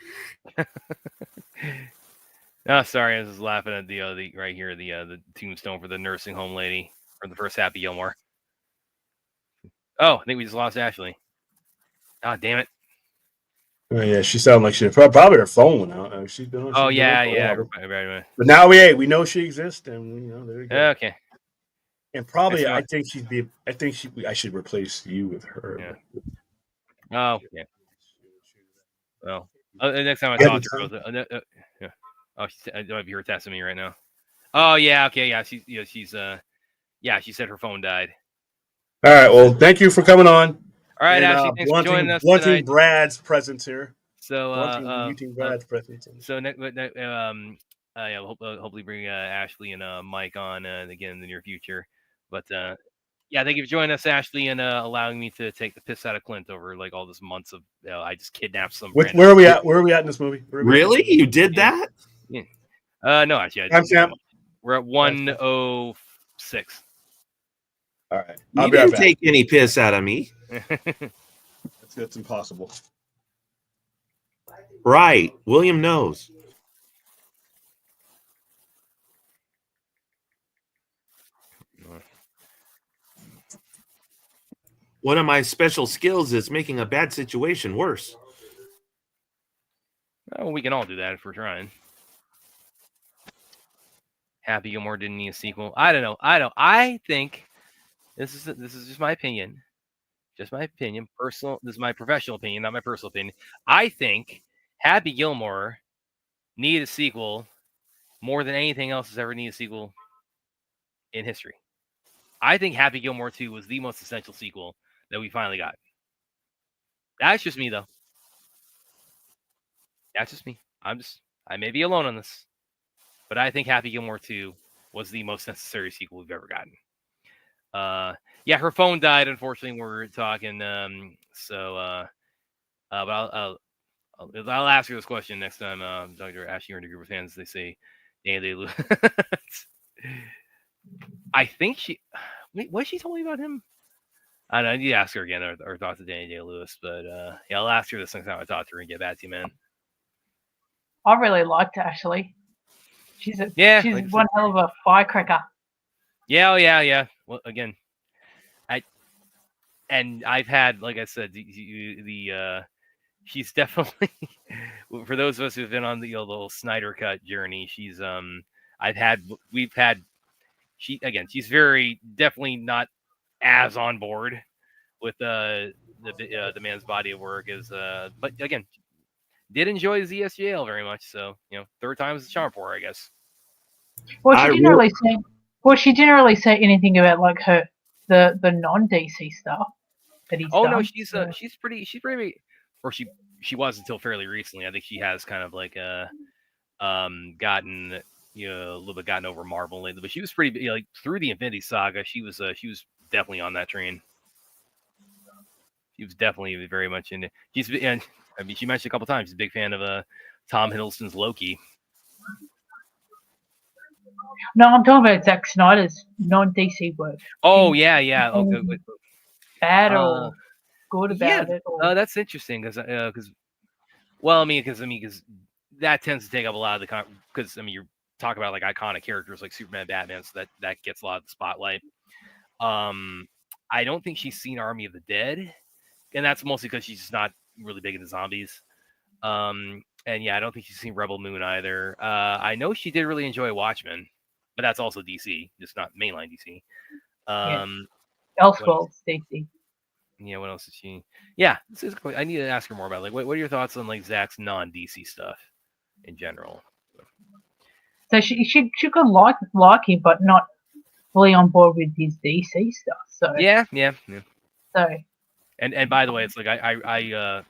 Oh, sorry, I was laughing at the right here, the tombstone for the nursing home lady from the first Happy Gilmore. Oh, I think we just lost Ashley. Ah, damn it. Oh, yeah, she sounded like she probably her phone went out. She's been on. Oh yeah. Right. But now we know she exists, and there we go. Okay. And probably I should replace you with her. Yeah. Oh yeah. Well, next time I talk to her, yeah. Oh, I don't have her texting me right now. Oh yeah, okay, yeah. She's she said her phone died. All right. Well, thank you for coming on. All right, Ashley, thanks for joining us tonight. tonight. Brad's presence here. So, Brad's presence. So hopefully bring Ashley and Mike on again in the near future. But thank you for joining us, Ashley, and allowing me to take the piss out of Clint over like all this months of I just kidnapped some. Where are we at? Where are we at in this movie? Really? You did that? Yeah. No, actually, we're at 106. All right. You didn't take any piss out of me. That's impossible. Right. William knows. One of my special skills is making a bad situation worse. Oh, we can all do that if we're trying. Happy Gilmore didn't need a sequel. I don't know. I think this is just my opinion. Just my opinion. Personal. This is my professional opinion, not my personal opinion. I think Happy Gilmore needed a sequel more than anything else has ever needed a sequel in history. I think Happy Gilmore 2 was the most essential sequel that we finally got. That's just me, though. That's just me. I may be alone on this, but I think Happy Gilmore 2 was the most necessary sequel we've ever gotten. Yeah, her phone died, unfortunately, when we were talking. But I'll ask her this question next time. Dr. Ash, you're in a group of fans. They say, they lose. I think she. Wait, what she told me about him? I don't know. I need to ask her again or thoughts of Danny Day-Lewis. But yeah, I'll ask her this next time I talk to her and get back to you, man. I really liked Ashley. She's like one hell of a firecracker. Yeah, oh, yeah. Well, again, I've had, like I said, she's definitely for those of us who've been on the little Snyder Cut journey. She's she's very definitely not as on board with the man's body of work as but again, did enjoy ZSJL very much. So third time's the charm for her, I guess. Well, she didn't really say. Well, she didn't really say anything about like the non DC stuff that he's done. No, she's pretty, or she was until fairly recently. I think she has kind of like gotten a little bit gotten over Marvel lately, but she was pretty like through the Infinity Saga. She was definitely on that train. She was definitely very much into. And I mean, she mentioned a couple times she's a big fan of Tom Hiddleston's Loki. No, I'm talking about Zack Snyder's non-DC work. Oh yeah. Okay. Bad or good about it? Or... that's interesting because that tends to take up a lot of the because you're talking about like iconic characters like Superman, Batman, so that gets a lot of the spotlight. I don't think she's seen Army of the Dead, and that's mostly because she's just not really big into zombies. And yeah, I don't think she's seen Rebel Moon either. I know she did really enjoy Watchmen, but that's also DC, just not mainline DC. Elseworlds DC. Yeah, what else is she? Yeah, I need to ask her more about like what are your thoughts on like Zach's non-DC stuff in general? So she could like him, but not fully on board with his DC stuff. So yeah. So and by the way, it's like I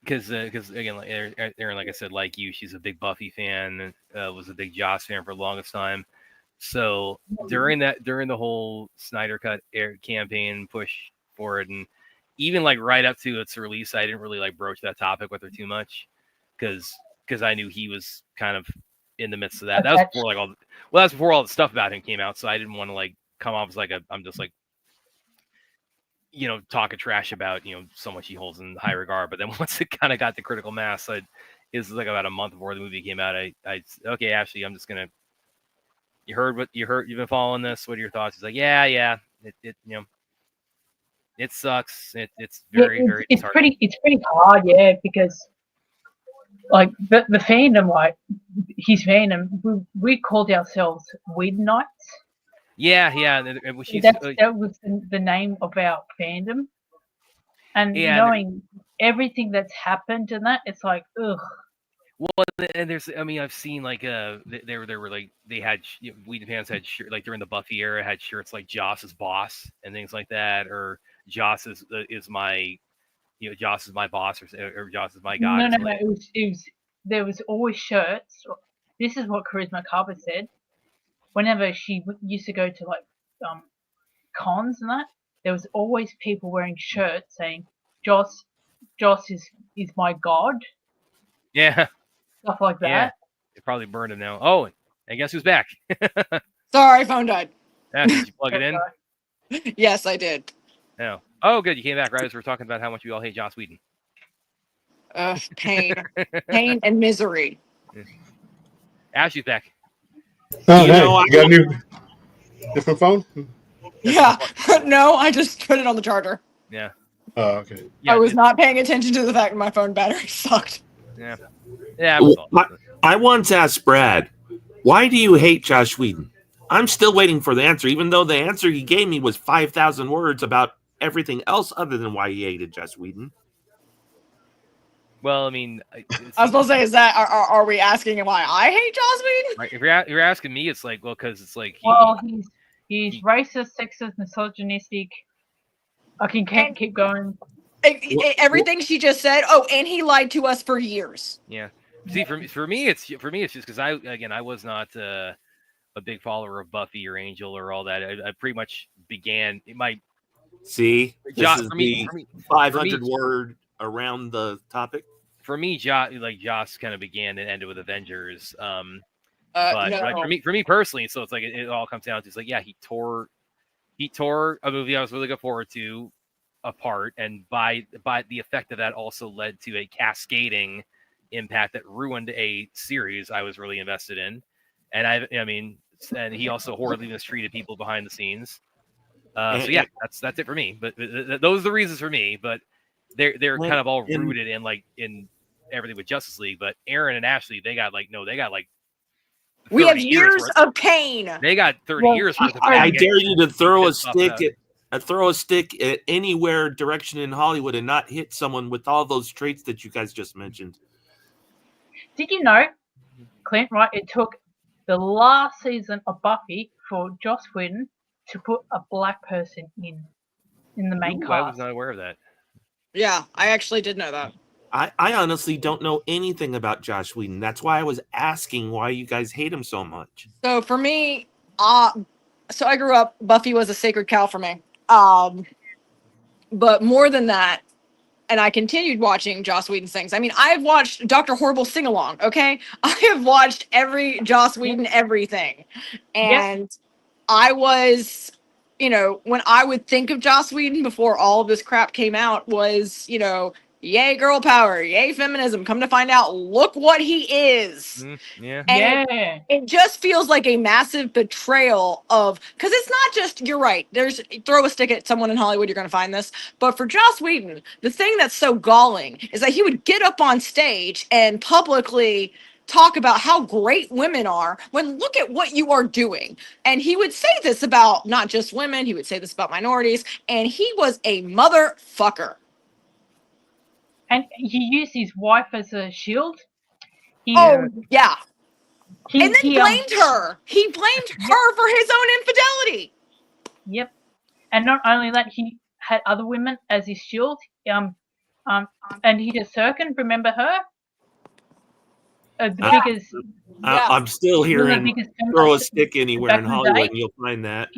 because again, like Aaron, like I said, like you, she's a big Buffy fan. Was a big Joss fan for the longest time. So during the whole Snyder Cut campaign push for it, and even like right up to its release, I didn't really like broach that topic with her too much because I knew he was kind of in the midst of that. That was before that's before all the stuff about him came out. So I didn't want to like come off as like I'm just like talking trash about so much he holds in high regard. But then once it kind of got to critical mass, it was like about a month before the movie came out. Okay, Ashley, I'm just gonna. You heard you've been following this. What are your thoughts? He's like, yeah. It sucks. It's very very. It's pretty hard, yeah, because like the fandom, like his fandom, we called ourselves Whedonites. Yeah. That was the name of our fandom, and knowing everything that's happened in that, it's like ugh. Well, and I've seen like they were like they had Whedon fans had like during the Buffy era had shirts like Joss is boss and things like that, or Joss is my Joss is my boss or Joss is my god. No, it was there was always shirts. This is what Charisma Carver said. Whenever she used to go to like cons and that, there was always people wearing shirts saying Joss is my god. Yeah. Stuff like that. Yeah. They probably burned him now. Oh, and guess who's back? Sorry, phone died. Yeah, did you plug it in? Yes, I did. No. Oh, good. You came back right as we were talking about how much we all hate Joss Whedon. Pain and misery. Ashley's back. Oh, you got a new different phone? Yeah. No, I just put it on the charger. Yeah. Oh, okay. I was not paying attention to the fact that my phone battery sucked. Yeah. Yeah. I once asked Brad, why do you hate Joss Whedon? I'm still waiting for the answer, even though the answer he gave me was 5,000 words about everything else other than why he hated Joss Whedon. Well, I mean, I was supposed to say, is that are we asking him why I hate Joss Whedon? Right. If you're asking me, it's like, well, because it's like he's racist, sexist, misogynistic. I can't keep going. Everything she just said. Oh, and he lied to us for years. Yeah. See, for me, it's just because I was not a big follower of Buffy or Angel or all that. I pretty much began my. See, this is for the 500 word around the topic. For me, Joss kind of began and ended with Avengers. No. Right, for me personally, so it's like it all comes down to it's like he tore a movie I was really looking forward to apart, and by the effect of that also led to a cascading impact that ruined a series I was really invested in, and and he also horribly mistreated people behind the scenes. So yeah, that's it for me. But those are the reasons for me. But they're kind of all rooted in everything with Justice League. But Aaron and Ashley, they got we have years of pain. They got 30 years worth of pain. I dare you to throw a stick at anywhere direction in Hollywood and not hit someone with all those traits that you guys just mentioned. Did you know, Clint, right, it took the last season of Buffy for Joss Whedon to put a black person in the main cast? I was not aware of that. Yeah, I actually did know that. I honestly don't know anything about Joss Whedon. That's why I was asking why you guys hate him so much. So for me, so I grew up, Buffy was a sacred cow for me. But more than that, and I continued watching Joss Whedon's things. I mean, I've watched Dr. Horrible Sing Along, okay? I have watched every Joss Whedon everything. And I was, when I would think of Joss Whedon before all of this crap came out was, yay girl power, yay feminism. Come to find out, look what he is. Yeah. And it just feels like a massive betrayal because it's not just, you're right, throw a stick at someone in Hollywood, you're going to find this. But for Joss Whedon, the thing that's so galling is that he would get up on stage and publicly talk about how great women are when look at what you are doing. And he would say this about not just women, he would say this about minorities, and he was a motherfucker. And he used his wife as a shield. And then blamed her. He blamed her for his own infidelity. Yep. And not only that, he had other women as his shield. Anita Serkin, remember her? I'm still hearing throw a stick anywhere in Hollywood and you'll find that.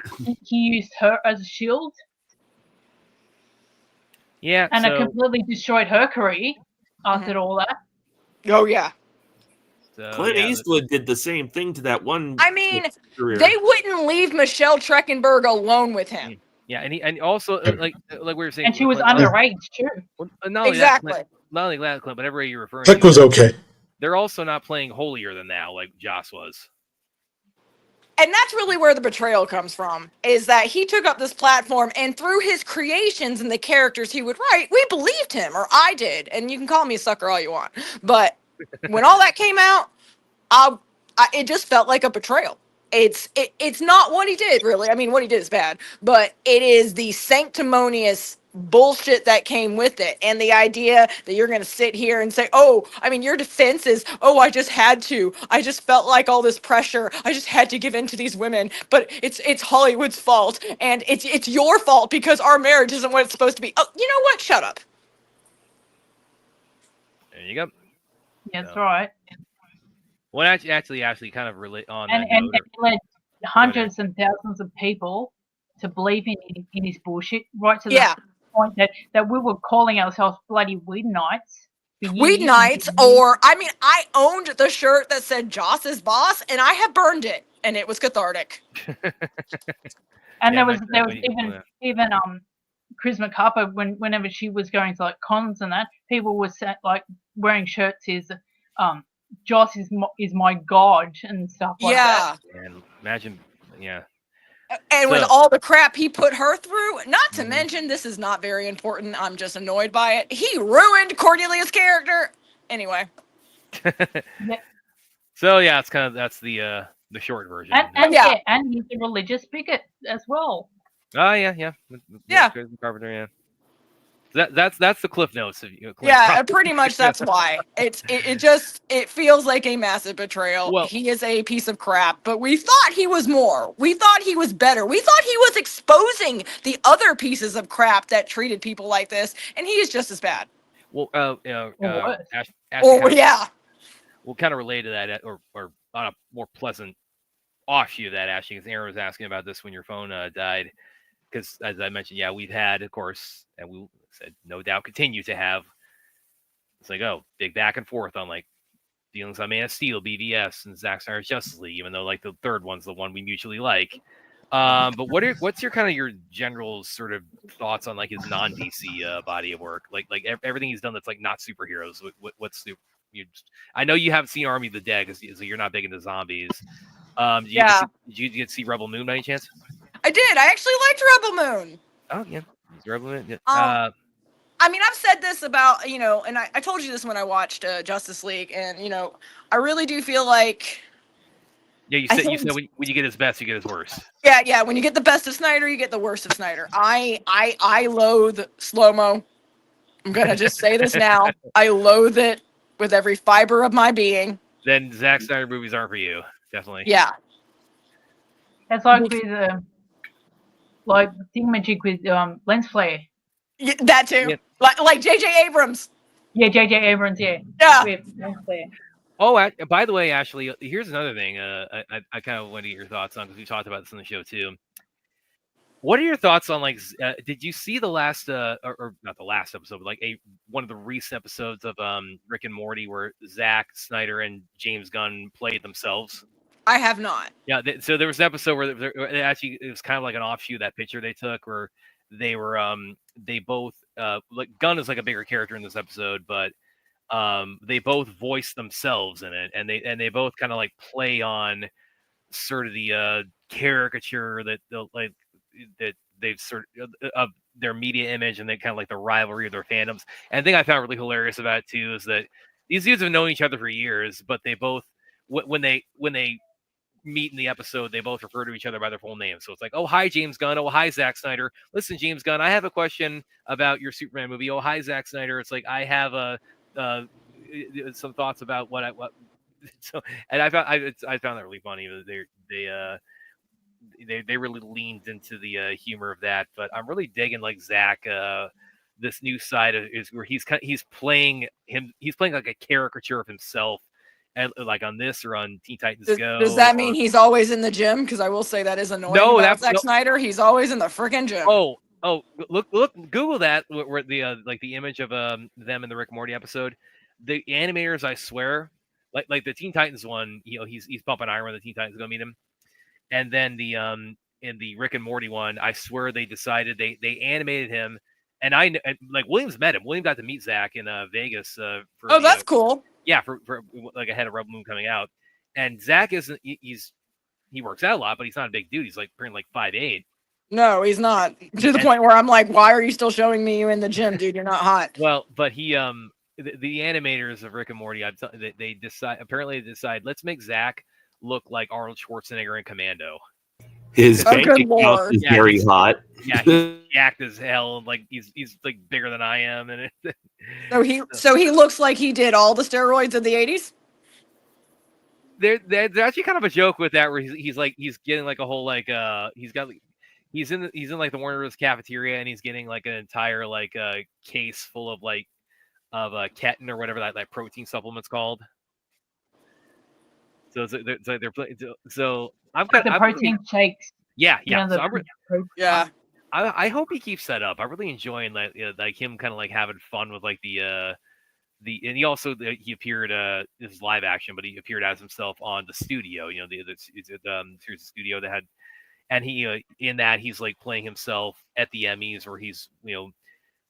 He used her as a shield. Yeah. And it completely destroyed her career after all that. Oh, yeah. So, Clint Eastwood did the same thing to that one. I mean, career. They wouldn't leave Michelle Trachtenberg alone with him. Yeah, and also like we were saying, and she was underage too. Well, exactly. Not only that, Clint, but everybody you're referring Click to was okay. They're also not playing holier than thou like Joss was. And that's really where the betrayal comes from, is that he took up this platform and through his creations and the characters he would write, we believed him, or I did. And you can call me a sucker all you want. But when all that came out, it just felt like a betrayal. It's not what he did, really. I mean, what he did is bad, but it is the sanctimonious bullshit that came with it. And the idea that you're going to sit here and say, your defense is, I just had to. I just felt like all this pressure. I just had to give in to these women. But it's Hollywood's fault. And it's your fault because our marriage isn't what it's supposed to be. Oh, you know what? Shut up. There you go. Yeah, that's right. Well, actually, kind of relate on and, that and note. it led hundreds and thousands of people to believe in his bullshit, right to the point that we were calling ourselves bloody Whedonites. Whedonites, I owned the shirt that said Joss is boss, and I have burned it, and it was cathartic. And there was even Chris McCarper, whenever she was going to like cons and that, people were wearing shirts Joss is my god and stuff like that. And imagine, And with all the crap he put her through, not to mention, this is not very important, I'm just annoyed by it, he ruined Cordelia's character. Anyway. So it's that's the short version. And he's a religious bigot as well. Oh yeah. Carpenter, That's the cliff notes. Yeah, pretty much that's why. It feels like a massive betrayal. Well- He is a piece of crap, but we thought he was more. We thought he was better. We thought he was exposing the other pieces of crap that treated people like this, and he is just as bad. Well, worse. Ashley Oh kinda, yeah. we'll kind of relate to that, or on a more pleasant offshoot of that, Ashley, because Aaron was asking about this when your phone died. Because as I mentioned, yeah, we've had, of course, and we said no doubt continue to have. It's like, oh, big back and forth on like feelings on Man of Steel, BVS, and Zack Snyder's Justice League, even though like the third one's the one we mutually like. But what's your kind of your general sort of thoughts on like his non DC body of work, like everything he's done that's like not superheroes? What's the I know you haven't seen Army of the Dead because you're not big into zombies. Did you get to see Rebel Moon by any chance? I did. I actually liked Rebel Moon. Oh yeah, Rebel Moon. Yeah. I mean, I've said this about, and I told you this when I watched Justice League, and, I really do feel like... Yeah, you said when you get his best, you get his worst. Yeah, when you get the best of Snyder, you get the worst of Snyder. I loathe slow-mo. I'm going to just say this now. I loathe it with every fiber of my being. Then Zack Snyder movies aren't for you, definitely. Yeah. It's like with like thingamajig with lens flare. Yeah, that too. Yeah. Like J.J. Abrams. Yeah, J.J. Abrams. Yeah. With lens flare. Oh, by the way, Ashley, here's another thing. I kind of want to get your thoughts on because we talked about this on the show too. What are your thoughts on like? Did you see the last, or not the last episode, but like one of the recent episodes of Rick and Morty where Zack Snyder and James Gunn played themselves? I have not. Yeah, so there was an episode where it was kind of like an offshoot of that picture they took where they were they both like Gunn is like a bigger character in this episode, but they both voice themselves in it, and they both kind of like play on sort of the caricature that they've sort of their media image, and they kind of like the rivalry of their fandoms. And the thing I found really hilarious about it too is that these dudes have known each other for years, but they both when they meet in the episode, they both refer to each other by their full names. So it's like, oh, hi, James Gunn. Oh, hi, Zack Snyder. Listen, James Gunn, I have a question about your Superman movie. Oh, hi, Zack Snyder. It's like, I have some thoughts about what. So, and I found that really funny. They really leaned into the humor of that. But I'm really digging like Zack. This new side is where he's playing like a caricature of himself. And like on this or on Teen Titans Go. Does that mean he's always in the gym? Because I will say that is annoying. No, about Zack Snyder. He's always in the freaking gym. Oh, look, Google that. Where the like the image of them in the Rick and Morty episode. The animators, I swear, like the Teen Titans one, he's pumping iron when the Teen Titans go meet him, and then the in the Rick and Morty one, I swear they decided they animated him, and like Williams met him. William got to meet Zack in Vegas. That's cool. Yeah, for like ahead of Rebel Moon coming out, and Zack isn't. He works out a lot, but he's not a big dude. He's like pretty like 5'8". No, he's not. To the point where I'm like, why are you still showing me you in the gym, dude? You're not hot. Well, but he the animators of Rick and Morty, they decide let's make Zack look like Arnold Schwarzenegger in Commando. His bank account is very hot. Yeah, he's jacked as hell, and like he's like bigger than I am, and so he looks like he did all the steroids of the 80s. There's actually kind of a joke with that where he's getting like a whole like he's in like the Warner Bros. Cafeteria, and he's getting like an entire like case full of like of ketin or whatever that protein supplement's called. So I'm kind of protein shakes. Yeah. Yeah. I hope he keeps that up. I'm really enjoying like him kind of like having fun with like and he also he appeared this is live action, but he appeared as himself on the studio. The studio that had, and he in that he's like playing himself at the Emmys, where he's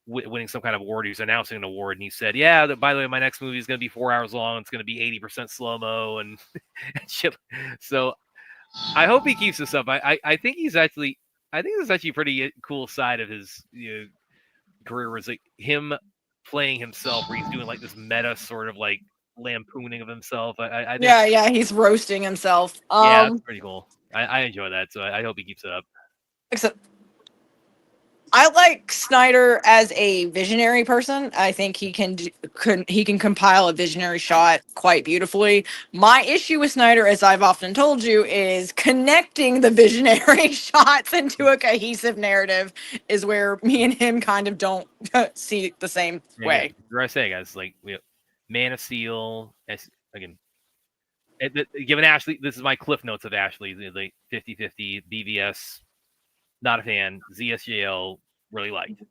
winning some kind of award. He's announcing an award, and he said, "Yeah, by the way, my next movie is going to be 4 hours long. It's going to be 80% slow mo and shit." So I hope he keeps this up. I think this is actually a pretty cool side of his career, was like him playing himself, where he's doing like this meta sort of like lampooning of himself. I think, he's roasting himself. Yeah, that's pretty cool. I enjoy that, so I hope he keeps it up. Except I like Snyder as a visionary person. I think he can compile a visionary shot quite beautifully. My issue with Snyder, as I've often told you, is connecting the visionary shots into a cohesive narrative is where me and him kind of don't see the same way. You're saying, guys, like we have Man of Steel. Again, given Ashley, this is my cliff notes of Ashley. Like 50-50, BVS, not a fan. ZSJL, really liked.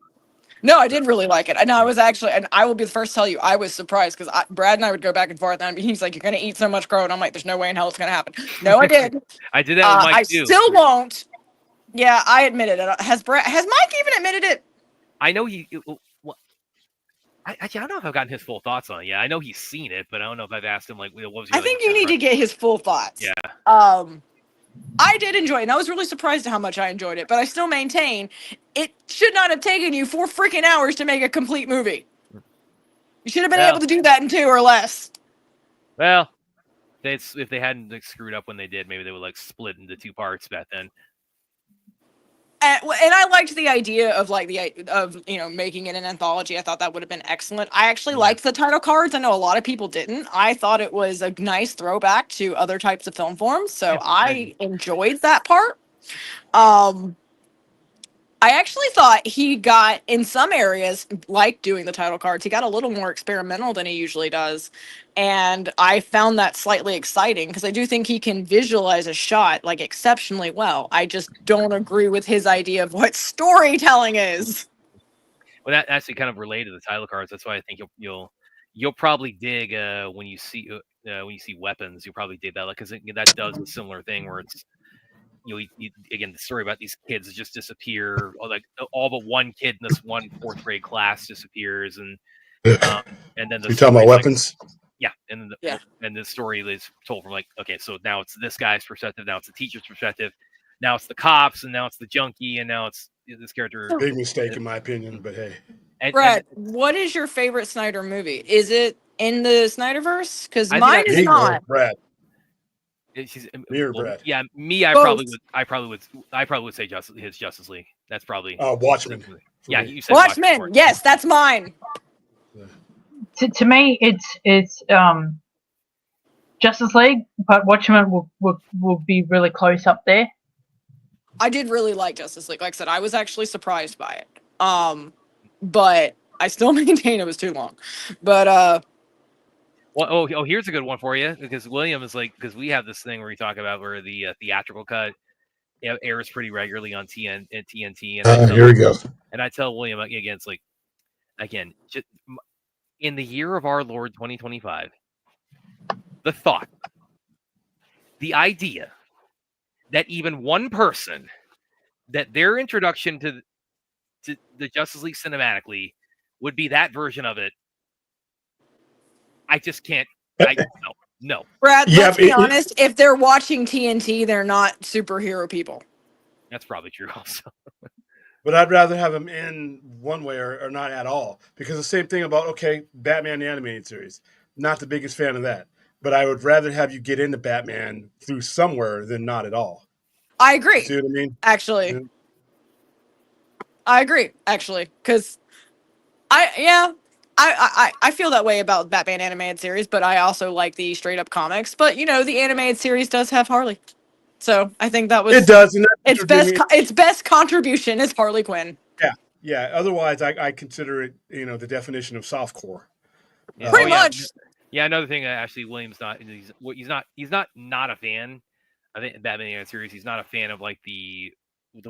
No, I did really like it. And I was actually, and I will be the first to tell you, I was surprised because Brad and I would go back and forth, and he's like, "You're going to eat so much crow," and I'm like, "There's no way in hell it's going to happen." No, I did. I did that with Mike I too. still won't. Yeah, I admitted it. Has Mike even admitted it? I know he. I don't know if I've gotten his full thoughts on it. Yeah, I know he's seen it, but I don't know if I've asked him like, what was your I think you need to get his full thoughts. Yeah. I did enjoy it, and I was really surprised at how much I enjoyed it, but I still maintain it should not have taken you 4 freaking hours to make a complete movie. You should have been able to do that in 2 or less. Well, if they hadn't like, screwed up when they did, maybe they would like split into 2 parts back then. And I liked the idea of making it an anthology. I thought that would have been excellent. I actually liked the title cards. I know a lot of people didn't. I thought it was a nice throwback to other types of film forms, so I enjoyed that part. I actually thought he got, in some areas, like doing the title cards, he got a little more experimental than he usually does. And I found that slightly exciting because I do think he can visualize a shot like exceptionally well. I just don't agree with his idea of what storytelling is. Well, that actually kind of related to the title cards. That's why I think you'll probably dig when you see weapons. You'll probably dig that, like, because that does a similar thing where it's again, the story about these kids just disappear, or like all but one kid in this one 4th grade class disappears, and then you're talking about weapons. And the story is told from like, okay, so now it's this guy's perspective, now it's the teacher's perspective, now it's the cops, and now it's the junkie, and now it's this character. Big mistake in my opinion, but hey. Brad, what is your favorite Snyder movie? Is it in the Snyderverse? Because mine is not. Brad. Brad. Yeah, me. I probably would say his Justice League. That's probably Watchmen. Yeah, you said Watchmen. Yes, that's mine. To me, it's Justice League, but Watchmen will be really close up there. I did really like Justice League. Like I said, I was actually surprised by it. But I still maintain it was too long. But well, here's a good one for you, because William is like, because we have this thing where we talk about where the theatrical cut airs pretty regularly on TNT. And here we go. And I tell William again, it's like, again, just in the year of our Lord 2025, the thought, the idea that even one person, that their introduction to the Justice League cinematically would be that version of it, I just can't. No. Brad, let's be honest. If they're watching TNT, they're not superhero people. That's probably true also. But I'd rather have them in one way or not at all. Because the same thing about, Batman the Animated Series. Not the biggest fan of that. But I would rather have you get into Batman through somewhere than not at all. I agree. See what I mean? Actually. Yeah. I agree, actually. Because I feel that way about Batman animated series, but I also like the straight up comics. But the animated series does have Harley, so I think that was it does. Its best contribution is Harley Quinn. Yeah. Otherwise, I consider it the definition of softcore. Yeah. Pretty much. Yeah. Another thing, actually, William's he's not a fan. I think Batman animated series. He's not a fan of like the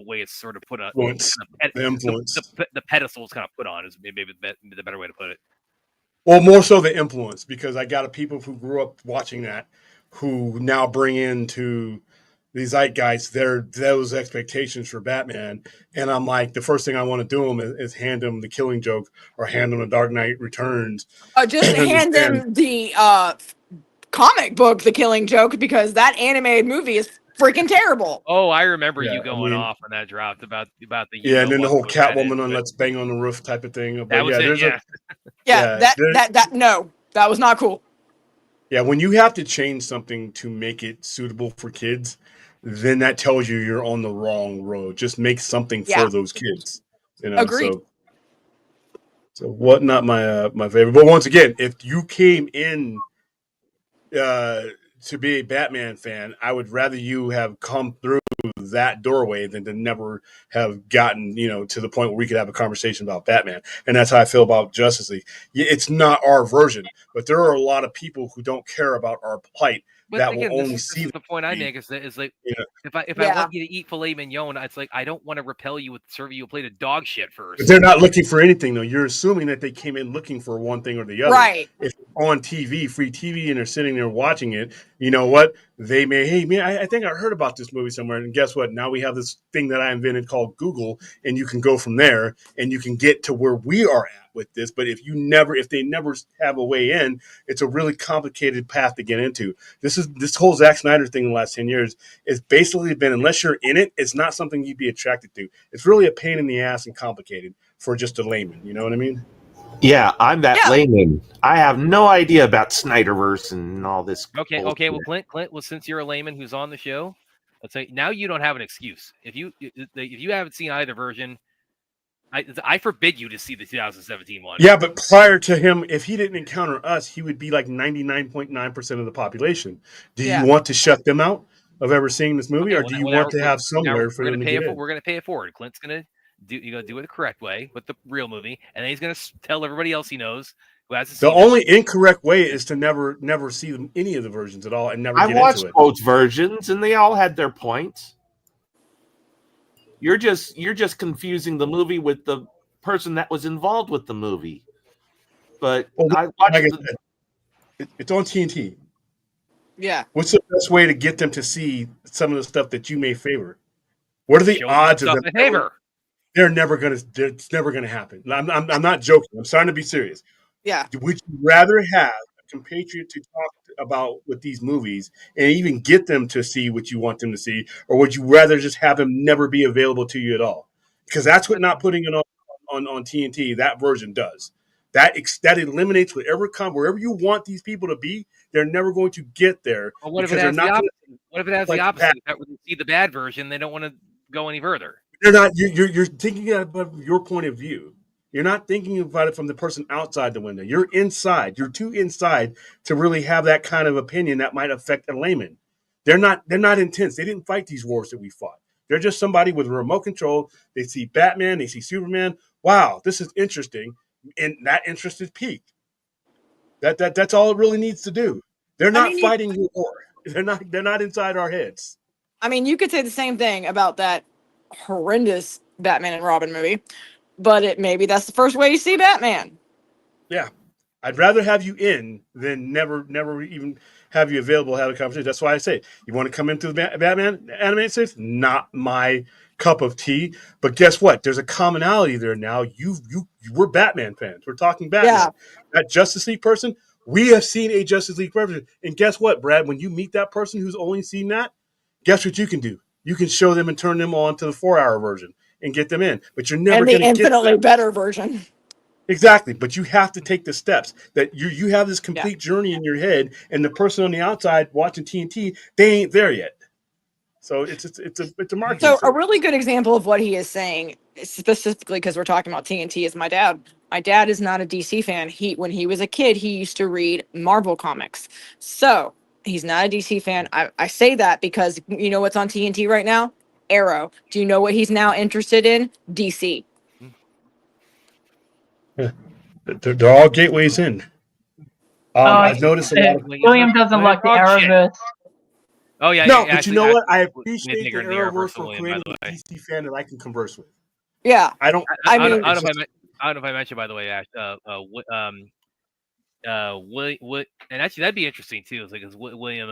way it's sort of put on. The influence. The pedestal is kind of put on is maybe the better way to put it. Well, more so the influence, because I got people who grew up watching that who now bring into these zeitgeist those expectations for Batman. And I'm like, the first thing I want to do them is hand them the Killing Joke or hand them the Dark Knight Returns. Just hand them the comic book, The Killing Joke, because that animated movie is freaking terrible. Oh, I remember you going off on that dropped about the and then the whole Catwoman on Let's Bang on the Roof type of thing. That was that was not cool. Yeah, when you have to change something to make it suitable for kids, then that tells you you're on the wrong road. Just make something for those kids. Agreed. So what? Not my favorite. But once again, if you came in to be a Batman fan, I would rather you have come through that doorway than to never have gotten, to the point where we could have a conversation about Batman. And that's how I feel about Justice League. It's not our version, but there are a lot of people who don't care about our plight But that again, will only this see is the point I the- make is like you know, if I Yeah. want you to eat filet mignon, it's like I don't want to repel you with serving you a plate of dog shit But first. they're not looking for anything, though. You're assuming that they came in looking for one thing or the other. Right. If on TV, free TV, and they're sitting there watching it, you know what? They may, hey, man, I think I heard about this movie somewhere. And guess what? Now we have this thing that I invented called Google, and you can go from there and you can get to where we are at with this. But if they never have a way in, it's a really complicated path to get into. This whole Zack Snyder thing in the last 10 years is basically been, unless you're in it, it's not something you'd be attracted to. It's really a pain in the ass and complicated for just a layman. You know what I mean? Yeah, I'm that Yeah. layman. I have no idea about Snyderverse and all this. Okay. bullshit. Well, Clint. Well, since you're a layman who's on the show, let's say now you don't have an excuse. If you haven't seen either version, I forbid you to see the 2017 one. Yeah, but prior to him, if he didn't encounter us, he would be like 99.9% of the population. Do Yeah. you want to shut them out of ever seeing this movie, Okay, or well, do you now want to we're- have now somewhere for we're them gonna to pay get it. in? We're gonna pay it forward. Clint's gonna do it the correct way with the real movie, and then he's gonna tell everybody else he knows who hasn't The seen it. only incorrect way is to never see any of the versions at all and never I get watched into it. both versions, and they all had their points. You're just confusing the movie with the person that was involved with the movie. But Well, I watched like I the, said, it's on TNT. Yeah. What's the best way to get them to see some of the stuff that you may favor? What are the Show them odds of stuff them? in favor. They're never gonna. It's never gonna happen. I'm not joking. I'm starting to be serious. Yeah. Would you rather have a compatriot to talk about with these movies and even get them to see what you want them to see, or would you rather just have them never be available to you at all? Because that's what not putting it on TNT, that version does. That eliminates wherever you want these people to be. They're never going to get there Well, what if it because they're has the not. opposite? What if it has like the the opposite? That when they see the bad version, they don't want to go any further. They're not. You're thinking about your point of view. You're not thinking about it from the person outside the window. You're inside. You're too inside to really have that kind of opinion that might affect a layman. They're not intense. They didn't fight these wars that we fought. They're just somebody with a remote control. They see Batman. They see Superman. Wow, this is interesting, and that interest is piqued. That's all it really needs to do. They're not fighting your war. They're not inside our heads. I mean, you could say the same thing about that horrendous Batman and Robin movie, but maybe that's the first way you see Batman. Yeah. I'd rather have you in than never even have you available to have a conversation. That's why I say, you want to come into the Batman animated series? Not my cup of tea. But guess what? There's a commonality there now. We're Batman fans. We're talking Batman. Yeah. That Justice League person, we have seen a Justice League person. And guess what, Brad? When you meet that person who's only seen that, guess what you can do? You can show them and turn them on to the 4-hour version and get them in. But you're never And going the to get infinitely better version. Exactly, but you have to take the steps that you have this complete journey in your head, and the person on the outside watching TNT, they ain't there yet. So it's a marketing. So a thing. really good example of what he is saying, specifically because we're talking about TNT, is my dad. My dad is not a DC fan. When he was a kid, he used to read Marvel comics. So he's not a DC fan. I say that because you know what's on TNT right now? Arrow. Do you know what he's now interested in? DC. They're all gateways in. I've noticed a lot of. William doesn't like the Arrowverse. Oh yeah. No, yeah, but you know what? I we need to appreciate dig the her in the Arrowverse Arrowverse for for William, by creating the a way. DC fan that I can converse with. Yeah. I don't. I mean, don't know if I mentioned, by the way, Ash, and actually that'd be interesting too. It's like, cause William,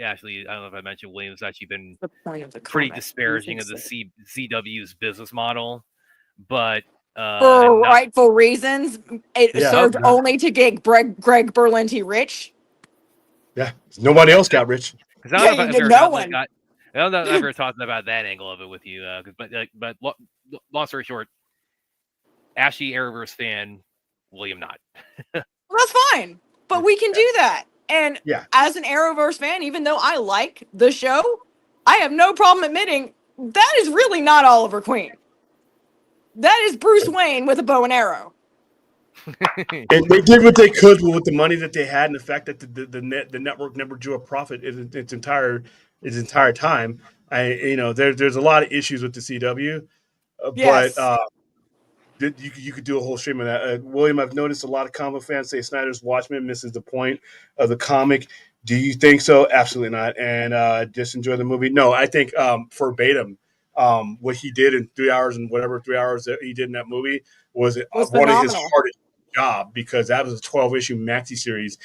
actually, I don't know if I mentioned, William's actually been The point of the pretty comic. disparaging of the CW's business model, but For rightful reasons, it Yeah. served only to get Greg Berlanti rich. Yeah, nobody else got rich. because I don't know if I've ever no one. I don't know if I've ever talked about that angle of it with you. But long story short, Ashy Arrowverse fan, William not. Well, that's fine, but we can do that. And Yeah. as an Arrowverse fan, even though I like the show, I have no problem admitting that is really not Oliver Queen. That is Bruce Wayne with a bow and arrow. And they did what they could with the money that they had, and the fact that the network never drew a profit its entire time. There's a lot of issues with the CW, but Yes. you could do a whole stream of that. William, I've noticed a lot of comic fans say Snyder's Watchmen misses the point of the comic. Do you think so? Absolutely not. And just enjoy the movie. No, I think verbatim, what he did in 3 hours and whatever 3 hours that he did in that movie was one of his phenomenal. hardest job, because that was a 12-issue maxi series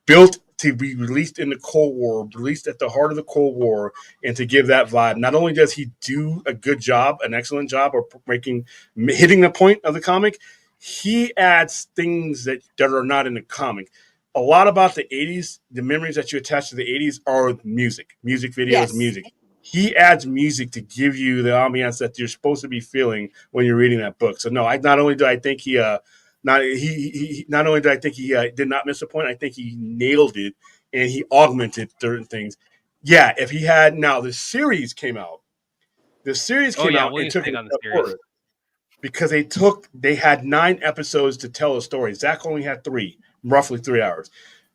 built to be released in the Cold War, released at the heart of the Cold War, and to give that vibe. Not only does he do a good job, an excellent job of hitting the point of the comic, he adds things that are not in the comic. A lot about the 80s, the memories that you attach to the 80s are music videos, Yes. music. He adds music to give you the ambiance that you're supposed to be feeling when you're reading that book. So no, not only do I think he not only do I think he did not miss a point, I think he nailed it, and he augmented certain things. Yeah, if he had now the series came out, Oh and yeah, what do you took think it on the series? because they had 9 episodes to tell a story. Zach only had 3, roughly 3 hours.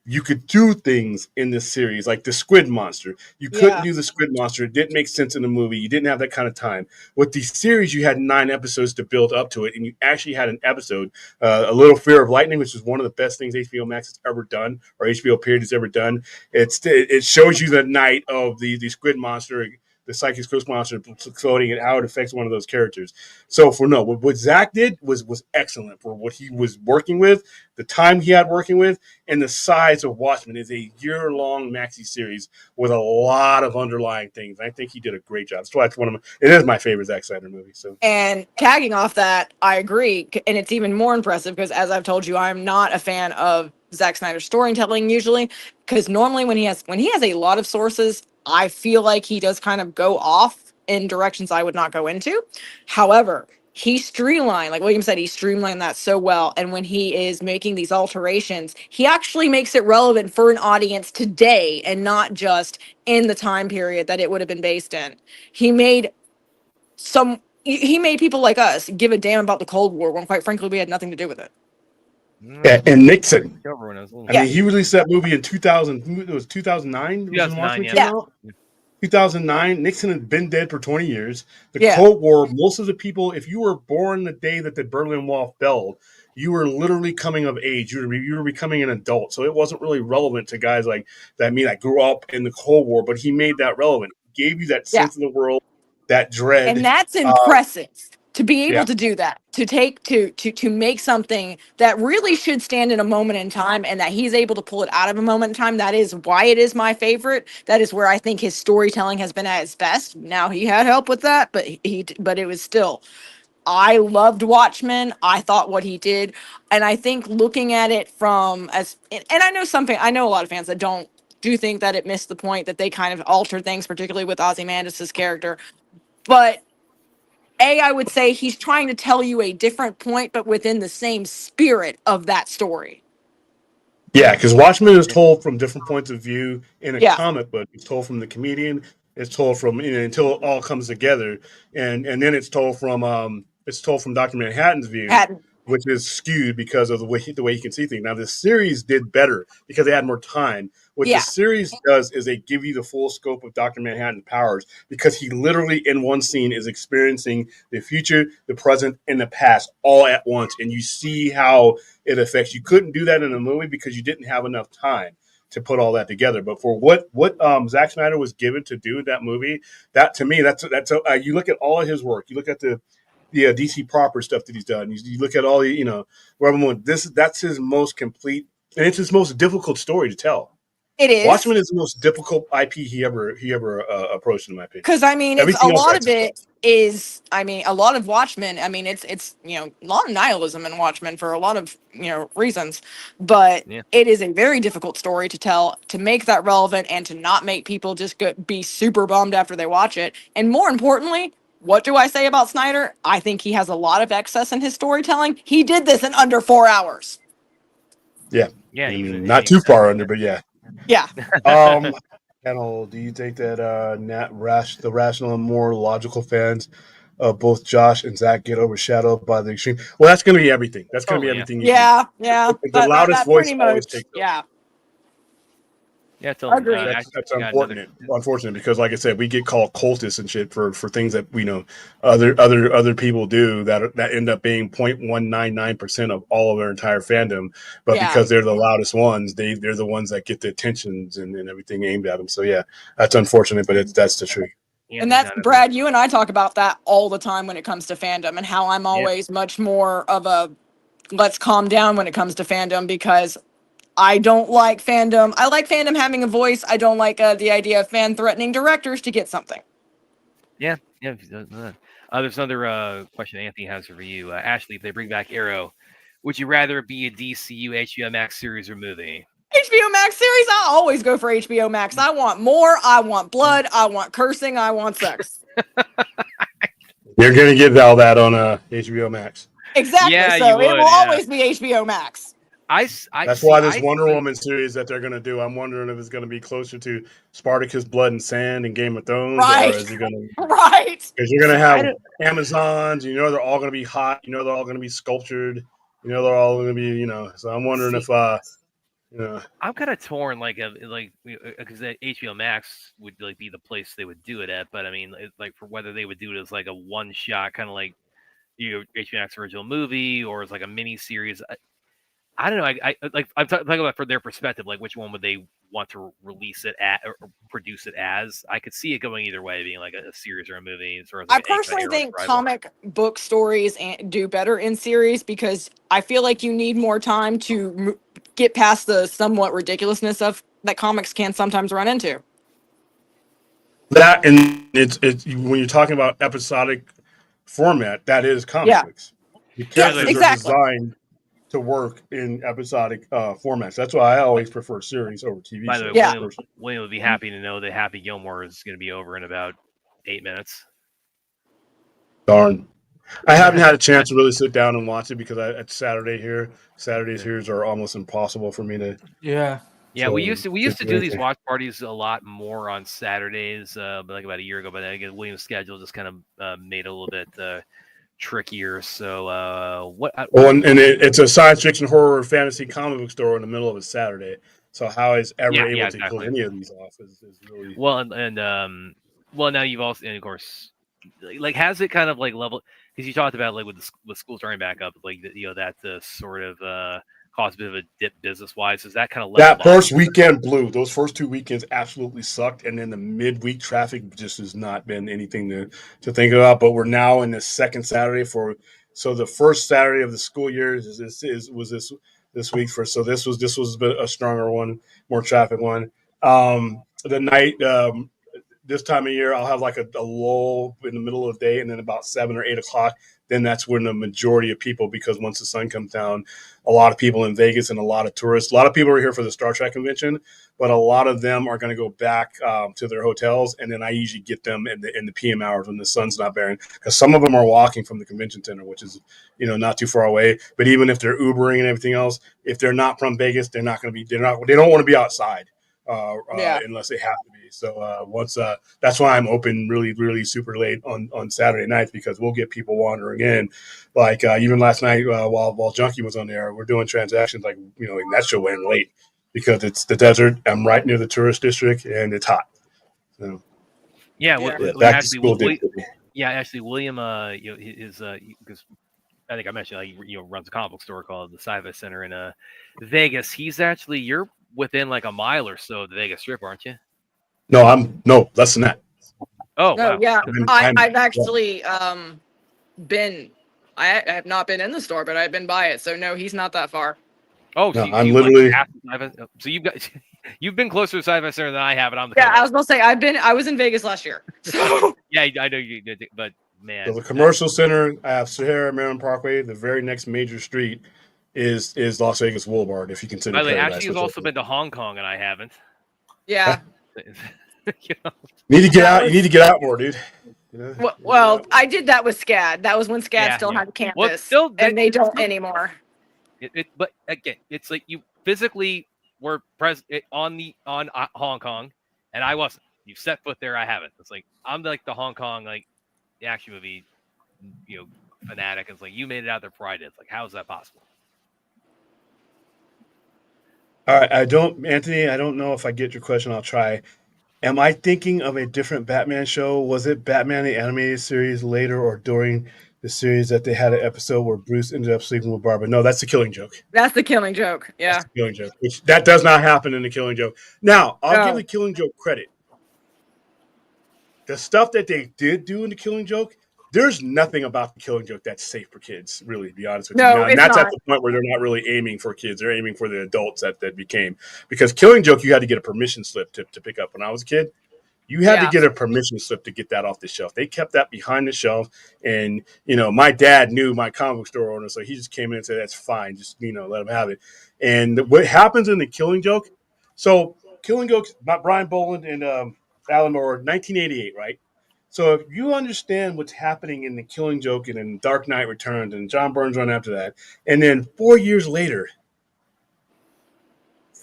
You could do things in this series like the squid monster. You couldn't Yeah. do the squid monster. It didn't make sense in the movie. You didn't have that kind of time. With the series, you had 9 episodes to build up to it, and you actually had an episode, A Little Fear of Lightning, which is one of the best things HBO Max has ever done, or HBO period has ever done. It shows you the night of the squid monster, the psychic ghost monster exploding, and how it affects one of those characters. So what Zach did was excellent for what he was working with, the time he had working with, and the size of Watchmen is a year-long maxi series with a lot of underlying things. I think he did a great job. So that's it is my favorite Zack Snyder movie. So And tagging off that, I agree. And it's even more impressive because, as I've told you, I'm not a fan of Zack Snyder's storytelling usually. Because normally, when he has a lot of sources, I feel like he does kind of go off in directions I would not go into. However, he streamlined, like William said, he streamlined that so well. And when he is making these alterations, he actually makes it relevant for an audience today and not just in the time period that it would have been based in. He made he made people like us give a damn about the Cold War when, quite frankly, we had nothing to do with it. yeah, and Nixon. When I was little. I mean, he released that movie in 2000. It was 2009. 2009, Watchmen yeah. came Yeah. out. 2009. Nixon had been dead for 20 years. The Yeah. Cold War. Most of the people, if you were born the day that the Berlin Wall fell, you were literally coming of age. You were becoming an adult. So it wasn't really relevant to guys like that. Me, that grew up in the Cold War, but he made that relevant. He gave you that Yeah. sense of the world, that dread. And that's impressive to be able Yeah. to do that, to take to make something that really should stand in a moment in time, and that he's able to pull it out of a moment in time. That is why it is my favorite. That is where I think his storytelling has been at its best. Now, he had help with that, but it was still, I loved Watchmen. I thought what he did, and I think looking at it from and I know a lot of fans that do think that it missed the point, that they kind of altered things, particularly with Ozymandias' character. But I would say he's trying to tell you a different point, but within the same spirit of that story. Yeah, because Watchmen is told from different points of view in a Yeah. comic book. It's told from the comedian. It's told from until it all comes together, and then it's told from Dr. Manhattan's view, Had which is skewed because of the way he can see things. Now the series did better because they had more time. What the Yeah. series does is they give you the full scope of Dr. Manhattan's powers, because he literally in one scene is experiencing the future, the present, and the past all at once, and you see how it affects. You couldn't do that in a movie because you didn't have enough time to put all that together. But for what Zack Snyder was given to do in that movie, that to me, you look at all of his work. You look at the DC proper stuff that he's done. You look at all the that's his most complete, and it's his most difficult story to tell. it is. Watchmen is the most difficult IP he ever approached, in my opinion. Because I mean, it's a Everything else lot that's of it is. I mean, a lot of Watchmen. I mean, it's a lot of nihilism in Watchmen for a lot of reasons, but Yeah. it is a very difficult story to tell, to make that relevant, and to not make people just be super bummed after they watch it. And more importantly, what do I say about Snyder? I think he has a lot of excess in his storytelling. He did this in under 4 hours. Yeah, Yeah, even not too far under, but yeah. Yeah. Panel, do you think that the rational and more logical fans both Josh and Zach get overshadowed by the extreme. Well, that's going to be everything. That's going to be Totally, yeah. everything you do. Yeah. The loudest That voice pretty always much. takes over. Yeah. Yeah, totally. Agreed. That's Actually, got another. unfortunate because, like I said, we get called cultists and shit for things that we know other people do that end up being 0.199% of all of their entire fandom, but Yeah. because they're the loudest ones, they're the ones that get the attentions and everything aimed at them. So yeah, that's unfortunate, but that's the truth. And that's Brad, you and I talk about that all the time when it comes to fandom and how I'm always much more of a let's calm down when it comes to fandom because I don't like fandom. I like fandom having a voice. I don't like the idea of fan threatening directors to get something. Yeah. There's another question Anthony has for you. Ashley, if they bring back Arrow, would you rather it be a DCU HBO Max series or movie? HBO Max series, I always go for HBO Max. I want more. I want blood. I want cursing. I want sex. You're gonna get all that on HBO Max. Exactly. Yeah, so you would, it will yeah. always be HBO Max. That's why this Wonder Woman series that they're going to do, I'm wondering if it's going to be closer to Spartacus, Blood and Sand, and Game of Thrones, Right. or is it going to? Right. Because you're going to have Amazons, you know, they're all going to be hot, you know, they're all going to be sculptured, you know, they're all going to be, you know. So I'm wondering if, you know, I'm kind of torn, because HBO Max would like be the place they would do it at, but I mean, like for whether they would do it as like a one shot, kind of like HBO Max original movie, or as like a mini series. I don't know. I'm talking about from their perspective, like which one would they want to release it at or produce it as? I could see it going either way, being like a series or a movie. Sort of like I personally think comic book stories do better in series because I feel like you need more time to get past the somewhat ridiculousness of that comics can sometimes run into. that and it's when you're talking about episodic format, that is comic books. The characters are designed to work in episodic formats. That's why I always prefer series over TV By shows. the way, William would be happy to know that Happy Gilmore is going to be over in about 8 minutes. Darn. I haven't had a chance to really sit down and watch it because it's Saturday here. Saturdays here are almost impossible for me to. Yeah. Yeah, so we used to do these anything. watch parties a lot more on Saturdays, but like about a year ago. But then again, William's schedule just kind of made it a little bit trickier. So it's a science fiction, horror, fantasy comic book store in the middle of a Saturday. So how is ever able to pull any of these off is really well. Well, now you've also, and of course, like has it kind of like level because you talked about like with school starting back up, like that sort of caused a bit of a dip business wise. Is that kind of leveled that first weekend blew? Those first 2 weekends absolutely sucked, and then the midweek traffic just has not been anything to think about. But we're now in the second Saturday so the first Saturday of the school year was this week this was a stronger one, more traffic one. The night. This time of year, I'll have like a lull in the middle of the day, and then about 7 or 8 o'clock, then that's when the majority of people, because once the sun comes down, a lot of people in Vegas and a lot of tourists, a lot of people are here for the Star Trek convention, but a lot of them are going to go back to their hotels, and then I usually get them in the PM hours when the sun's not bearing, because some of them are walking from the convention center, which is not too far away. But even if they're Ubering and everything else, if they're not from Vegas, they're not going to be. They don't want to be outside. Unless they have to be. So that's why I'm open really, really super late on Saturday nights, because we'll get people wandering in. Like even last night while Junkie was on there, we're doing transactions and that show went late because it's the desert. I'm right near the tourist district and it's hot. So back to school day. Yeah, actually, William, is because I think I mentioned runs a comic book store called the Sci-Fi Center in Vegas. You're within like a mile or so of the Vegas Strip, aren't you? No, less than that. Oh, no, wow. Yeah, I've actually been. I have not been in the store, but I've been by it. So no, he's not that far. Oh, no, I'm literally. So you've been closer to Sci-Fi Center than I have, and I'm the I was gonna say I was in Vegas last year. So yeah, I know you did, but man, So the commercial center, I have Sahara Maryland Parkway. The very next major street is Las Vegas Boulevard, if you consider. By the way, Ashley has also been to Hong Kong, and I haven't. Yeah. You need to get out. You need to get out more, dude. Well, I did that with SCAD. That was when SCAD still had campus, and they don't anymore. But again, it's like you physically were present on Hong Kong, and I wasn't. You set foot there, I haven't. It's like I'm like the Hong Kong the action movie fanatic. And it's like, you made it out there before I did. It's like, how is that possible? All right, Anthony, I don't know if I get your question. I'll try. Am I thinking of a different Batman show? Was it Batman the Animated Series later or during the series that they had an episode where Bruce ended up sleeping with Barbara? No, that's the Killing Joke. That's the Killing Joke. Yeah. That's the Killing Joke, which that does not happen in the Killing Joke. Now, I'll give No. the Killing Joke credit. The stuff that they did do in the Killing Joke, there's nothing about the Killing Joke that's safe for kids, really, to be honest with you. No, Now, and it's that's not. at the point where they're not really aiming for kids. They're aiming for the adults that became. Because Killing Joke, you had to get a permission slip to pick up. When I was a kid, you had to Yeah. get a permission slip to get that off the shelf. They kept that behind the shelf. And, my dad knew my comic book store owner, so he just came in and said, that's fine. Just, let him have it. And what happens in the Killing Joke, so Killing Joke, Brian Boland and Alan Moore, 1988, right? So if you understand what's happening in the Killing Joke and in Dark Knight Returns and John Burns run after that, and then 4 years later,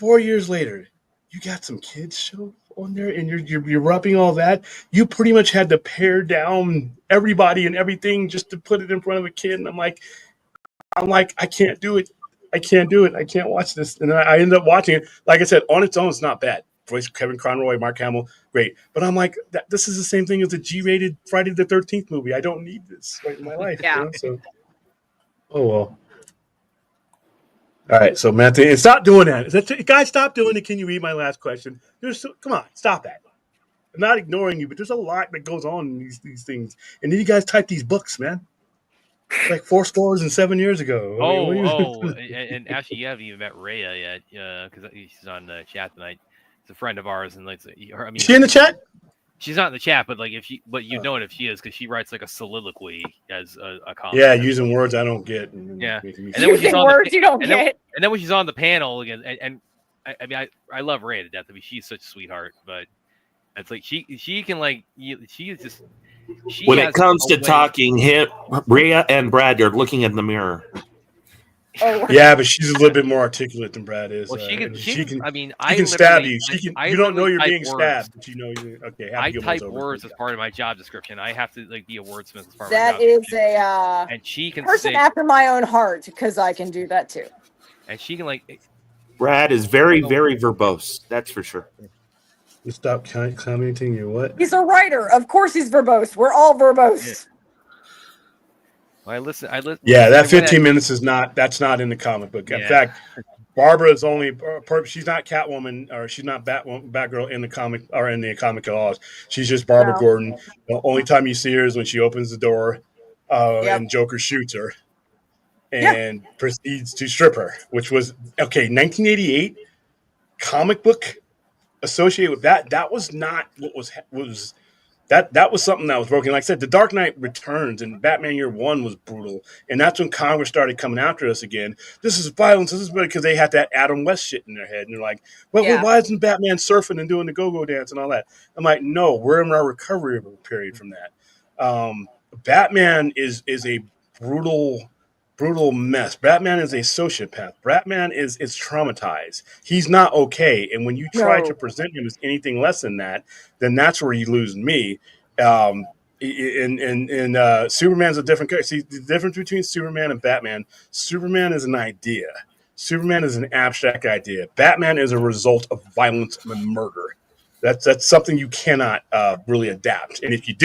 you got some kids show on there, and you're rubbing all that. You pretty much had to pare down everybody and everything just to put it in front of a kid. And I'm like, I can't do it. I can't watch this. And I ended up watching it. Like I said, on its own, it's not bad. Voice Kevin Conroy, Mark Hamill, great. But I'm like, this is the same thing as a G-rated Friday the 13th movie. I don't need this right in my life. Yeah. So, oh well. All right, so Matthew, and stop doing that. Guys, stop doing it. Can you read my last question? Come on, stop that. I'm not ignoring you, but there's a lot that goes on in these things. And then you guys type these books, man. It's like 407 years ago. And actually, you haven't even met Rhea yet, because she's on the chat tonight. It's a friend of ours, and is she in the chat? She's not in the chat, but you'd know it if she is, because she writes like a soliloquy as a comic. Yeah, using words I don't get. Yeah, and then using words you don't get. And then when she's on the panel again, and I love Rhea to death. I mean, she's such a sweetheart, but it's like she can she is just. When it comes to talking, Rhea and Brad are looking in the mirror. Oh. Yeah, but she's a little bit more articulate than Brad is. Well, she can. I mean, she can stab you. You don't know you're being stabbed, but you know you're okay. I type words as part of my job description. I have to be a wordsmith as part of my job. That is a and she can person after my own heart, because I can do that too. And she can Brad is very, very verbose. That's for sure. You stop commenting. You're what? He's a writer. Of course, he's verbose. We're all verbose. Yeah. Well, I listen. Yeah, that 15 minutes is not. That's not in the comic book. In fact, Barbara is only. She's not Catwoman or she's not Batgirl in the comic or in the comic at all. She's just Barbara Gordon. The only time you see her is when she opens the door, and Joker shoots her, and proceeds to strip her. Which was 1988 comic book associated with that. That was not what was. That was something that was broken. Like I said, The Dark Knight Returns and Batman Year One was brutal, and that's when Congress started coming after us again. This is violence. This is because they had that Adam West shit in their head, and they're like, "Well, why isn't Batman surfing and doing the go-go dance and all that?" I'm like, "No, we're in our recovery period from that." Batman is a brutal mess. Batman is a sociopath. Batman is traumatized. He's not okay. And when you try to present him as anything less than that, then that's where you lose me. And Superman's a different character. See, the difference between Superman and Batman, Superman is an idea. Superman is an abstract idea. Batman is a result of violence and murder. That's something you cannot really adapt. And if you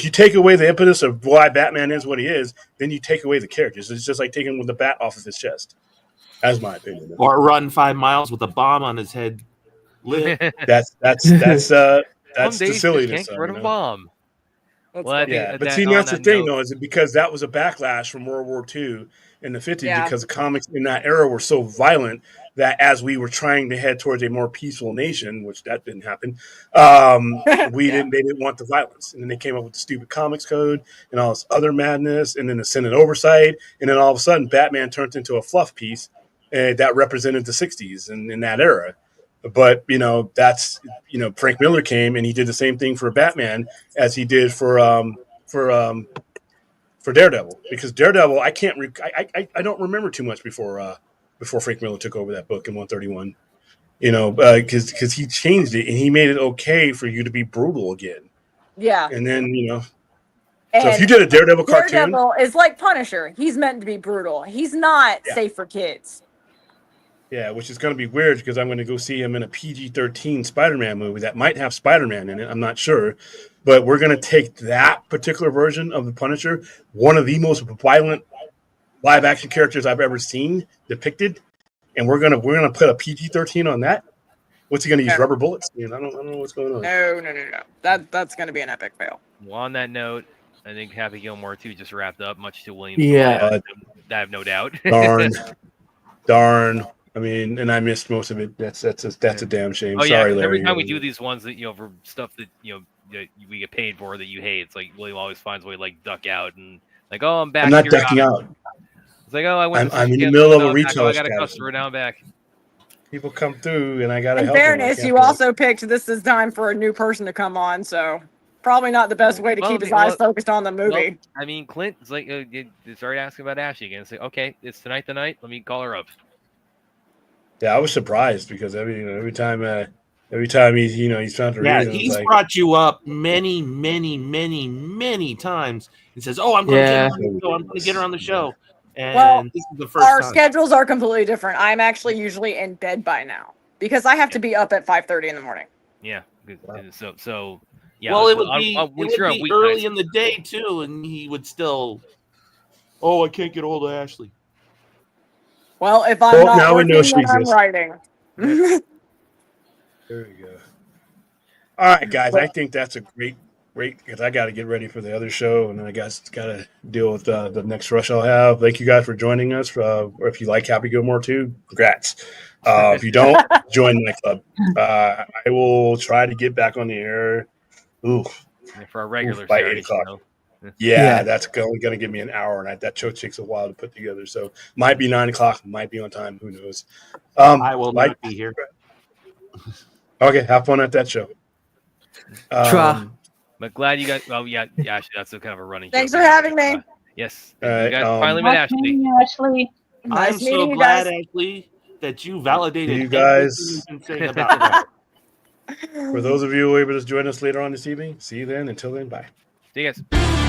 take away the impetus of why Batman is what he is, then you take away the characters. It's just like taking the bat off of his chest. That's my opinion. Or run 5 miles with a bomb on his head. That's the silliness. Can't get rid of a bomb. But see, that's the thing, though, is it because that was a backlash from World War II in the 50s because the comics in that era were so violent that as we were trying to head towards a more peaceful nation, which that didn't happen, they didn't want the violence. And then they came up with the stupid comics code and all this other madness, and then the Senate oversight, and then all of a sudden Batman turned into a fluff piece that represented the 60s and in that era. But, that's, Frank Miller came and he did the same thing for Batman as he did for Daredevil, because Daredevil, I don't remember too much before Frank Miller took over that book in 131, because he changed it and he made it okay for you to be brutal again. Yeah. And then, So if you did a Daredevil cartoon, Daredevil is like Punisher. He's meant to be brutal. He's not Yeah. safe for kids. yeah, which is going to be weird because I'm going to go see him in a PG-13 Spider-Man movie that might have Spider-Man in it. I'm not sure, but we're going to take that particular version of the Punisher, one of the most violent live-action characters I've ever seen depicted, and we're gonna put a PG-13 on that. What's he going to use? No. Rubber bullets? I don't know what's going on. No. That's gonna be an epic fail. Well, on that note, I think Happy Gilmore 2 just wrapped up, much to William's Yeah. delight. I have no doubt. Darn. I mean, and I missed most of it. That's a damn shame. Oh yeah, Sorry, 'cause Larry. every time we do these ones that for stuff that that we get paid for that you hate, it's like William always finds a way to like duck out and like, oh, I'm back. I'm not ducking out. It's like, oh, I went. I'm in the middle of a I retail got a establishment. customer. Now I'm back. People come through, and I got to In help them. I fairness, can't you do it. also picked this is time for a new person to come on, so probably not the best way to keep his eyes focused on the movie. Well, I mean, Clint's like, started asking about Ashley again. It's like, okay, it's tonight the night. Let me call her up. Yeah, I was surprised because every time he's he's found a reason. He's like, brought you up many times and says, "Oh, I'm going to get her on the show. I'm going to get her on the show." And this is the first our time. schedules are completely different. I'm actually usually in bed by now because I have to be up at 5:30 in the morning. Yeah. So yeah. Well, it would be, weeknights. early in the day too, and he would still. Oh, I can't get a hold of Ashley. Well, if I'm not now we know working, she then I'm exists. writing. There we go. All right, guys. I think that's a great because I got to get ready for the other show, and then I got to deal with the next rush I'll have. Thank you guys for joining us. Or if you like Happy Gilmore too, congrats. If you don't, join my club. I will try to get back on the air. For our regular by Saturday 8 o'clock. show. Yeah, that's only going to give me an hour, and that show takes a while to put together. So might be 9 o'clock, might be on time. Who knows? I will not be here. Okay, have fun at that show. But glad you guys. Oh yeah, Ashley, that's a kind of a running. Thanks joke. for having me. Yes, you guys finally met Nice Ashley. meeting you, Ashley. I'm Nice so meeting you glad, guys. Ashley, that you validated You guys- everything you've been saying about that. For those of you who are able to join us later on this evening, see you then. Until then, bye. See you guys.